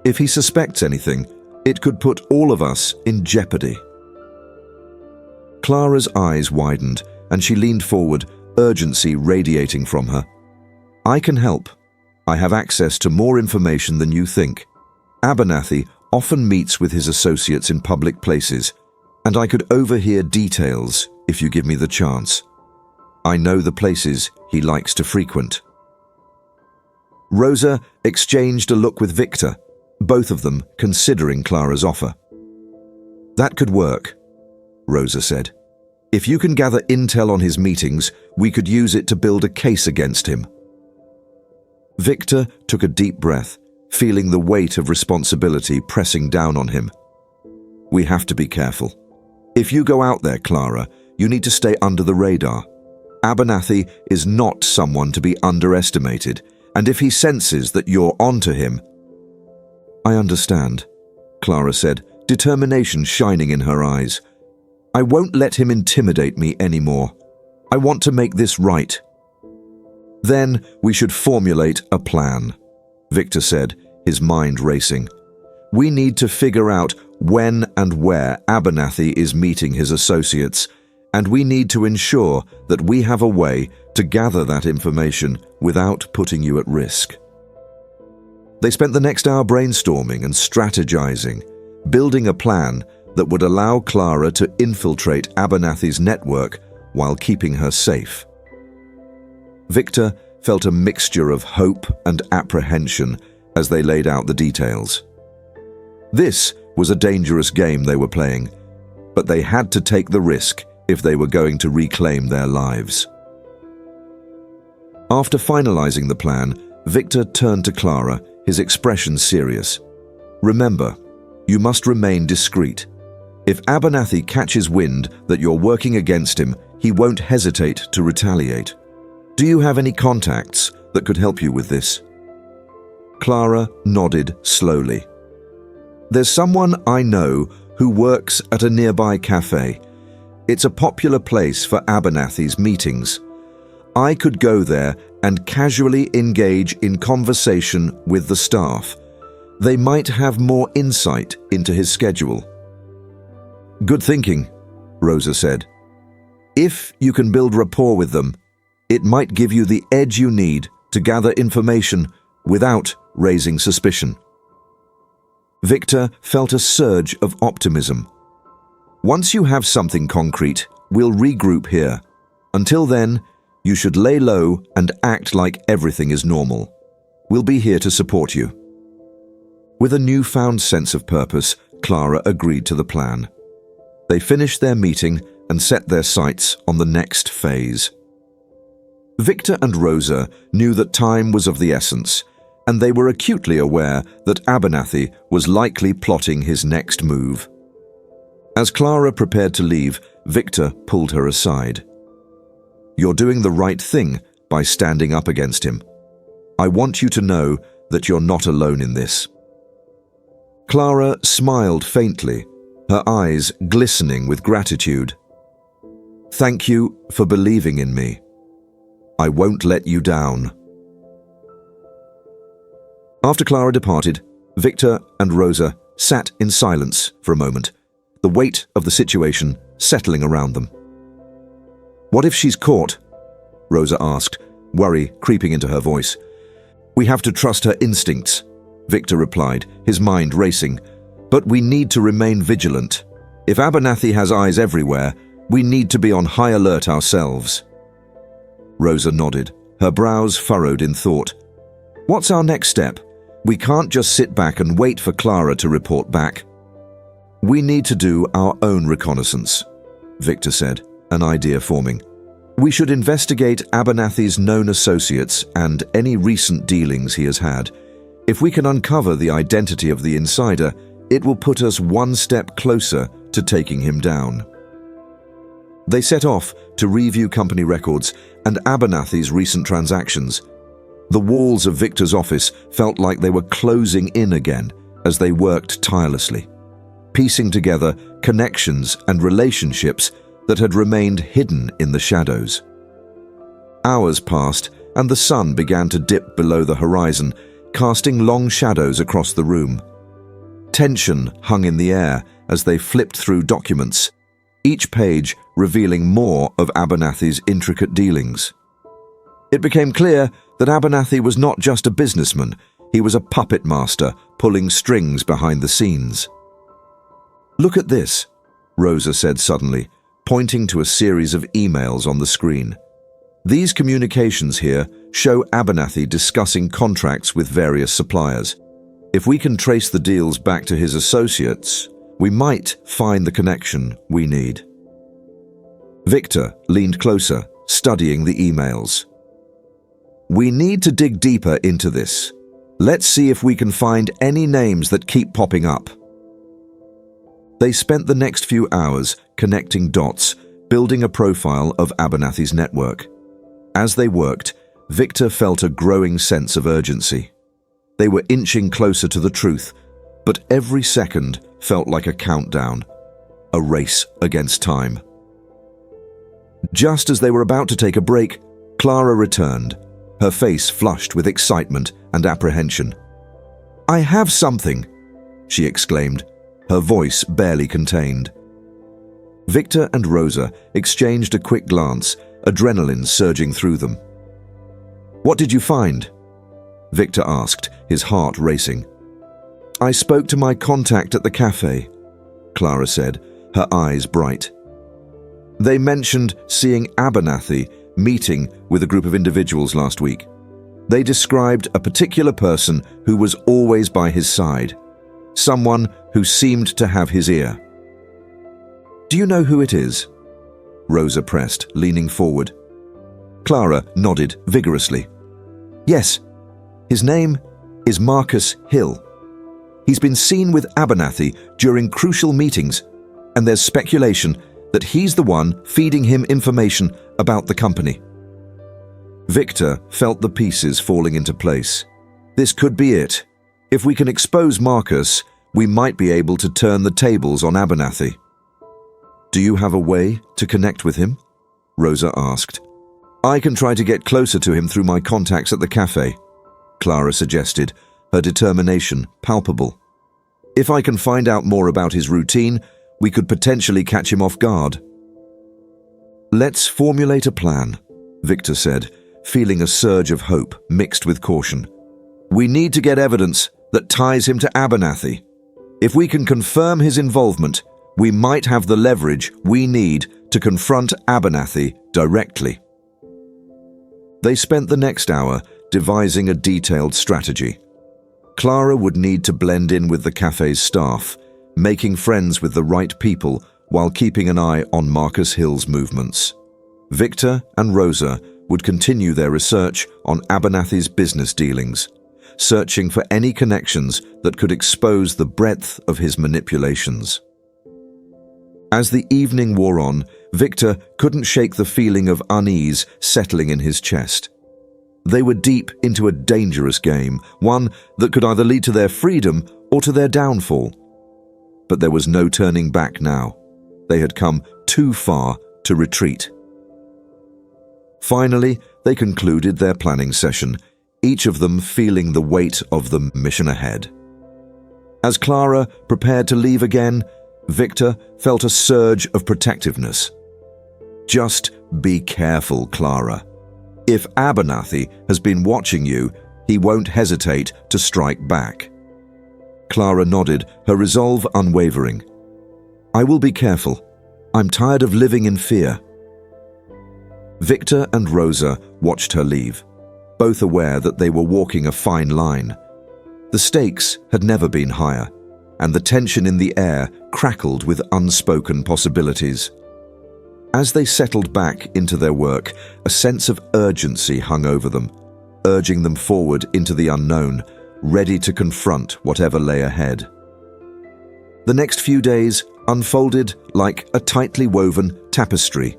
If he suspects anything, it could put all of us in jeopardy. Clara's eyes widened, and she leaned forward, urgency radiating from her. I can help. I have access to more information than you think. Abernathy often meets with his associates in public places, and I could overhear details if you give me the chance. I know the places he likes to frequent. Rosa exchanged a look with Victor, both of them considering Clara's offer. That could work, Rosa said. If you can gather intel on his meetings, we could use it to build a case against him. Victor took a deep breath, feeling the weight of responsibility pressing down on him. We have to be careful. If you go out there, Clara, you need to stay under the radar. Abernathy is not someone to be underestimated, and if he senses that you're onto him... I understand, Clara said, determination shining in her eyes. I won't let him intimidate me anymore. I want to make this right. Then we should formulate a plan, Victor said, his mind racing. We need to figure out when and where Abernathy is meeting his associates, and we need to ensure that we have a way to gather that information without putting you at risk. They spent the next hour brainstorming and strategizing, building a plan that would allow Clara to infiltrate Abernathy's network while keeping her safe. Victor felt a mixture of hope and apprehension as they laid out the details. This was a dangerous game they were playing, but they had to take the risk if they were going to reclaim their lives. After finalizing the plan, Victor turned to Clara, his expression serious. Remember, you must remain discreet. If Abernathy catches wind that you're working against him, he won't hesitate to retaliate. Do you have any contacts that could help you with this? Clara nodded slowly. There's someone I know who works at a nearby cafe. It's a popular place for Abernathy's meetings. I could go there and casually engage in conversation with the staff. They might have more insight into his schedule. Good thinking, Rosa said. If you can build rapport with them, it might give you the edge you need to gather information without raising suspicion. Victor felt a surge of optimism. Once you have something concrete, we'll regroup here. Until then, you should lay low and act like everything is normal. We'll be here to support you. With a newfound sense of purpose, Clara agreed to the plan. They finished their meeting and set their sights on the next phase. Victor and Rosa knew that time was of the essence, and they were acutely aware that Abernathy was likely plotting his next move. As Clara prepared to leave, Victor pulled her aside. You're doing the right thing by standing up against him. I want you to know that you're not alone in this. Clara smiled faintly, her eyes glistening with gratitude. Thank you for believing in me. I won't let you down. After Clara departed, Victor and Rosa sat in silence for a moment, the weight of the situation settling around them. What if she's caught? Rosa asked, worry creeping into her voice. We have to trust her instincts, Victor replied, his mind racing. But we need to remain vigilant. If Abernathy has eyes everywhere, we need to be on high alert ourselves. Rosa nodded, her brows furrowed in thought. What's our next step? We can't just sit back and wait for Clara to report back. We need to do our own reconnaissance, Victor said, an idea forming. We should investigate Abernathy's known associates and any recent dealings he has had. If we can uncover the identity of the insider, It will put us one step closer to taking him down. They set off to review company records and Abernathy's recent transactions. The walls of Victor's office felt like they were closing in again as they worked tirelessly, piecing together connections and relationships that had remained hidden in the shadows. Hours passed, and the sun began to dip below the horizon, casting long shadows across the room. Tension hung in the air as they flipped through documents, each page revealing more of Abernathy's intricate dealings. It became clear that Abernathy was not just a businessman, he was a puppet master pulling strings behind the scenes. "Look at this," Rosa said suddenly, pointing to a series of emails on the screen. "These communications here show Abernathy discussing contracts with various suppliers. If we can trace the deals back to his associates, we might find the connection we need." Victor leaned closer, studying the emails. "We need to dig deeper into this. Let's see if we can find any names that keep popping up." They spent the next few hours connecting dots, building a profile of Abernathy's network. As they worked, Victor felt a growing sense of urgency. They were inching closer to the truth, but every second felt like a countdown, a race against time. Just as they were about to take a break, Clara returned, her face flushed with excitement and apprehension. "I have something," she exclaimed, her voice barely contained. Victor and Rosa exchanged a quick glance, adrenaline surging through them. "What did you find?" Victor asked, his heart racing. "I spoke to my contact at the cafe," Clara said, her eyes bright. "They mentioned seeing Abernathy meeting with a group of individuals last week. They described a particular person who was always by his side, someone who seemed to have his ear." "Do you know who it is?" Rosa pressed, leaning forward. Clara nodded vigorously. "Yes, his name is Marcus Hill. He's been seen with Abernathy during crucial meetings, and there's speculation that he's the one feeding him information about the company." Victor felt the pieces falling into place. This could be it. If we can expose Marcus, we might be able to turn the tables on Abernathy. "Do you have a way to connect with him?" Rosa asked. "I can try to get closer to him through my contacts at the cafe," Clara suggested, her determination palpable. "If I can find out more about his routine, we could potentially catch him off guard." "Let's formulate a plan," Victor said, feeling a surge of hope mixed with caution. "We need to get evidence that ties him to Abernathy. If we can confirm his involvement, we might have the leverage we need to confront Abernathy directly." They spent the next hour devising a detailed strategy. Clara would need to blend in with the cafe's staff, making friends with the right people while keeping an eye on Marcus Hill's movements. Victor and Rosa would continue their research on Abernathy's business dealings, searching for any connections that could expose the breadth of his manipulations. As the evening wore on, Victor couldn't shake the feeling of unease settling in his chest. They were deep into a dangerous game, one that could either lead to their freedom or to their downfall. But there was no turning back now. They had come too far to retreat. Finally, they concluded their planning session, each of them feeling the weight of the mission ahead. As Clara prepared to leave again, Victor felt a surge of protectiveness. "Just be careful, Clara. If Abernathy has been watching you, he won't hesitate to strike back." Clara nodded, her resolve unwavering. "I will be careful. I'm tired of living in fear." Victor and Rosa watched her leave, both aware that they were walking a fine line. The stakes had never been higher, and the tension in the air crackled with unspoken possibilities. As they settled back into their work, a sense of urgency hung over them, urging them forward into the unknown, ready to confront whatever lay ahead. The next few days unfolded like a tightly woven tapestry,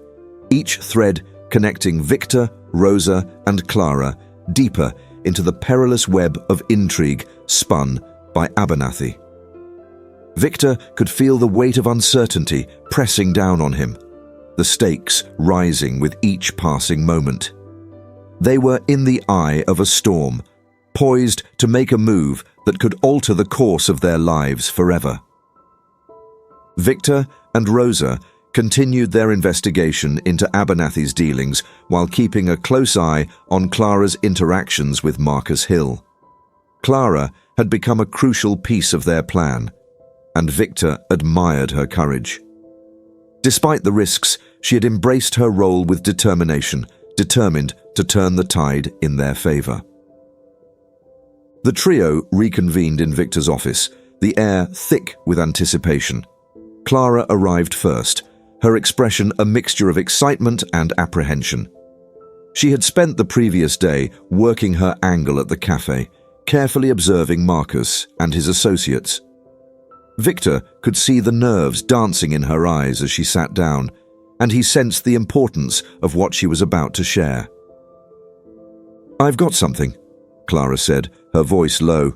each thread connecting Victor, Rosa, and Clara deeper into the perilous web of intrigue spun by Abernathy. Victor could feel the weight of uncertainty pressing down on him, the stakes rising with each passing moment. They were in the eye of a storm, poised to make a move that could alter the course of their lives forever. Victor and Rosa continued their investigation into Abernathy's dealings while keeping a close eye on Clara's interactions with Marcus Hill. Clara had become a crucial piece of their plan, and Victor admired her courage. Despite the risks, she had embraced her role with determination, determined to turn the tide in their favor. The trio reconvened in Victor's office, the air thick with anticipation. Clara arrived first, her expression a mixture of excitement and apprehension. She had spent the previous day working her angle at the cafe, carefully observing Marcus and his associates. Victor could see the nerves dancing in her eyes as she sat down, and he sensed the importance of what she was about to share. "I've got something," Clara said, her voice low.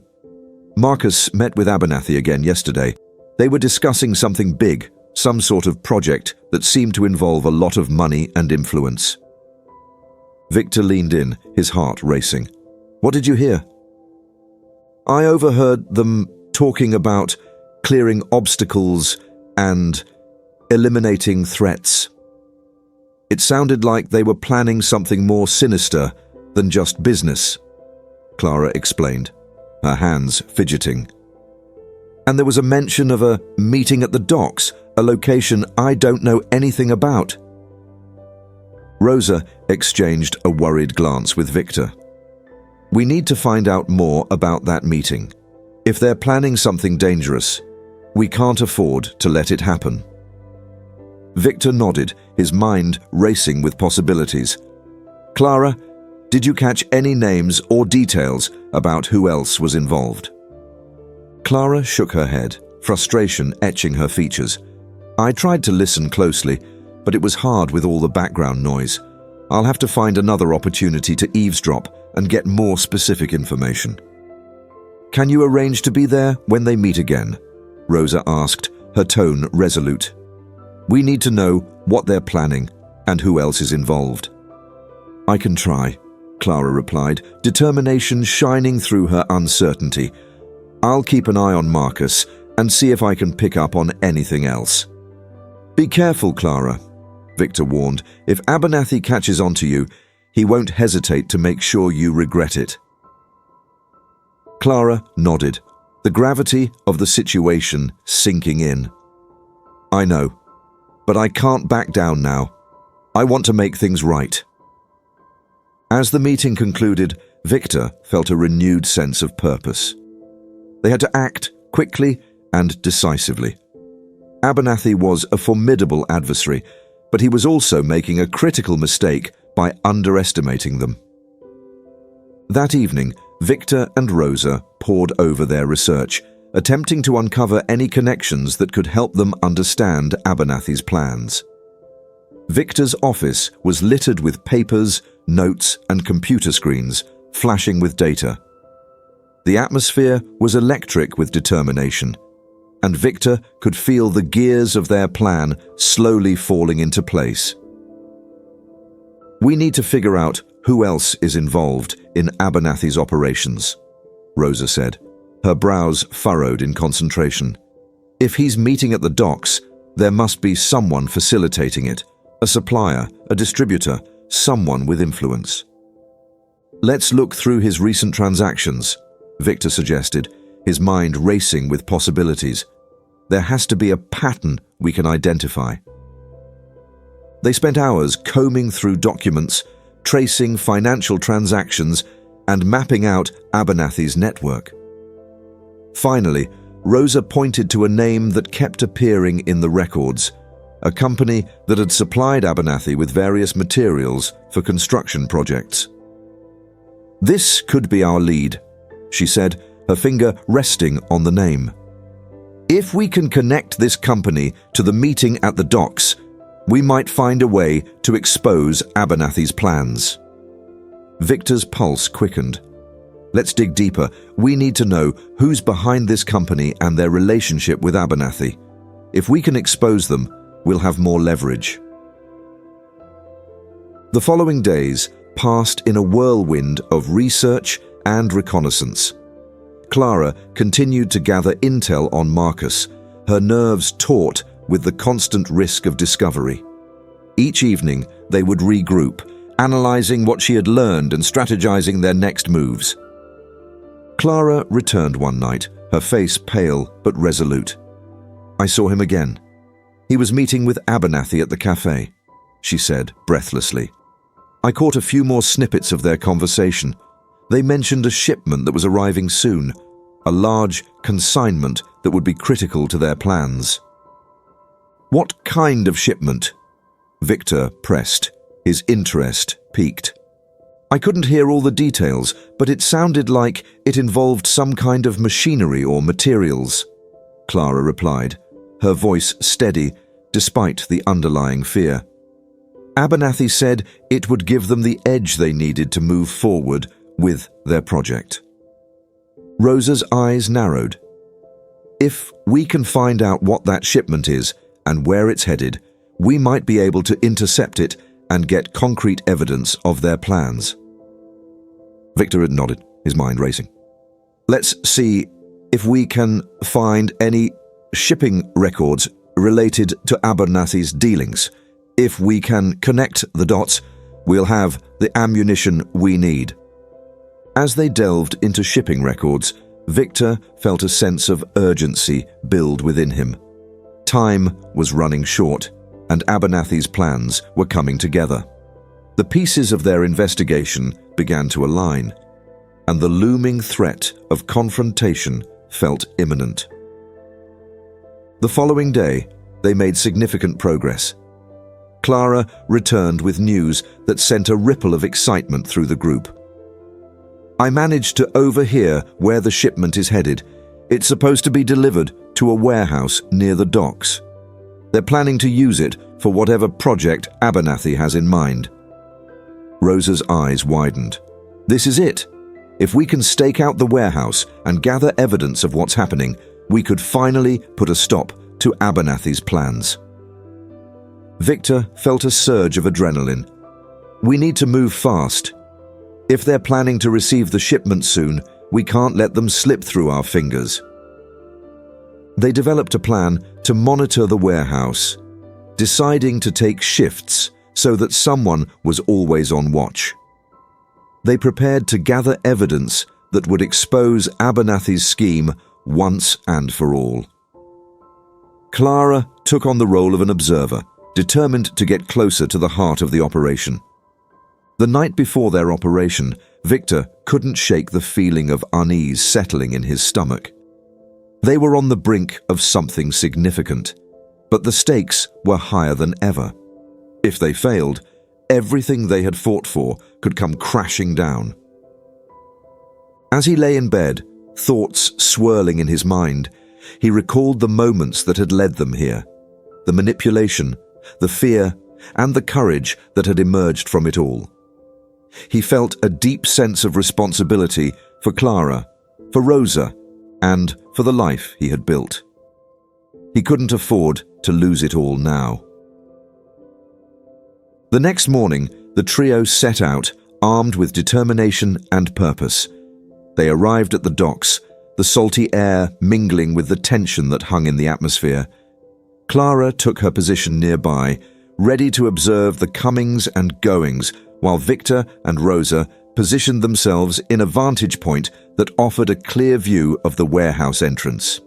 "Marcus met with Abernathy again yesterday. They were discussing something big, some sort of project that seemed to involve a lot of money and influence." Victor leaned in, his heart racing. "What did you hear?" "I overheard them talking about clearing obstacles and eliminating threats. It sounded like they were planning something more sinister than just business," Clara explained, her hands fidgeting. "And there was a mention of a meeting at the docks, a location I don't know anything about." Rosa exchanged a worried glance with Victor. "We need to find out more about that meeting. If they're planning something dangerous, we can't afford to let it happen." Victor nodded, his mind racing with possibilities. "Clara, did you catch any names or details about who else was involved?" Clara shook her head, frustration etching her features. "I tried to listen closely, but it was hard with all the background noise. I'll have to find another opportunity to eavesdrop and get more specific information." "Can you arrange to be there when they meet again?" Rosa asked, her tone resolute. "We need to know what they're planning and who else is involved." "I can try," Clara replied, determination shining through her uncertainty. "I'll keep an eye on Marcus and see if I can pick up on anything else." "Be careful, Clara," Victor warned. "If Abernathy catches on to you, he won't hesitate to make sure you regret it." Clara nodded, the gravity of the situation sinking in. "I know, but I can't back down now. I want to make things right." As the meeting concluded, Victor felt a renewed sense of purpose. They had to act quickly and decisively. Abernathy was a formidable adversary, but he was also making a critical mistake by underestimating them. That evening, Victor and Rosa pored over their research, attempting to uncover any connections that could help them understand Abernathy's plans. Victor's office was littered with papers, notes, and computer screens, flashing with data. The atmosphere was electric with determination, and Victor could feel the gears of their plan slowly falling into place. "We need to figure out who else is involved in Abernathy's operations," Rosa said, her brows furrowed in concentration. "If he's meeting at the docks, there must be someone facilitating it, a supplier, a distributor, someone with influence." "Let's look through his recent transactions," Victor suggested, his mind racing with possibilities. "There has to be a pattern we can identify." They spent hours combing through documents, tracing financial transactions, and mapping out Abernathy's network. Finally, Rosa pointed to a name that kept appearing in the records, a company that had supplied Abernathy with various materials for construction projects. "This could be our lead," she said, her finger resting on the name. If we can connect this company to the meeting at the docks, we might find a way to expose Abernathy's plans. Victor's pulse quickened. Let's dig deeper. We need to know who's behind this company and their relationship with Abernathy. If we can expose them, we'll have more leverage. The following days passed in a whirlwind of research and reconnaissance. Clara continued to gather intel on Marcus, her nerves taut with the constant risk of discovery. Each evening, they would regroup, analyzing what she had learned and strategizing their next moves. Clara returned one night, her face pale but resolute. I saw him again. He was meeting with Abernathy at the cafe, she said breathlessly. I caught a few more snippets of their conversation. They mentioned a shipment that was arriving soon, a large consignment that would be critical to their plans. What kind of shipment? Victor pressed, his interest piqued. I couldn't hear all the details, but it sounded like it involved some kind of machinery or materials, Clara replied, her voice steady despite the underlying fear. Abernathy said it would give them the edge they needed to move forward with their project. Rosa's eyes narrowed. If we can find out what that shipment is and where it's headed, we might be able to intercept it and get concrete evidence of their plans. Victor had nodded, his mind racing. Let's see if we can find any shipping records related to Abernathy's dealings. If we can connect the dots, we'll have the ammunition we need. As they delved into shipping records, Victor felt a sense of urgency build within him. Time was running short, and Abernathy's plans were coming together. The pieces of their investigation began to align, and the looming threat of confrontation felt imminent. The following day, they made significant progress. Clara returned with news that sent a ripple of excitement through the group. I managed to overhear where the shipment is headed. It's supposed to be delivered to a warehouse near the docks. They're planning to use it for whatever project Abernathy has in mind. Rosa's eyes widened. This is it. If we can stake out the warehouse and gather evidence of what's happening, we could finally put a stop to Abernathy's plans. Victor felt a surge of adrenaline. We need to move fast. If they're planning to receive the shipment soon, we can't let them slip through our fingers. They developed a plan to monitor the warehouse, deciding to take shifts so that someone was always on watch. They prepared to gather evidence that would expose Abernathy's scheme once and for all. Clara took on the role of an observer, determined to get closer to the heart of the operation. The night before their operation, Victor couldn't shake the feeling of unease settling in his stomach. They were on the brink of something significant, but the stakes were higher than ever. If they failed, everything they had fought for could come crashing down. As he lay in bed, thoughts swirling in his mind, he recalled the moments that had led them here, the manipulation, the fear, and the courage that had emerged from it all. He felt a deep sense of responsibility for Clara, for Rosa, and for the life he had built. He couldn't afford to lose it all now. The next morning, the trio set out, armed with determination and purpose. They arrived at the docks, the salty air mingling with the tension that hung in the atmosphere. Clara took her position nearby, ready to observe the comings and goings, while Victor and Rosa positioned themselves in a vantage point that offered a clear view of the warehouse entrance.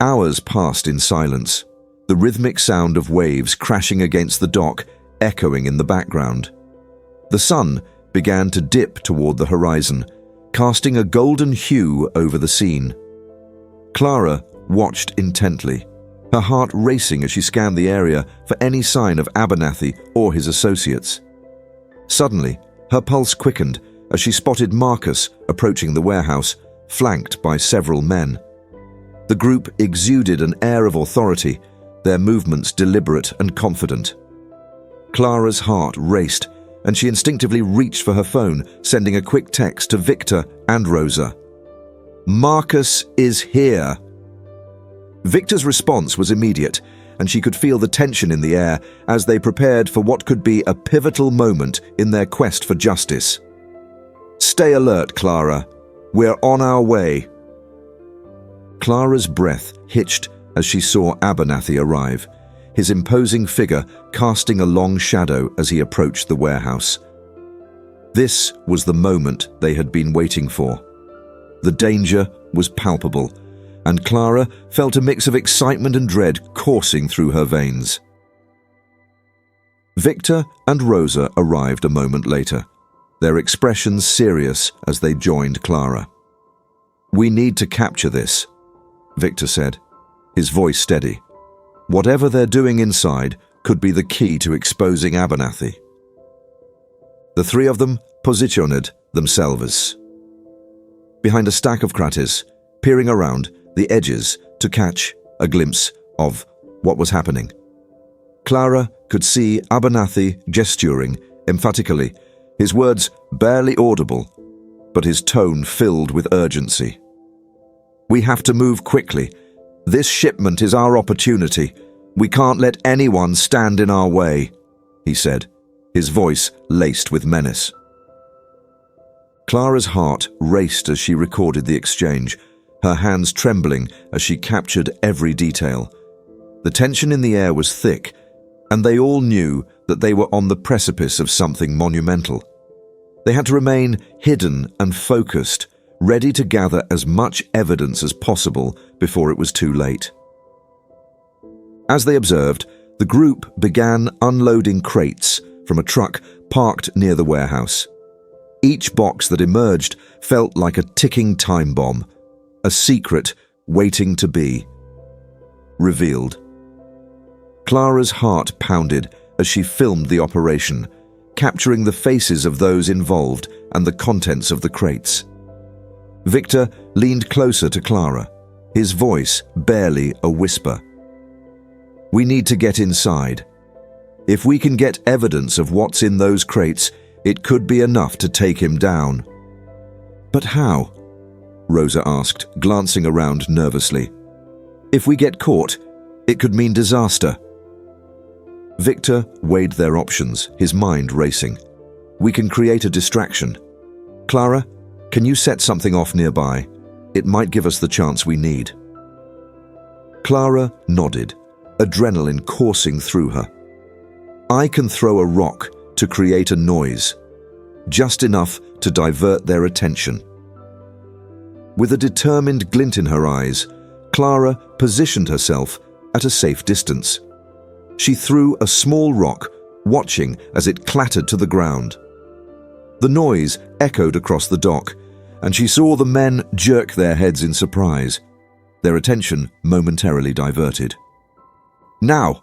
Hours passed in silence, the rhythmic sound of waves crashing against the dock echoing in the background. The sun began to dip toward the horizon, casting a golden hue over the scene. Clara watched intently, her heart racing as she scanned the area for any sign of Abernathy or his associates. Suddenly, her pulse quickened as she spotted Marcus approaching the warehouse, flanked by several men. The group exuded an air of authority, their movements deliberate and confident. Clara's heart raced, and she instinctively reached for her phone, sending a quick text to Victor and Rosa. "Marcus is here." Victor's response was immediate, and she could feel the tension in the air as they prepared for what could be a pivotal moment in their quest for justice. "Stay alert, Clara. We're on our way." Clara's breath hitched as she saw Abernathy arrive, his imposing figure casting a long shadow as he approached the warehouse. This was the moment they had been waiting for. The danger was palpable, and Clara felt a mix of excitement and dread coursing through her veins. Victor and Rosa arrived a moment later, their expressions serious as they joined Clara. "We need to capture this," Victor said, his voice steady. "Whatever they're doing inside could be the key to exposing Abernathy." The three of them positioned themselves behind a stack of kratis, peering around the edges to catch a glimpse of what was happening. Clara could see Abernathy gesturing emphatically, his words barely audible, but his tone filled with urgency. "We have to move quickly. This shipment is our opportunity. We can't let anyone stand in our way," he said, his voice laced with menace. Clara's heart raced as she recorded the exchange, her hands trembling as she captured every detail. The tension in the air was thick, and they all knew that they were on the precipice of something monumental. They had to remain hidden and focused, ready to gather as much evidence as possible before it was too late. As they observed, the group began unloading crates from a truck parked near the warehouse. Each box that emerged felt like a ticking time bomb, a secret waiting to be revealed. Clara's heart pounded as she filmed the operation, capturing the faces of those involved and the contents of the crates. Victor leaned closer to Clara, his voice barely a whisper. "We need to get inside. If we can get evidence of what's in those crates, it could be enough to take him down." "But how?" Rosa asked, glancing around nervously. "If we get caught, it could mean disaster." Victor weighed their options, his mind racing. "We can create a distraction. Clara, can you set something off nearby? It might give us the chance we need." Clara nodded, adrenaline coursing through her. "I can throw a rock to create a noise, just enough to divert their attention." With a determined glint in her eyes, Clara positioned herself at a safe distance. She threw a small rock, watching as it clattered to the ground. The noise echoed across the dock, and she saw the men jerk their heads in surprise, their attention momentarily diverted. "Now,"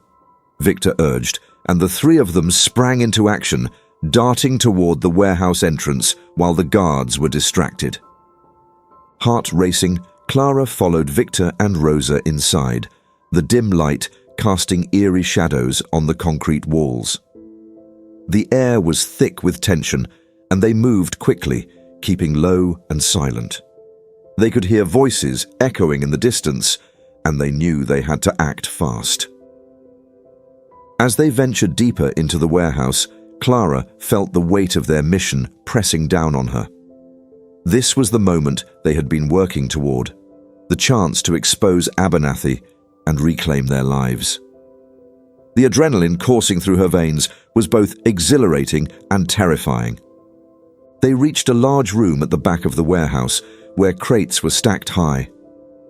Victor urged, and the three of them sprang into action, darting toward the warehouse entrance while the guards were distracted. Heart racing, Clara followed Victor and Rosa inside, the dim light casting eerie shadows on the concrete walls. The air was thick with tension, and they moved quickly, keeping low and silent. They could hear voices echoing in the distance, and they knew they had to act fast. As they ventured deeper into the warehouse, Clara felt the weight of their mission pressing down on her. This was the moment they had been working toward, the chance to expose Abernathy and reclaim their lives. The adrenaline coursing through her veins was both exhilarating and terrifying. They reached a large room at the back of the warehouse where crates were stacked high.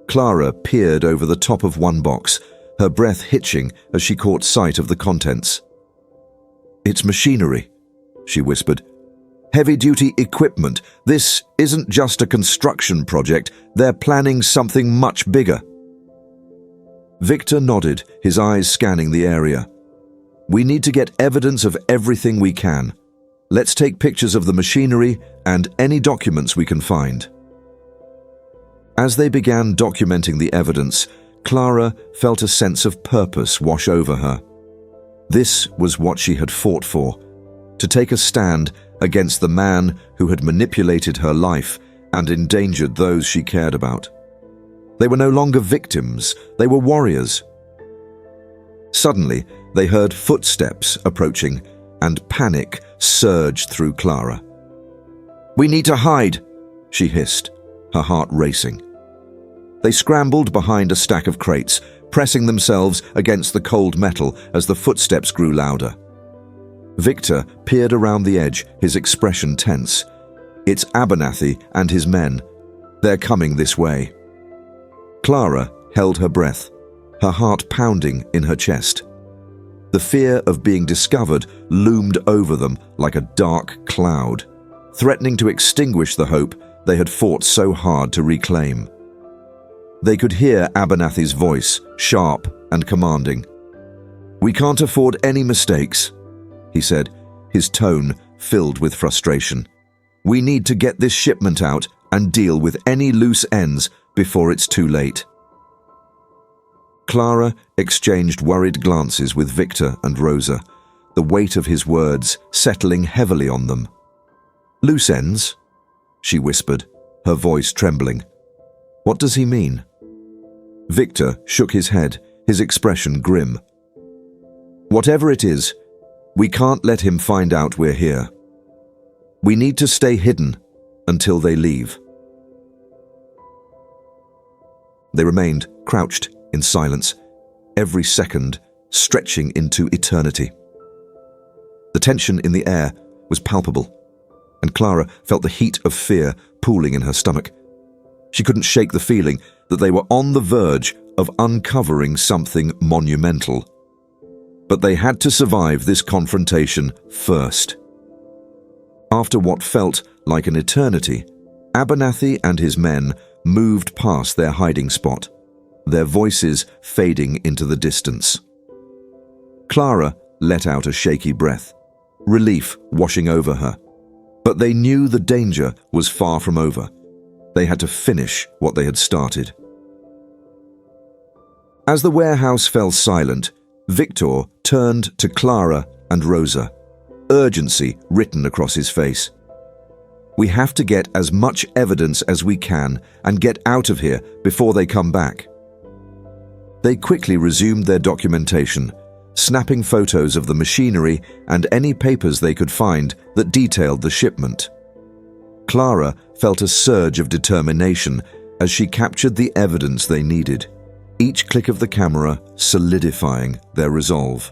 Clara peered over the top of one box, her breath hitching as she caught sight of the contents. "It's machinery," she whispered. "Heavy-duty equipment. This isn't just a construction project. They're planning something much bigger." Victor nodded, his eyes scanning the area. "We need to get evidence of everything we can. Let's take pictures of the machinery and any documents we can find." As they began documenting the evidence, Clara felt a sense of purpose wash over her. This was what she had fought for, to take a stand against the man who had manipulated her life and endangered those she cared about. They were no longer victims, they were warriors. Suddenly, they heard footsteps approaching, and panic surged through Clara. "We need to hide," she hissed, her heart racing. They scrambled behind a stack of crates, pressing themselves against the cold metal as the footsteps grew louder. Victor peered around the edge, his expression tense. It's Abernathy and his men. They're coming this way. Clara held her breath, her heart pounding in her chest. The fear of being discovered loomed over them like a dark cloud, threatening to extinguish the hope they had fought so hard to reclaim. They could hear Abernathy's voice, sharp and commanding. "We can't afford any mistakes," he said, his tone filled with frustration. "We need to get this shipment out and deal with any loose ends before it's too late." Clara exchanged worried glances with Victor and Rosa, the weight of his words settling heavily on them. "Loose ends?" she whispered, her voice trembling. "What does he mean?" Victor shook his head, his expression grim. "Whatever it is, we can't let him find out we're here. We need to stay hidden until they leave." They remained crouched in silence, every second stretching into eternity. The tension in the air was palpable, and Clara felt the heat of fear pooling in her stomach. She couldn't shake the feeling that they were on the verge of uncovering something monumental. But they had to survive this confrontation first. After what felt like an eternity, Abernathy and his men moved past their hiding spot, their voices fading into the distance. Clara let out a shaky breath, relief washing over her. But they knew the danger was far from over. They had to finish what they had started. As the warehouse fell silent, Victor turned to Clara and Rosa, urgency written across his face. "We have to get as much evidence as we can and get out of here before they come back." They quickly resumed their documentation, snapping photos of the machinery and any papers they could find that detailed the shipment. Clara felt a surge of determination as she captured the evidence they needed, each click of the camera solidifying their resolve.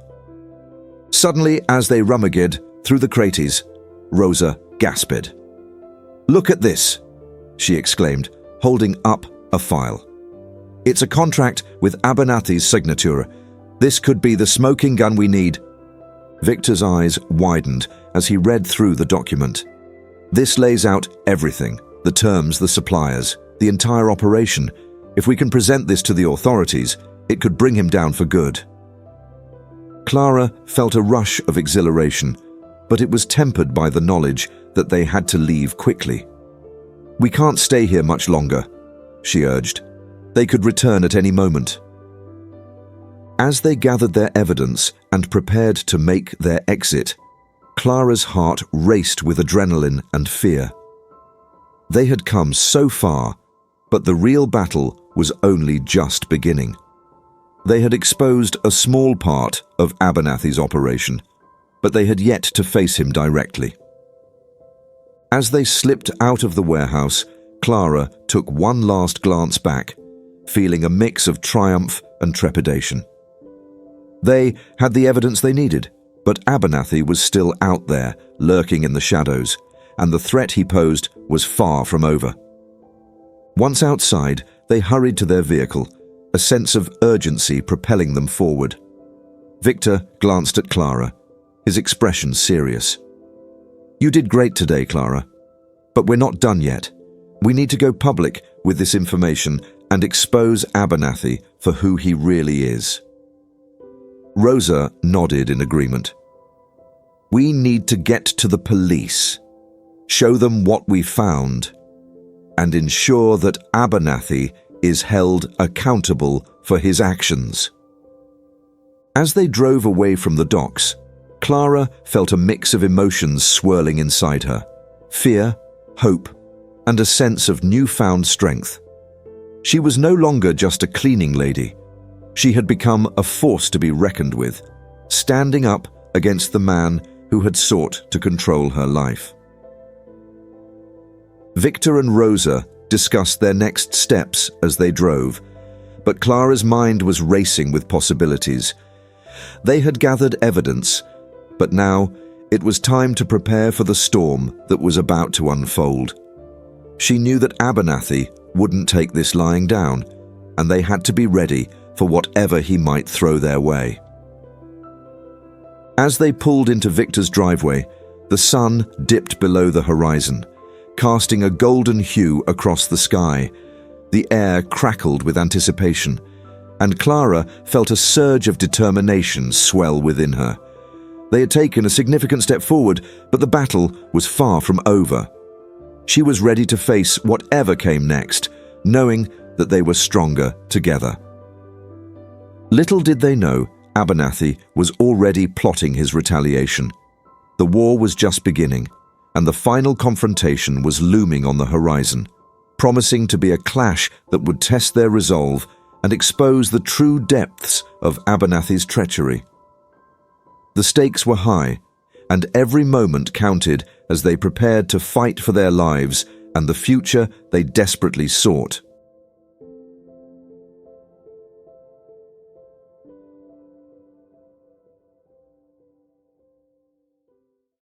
Suddenly, as they rummaged through the crates, Rosa gasped. "Look at this," she exclaimed, holding up a file. "It's a contract with Abernathy's signature. This could be the smoking gun we need." Victor's eyes widened as he read through the document. "This lays out everything, the terms, the suppliers, the entire operation. If we can present this to the authorities, it could bring him down for good." Clara felt a rush of exhilaration, but it was tempered by the knowledge that they had to leave quickly. "We can't stay here much longer," she urged. "They could return at any moment." As they gathered their evidence and prepared to make their exit, Clara's heart raced with adrenaline and fear. They had come so far, but the real battle was only just beginning. They had exposed a small part of Abernathy's operation, but they had yet to face him directly. As they slipped out of the warehouse, Clara took one last glance back, feeling a mix of triumph and trepidation. They had the evidence they needed, but Abernathy was still out there, lurking in the shadows, and the threat he posed was far from over. Once outside, they hurried to their vehicle, a sense of urgency propelling them forward. Victor glanced at Clara, his expression serious. "You did great today, Clara, but we're not done yet. We need to go public with this information and expose Abernathy for who he really is." Rosa nodded in agreement. "We need to get to the police. Show them what we found." and ensure that Abernathy is held accountable for his actions. As they drove away from the docks, Clara felt a mix of emotions swirling inside her: fear, hope, and a sense of newfound strength. She was no longer just a cleaning lady. She had become a force to be reckoned with, standing up against the man who had sought to control her life. Victor and Rosa discussed their next steps as they drove, but Clara's mind was racing with possibilities. They had gathered evidence, but now it was time to prepare for the storm that was about to unfold. She knew that Abernathy wouldn't take this lying down, and they had to be ready for whatever he might throw their way. As they pulled into Victor's driveway, the sun dipped below the horizon, casting a golden hue across the sky. The air crackled with anticipation, and Clara felt a surge of determination swell within her. They had taken a significant step forward, but the battle was far from over. She was ready to face whatever came next, knowing that they were stronger together. Little did they know, Abernathy was already plotting his retaliation. The war was just beginning, and the final confrontation was looming on the horizon, promising to be a clash that would test their resolve and expose the true depths of Abernathy's treachery. The stakes were high, and every moment counted as they prepared to fight for their lives and the future they desperately sought.